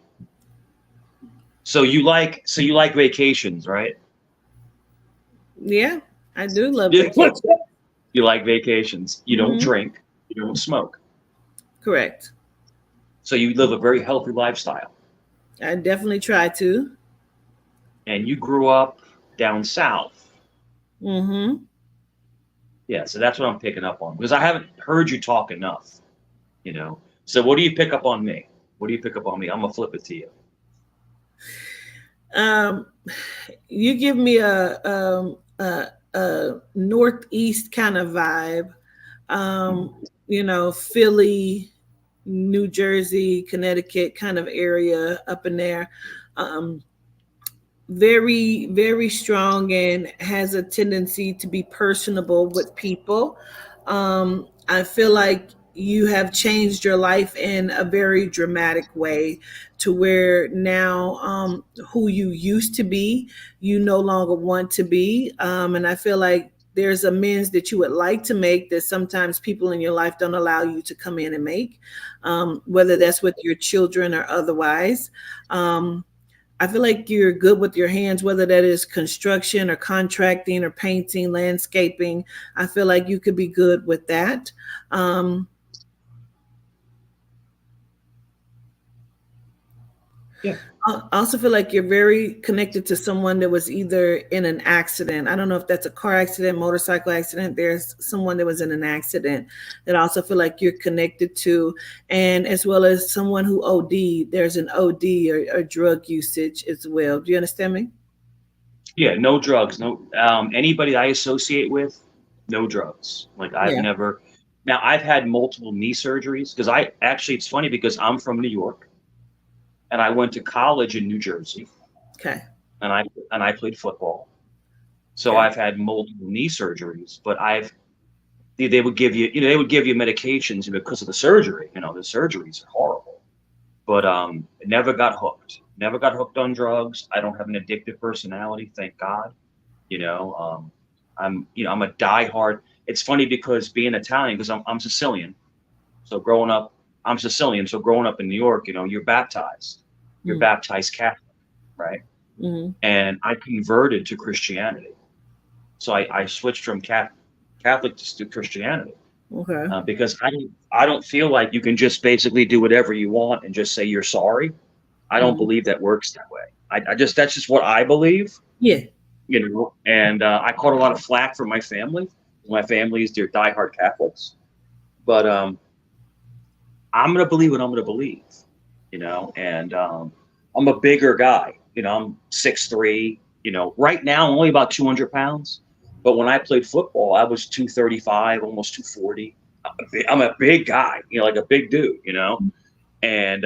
So you like vacations, right? Yeah, I do love Yeah. vacation. You like vacations. You don't Mhm. drink. You don't smoke. Correct. So you live a very healthy lifestyle. I definitely try to. And you grew up down south. Mm-hmm. Yeah, so that's what I'm picking up on because I haven't heard you talk enough, you know. So what do you pick up on me? What do you pick up on me? I'm gonna flip it to you. You give me a northeast kind of vibe. Philly, New Jersey, Connecticut kind of area up in there. Very, very strong and has a tendency to be personable with people. I feel like you have changed your life in a very dramatic way to where now who you used to be, you no longer want to be. And I feel like there's amends that you would like to make that sometimes people in your life don't allow you to come in and make, whether that's with your children or otherwise. I feel like you're good with your hands, whether that is construction or contracting or painting, landscaping. I feel like you could be good with that. Yeah. I also feel like you're very connected to someone that was either in an accident. I don't know if that's a car accident, motorcycle accident. There's someone that was in an accident that I also feel like you're connected to, and as well as someone who OD'd. There's an OD or drug usage as well. Do you understand me? Yeah, no drugs. No, anybody I associate with, no drugs. Like I've Yeah. never. Now I've had multiple knee surgeries because it's funny because I'm from New York, and I went to college in New Jersey, Okay. and I played football. So Okay. I've had multiple knee surgeries, but they would give you, they would give you medications because of the surgery. The surgeries are horrible, but never got hooked. Never got hooked on drugs. I don't have an addictive personality, thank God. I'm a diehard. It's funny because being Italian, because I'm Sicilian. So growing up, I'm Sicilian. So growing up in New York, you're baptized. You're baptized Catholic, right? Mm-hmm. And I converted to Christianity. So I switched from Catholic to Christianity Okay. because I don't feel like you can just basically do whatever you want and just say you're sorry. I don't believe that works that way. That's just what I believe. Yeah. And I caught a lot of flack from my family. My family's they're diehard Catholics, but I'm gonna believe what I'm gonna believe, And I'm a bigger guy. I'm 6'3". Right now I'm only about 200 pounds, but when I played football, I was 235, almost 240. I'm a big guy, like a big dude, and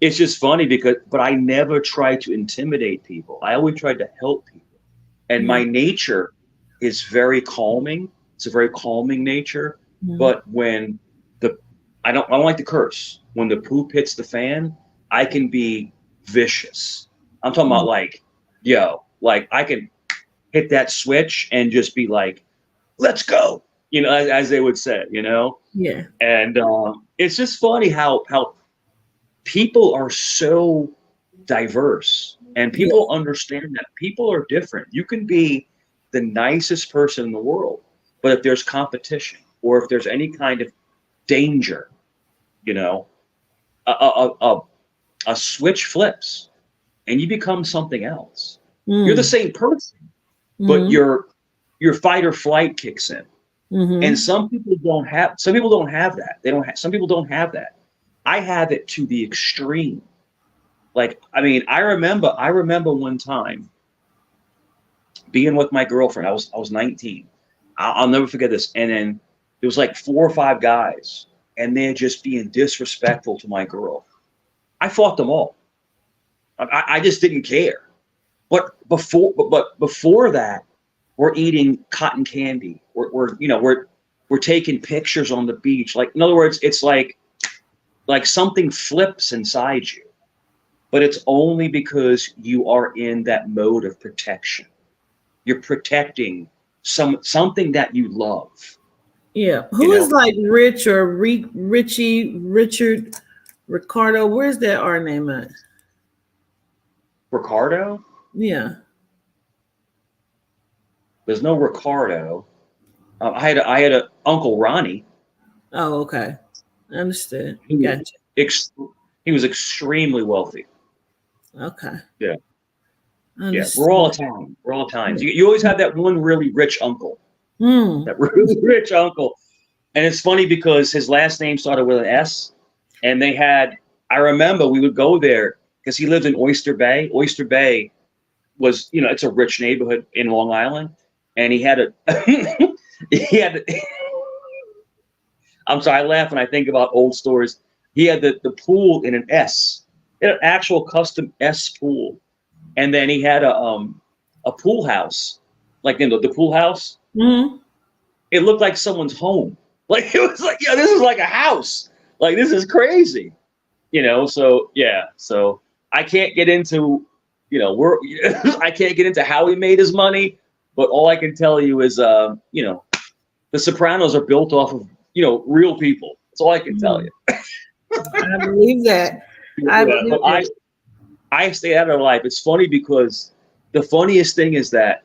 it's just funny but I never tried to intimidate people. I always tried to help people. And my nature is very calming. It's a very calming nature. But when I don't like to curse. When the poop hits the fan, I can be vicious. I'm talking about like I can hit that switch and just be like, let's go, as they would say, Yeah. And it's just funny how people are so diverse and people understand that people are different. You can be the nicest person in the world, but if there's competition or if there's any kind of danger, a switch flips and you become something else. You're the same person, but your fight or flight kicks in. And some people don't have that. Some people don't have that. I have it to the extreme. I remember one time being with my girlfriend. I was 19. I'll never forget this. And then there was like 4 or 5 guys, and they're just being disrespectful to my girl. I fought them all. I just didn't care. But before that, we're eating cotton candy. We're taking pictures on the beach. Like, in other words, it's like something flips inside you, but it's only because you are in that mode of protection. You're protecting something that you love. Yeah. Who is like Rich or Richard, Ricardo? Where's that R name at? Ricardo? Yeah. There's no Ricardo. I had a Uncle Ronnie. Oh, okay. Understood. He was, Gotcha. he was extremely wealthy. Okay. Yeah. Yeah. Understood. We're all Italian. We're all Italians. You always have that one really rich uncle. Hmm. That really rich uncle. And it's funny because his last name started with an S. And they had, I remember we would go there because he lived in Oyster Bay. Oyster Bay was, you know, it's a rich neighborhood in Long Island. And he had I'm sorry, I laugh when I think about old stories. He had the pool in an S. He had an actual custom S pool. And then he had a pool house, like in the pool house. Mm-hmm. It looked like someone's home. Like, it was like, yeah, this is like a house. Like, this is crazy, you know? So, yeah. So I can't get into, you know, I can't get into how he made his money, but all I can tell you is, you know, the Sopranos are built off of, you know, real people. That's all I can tell you. I believe that. I stay out of life. It's funny because the funniest thing is that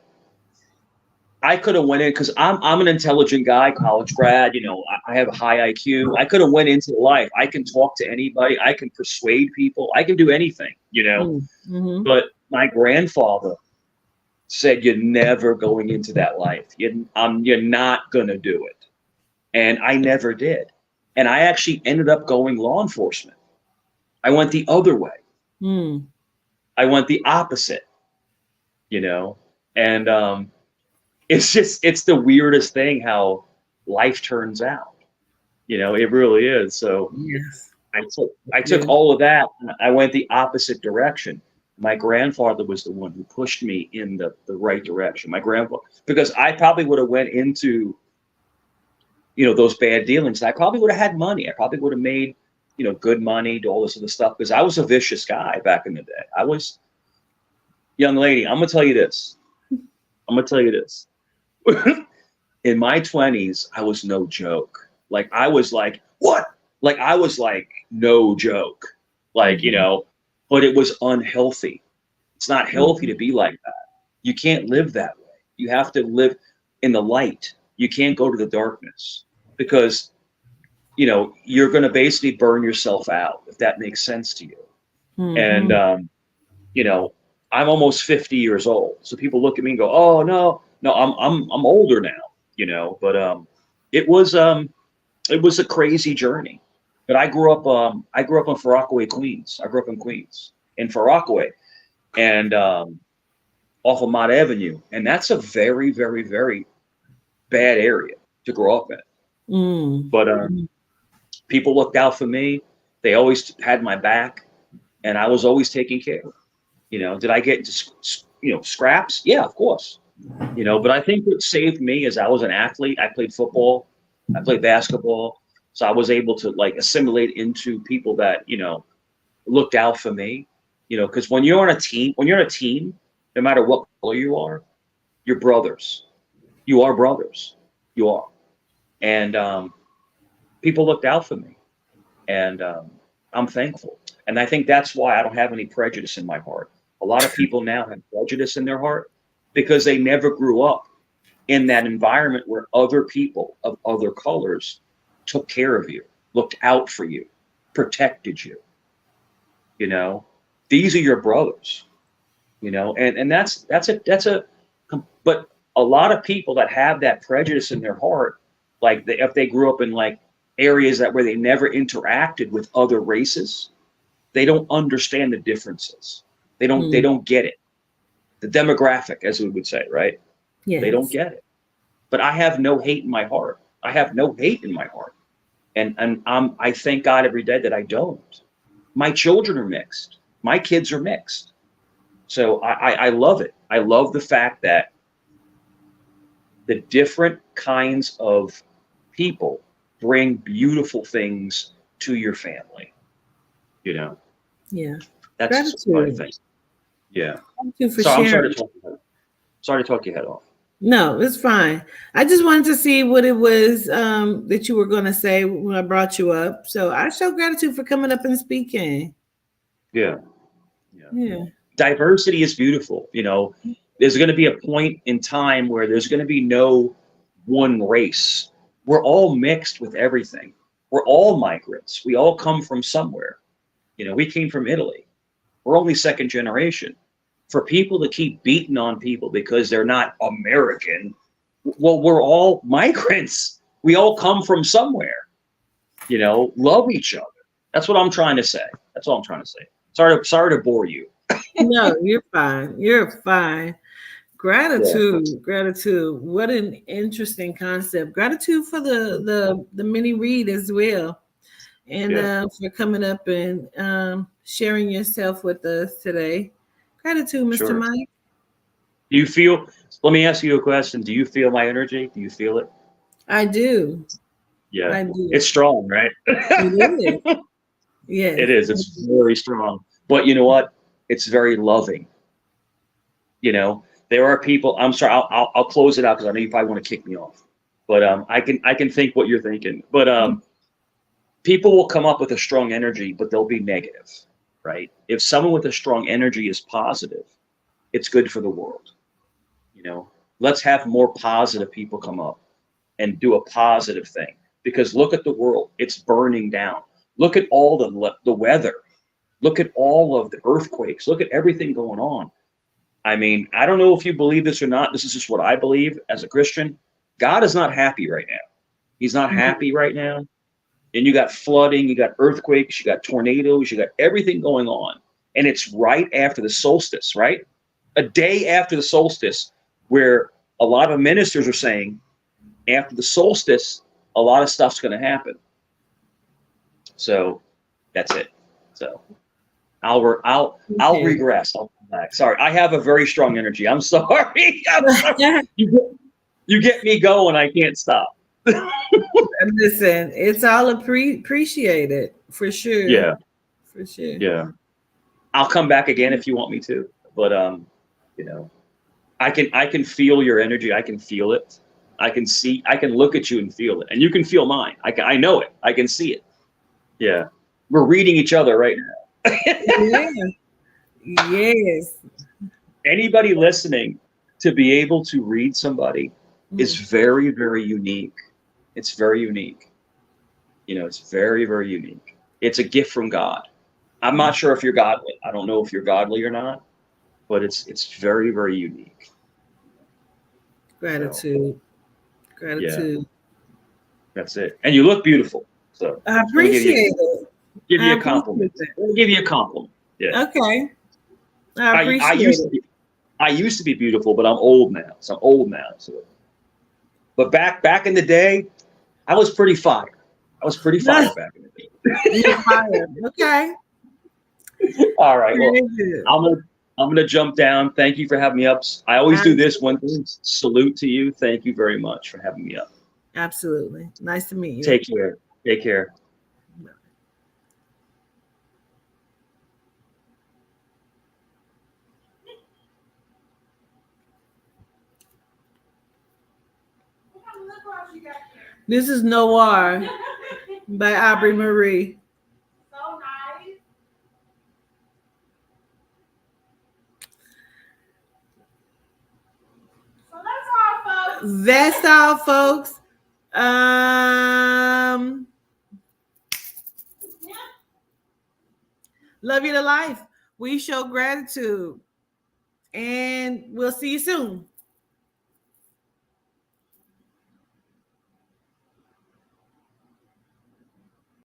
I could have went in because I'm an intelligent guy, college grad. You know, I have a high IQ. I could have went into life. I can talk to anybody. I can persuade people. I can do anything. You know, Mm-hmm. but my grandfather said, "You're never going into that life. You're not gonna do it," and I never did. And I actually ended up going law enforcement. I went the other way. Mm. I went the opposite. You know, and it's the weirdest thing how life turns out. You know, it really is. So Yes. I took all of that and I went the opposite direction. My grandfather was the one who pushed me in the right direction. My grandfather, because I probably would have went into, you know, those bad dealings. I probably would have had money. I probably would have made, you know, good money, do all this other stuff, because I was a vicious guy back in the day. I was, young lady, I'm gonna tell you this. In my 20s, I was no joke. Like, I was like, what? Like, I was like, no joke. Like, you know, but it was unhealthy. It's not healthy to be like that. You can't live that way. You have to live in the light. You can't go to the darkness because, you know, you're going to basically burn yourself out, if that makes sense to you. Mm-hmm. And, you know, I'm almost 50 years old. So people look at me and go, oh, no, I'm older now, you know, but it was a crazy journey. But I grew up in Far Queens. I grew up in Queens, in Far Rockaway, and off of Mott Avenue. And that's a very, very, very bad area to grow up in. Mm. But people looked out for me. They always had my back, and I was always taken care of. You know, did I get into, you know, scraps? Yeah, of course. You know, but I think what saved me is I was an athlete. I played football. I played basketball. So I was able to like assimilate into people that, you know, looked out for me, you know, because when you're on a team, no matter what color you are, you're brothers. You are brothers. You are. And people looked out for me. And I'm thankful. And I think that's why I don't have any prejudice in my heart. A lot of people now have prejudice in their heart because they never grew up in that environment where other people of other colors took care of you, looked out for you, protected you. You know, these are your brothers, you know, and but a lot of people that have that prejudice in their heart, like if they grew up in like areas where they never interacted with other races, they don't understand the differences. They don't get it. The demographic, as we would say, right? Yes. They don't get it. But I have no hate in my heart. I have no hate in my heart. And I thank God every day that I don't. My children are mixed. My kids are mixed. So I love it. I love the fact that the different kinds of people bring beautiful things to your family. You know? Yeah. That's what I think. Yeah. Thank you for I'm sharing. sorry to talk your head off. No, it's fine. I just wanted to see what it was that you were going to say when I brought you up. So I show gratitude for coming up and speaking. Yeah. Yeah. Diversity is beautiful. You know, There's going to be a point in time where there's going to be no one race. We're all mixed with everything. We're all migrants. We all come from somewhere. You know, we came from Italy. We're only second generation. For people to keep beating on people because they're not American, well, we're all migrants. We all come from somewhere. You know, love each other. That's what I'm trying to say. That's all I'm trying to say. Sorry to bore you. No, you're fine. You're fine. Gratitude. What an interesting concept. Gratitude for the mini read as well, and for coming up and sharing yourself with us today. Gratitude, Mr. Sure. Mike. Do you feel? Let me ask you a question. Do you feel my energy? Do you feel it? I do. Yeah, I do. It's strong, right? It is. Yeah, it is. It's very strong. But you know what? It's very loving. You know, there are people. I'm sorry. I'll close it out because I know you probably want to kick me off. But I can think what you're thinking. But people will come up with a strong energy, but they'll be negative, right? If someone with a strong energy is positive, it's good for the world. You know, let's have more positive people come up and do a positive thing. Because look at the world; it's burning down. Look at all the weather. Look at all of the earthquakes. Look at everything going on. I mean, I don't know if you believe this or not. This is just what I believe as a Christian. God is not happy right now. He's not happy right now. And you got flooding, you got earthquakes, you got tornadoes, you got everything going on. And it's right after the solstice, right? A day after the solstice, where a lot of ministers are saying, after the solstice, a lot of stuff's going to happen. So that's it. So I'll regress. I'll come back. Sorry, I have a very strong energy. I'm sorry. You get me going. I can't stop. Listen, it's all appreciated for sure. Yeah, for sure. Yeah, I'll come back again if you want me to. But you know, I can feel your energy. I can feel it. I can look at you and feel it, and you can feel mine. I know it. I can see it. Yeah, we're reading each other right now. Yeah. Yes. Anybody listening, to be able to read somebody is very, very unique. It's very unique. You know, it's very, very unique. It's a gift from God. I'm not sure if you're godly. I don't know if you're godly or not, but it's very, very unique. Gratitude. Gratitude. Yeah. That's it. And you look beautiful. So I appreciate it. Give you a compliment. I'll give you a compliment. Yeah. Okay. I appreciate it. I used to be beautiful, but I'm old now. So, but back in the day, I was pretty fire. I was pretty fire back in the day. You're fired. Okay. All right. Well, I'm gonna jump down. Thank you for having me up. I always do this one thing. Salute to you. Thank you very much for having me up. Absolutely. Nice to meet you. Take care. Take care. This is Noir by Aubrey Marie. So nice. So that's all, folks. Love you to life. We show gratitude. And we'll see you soon.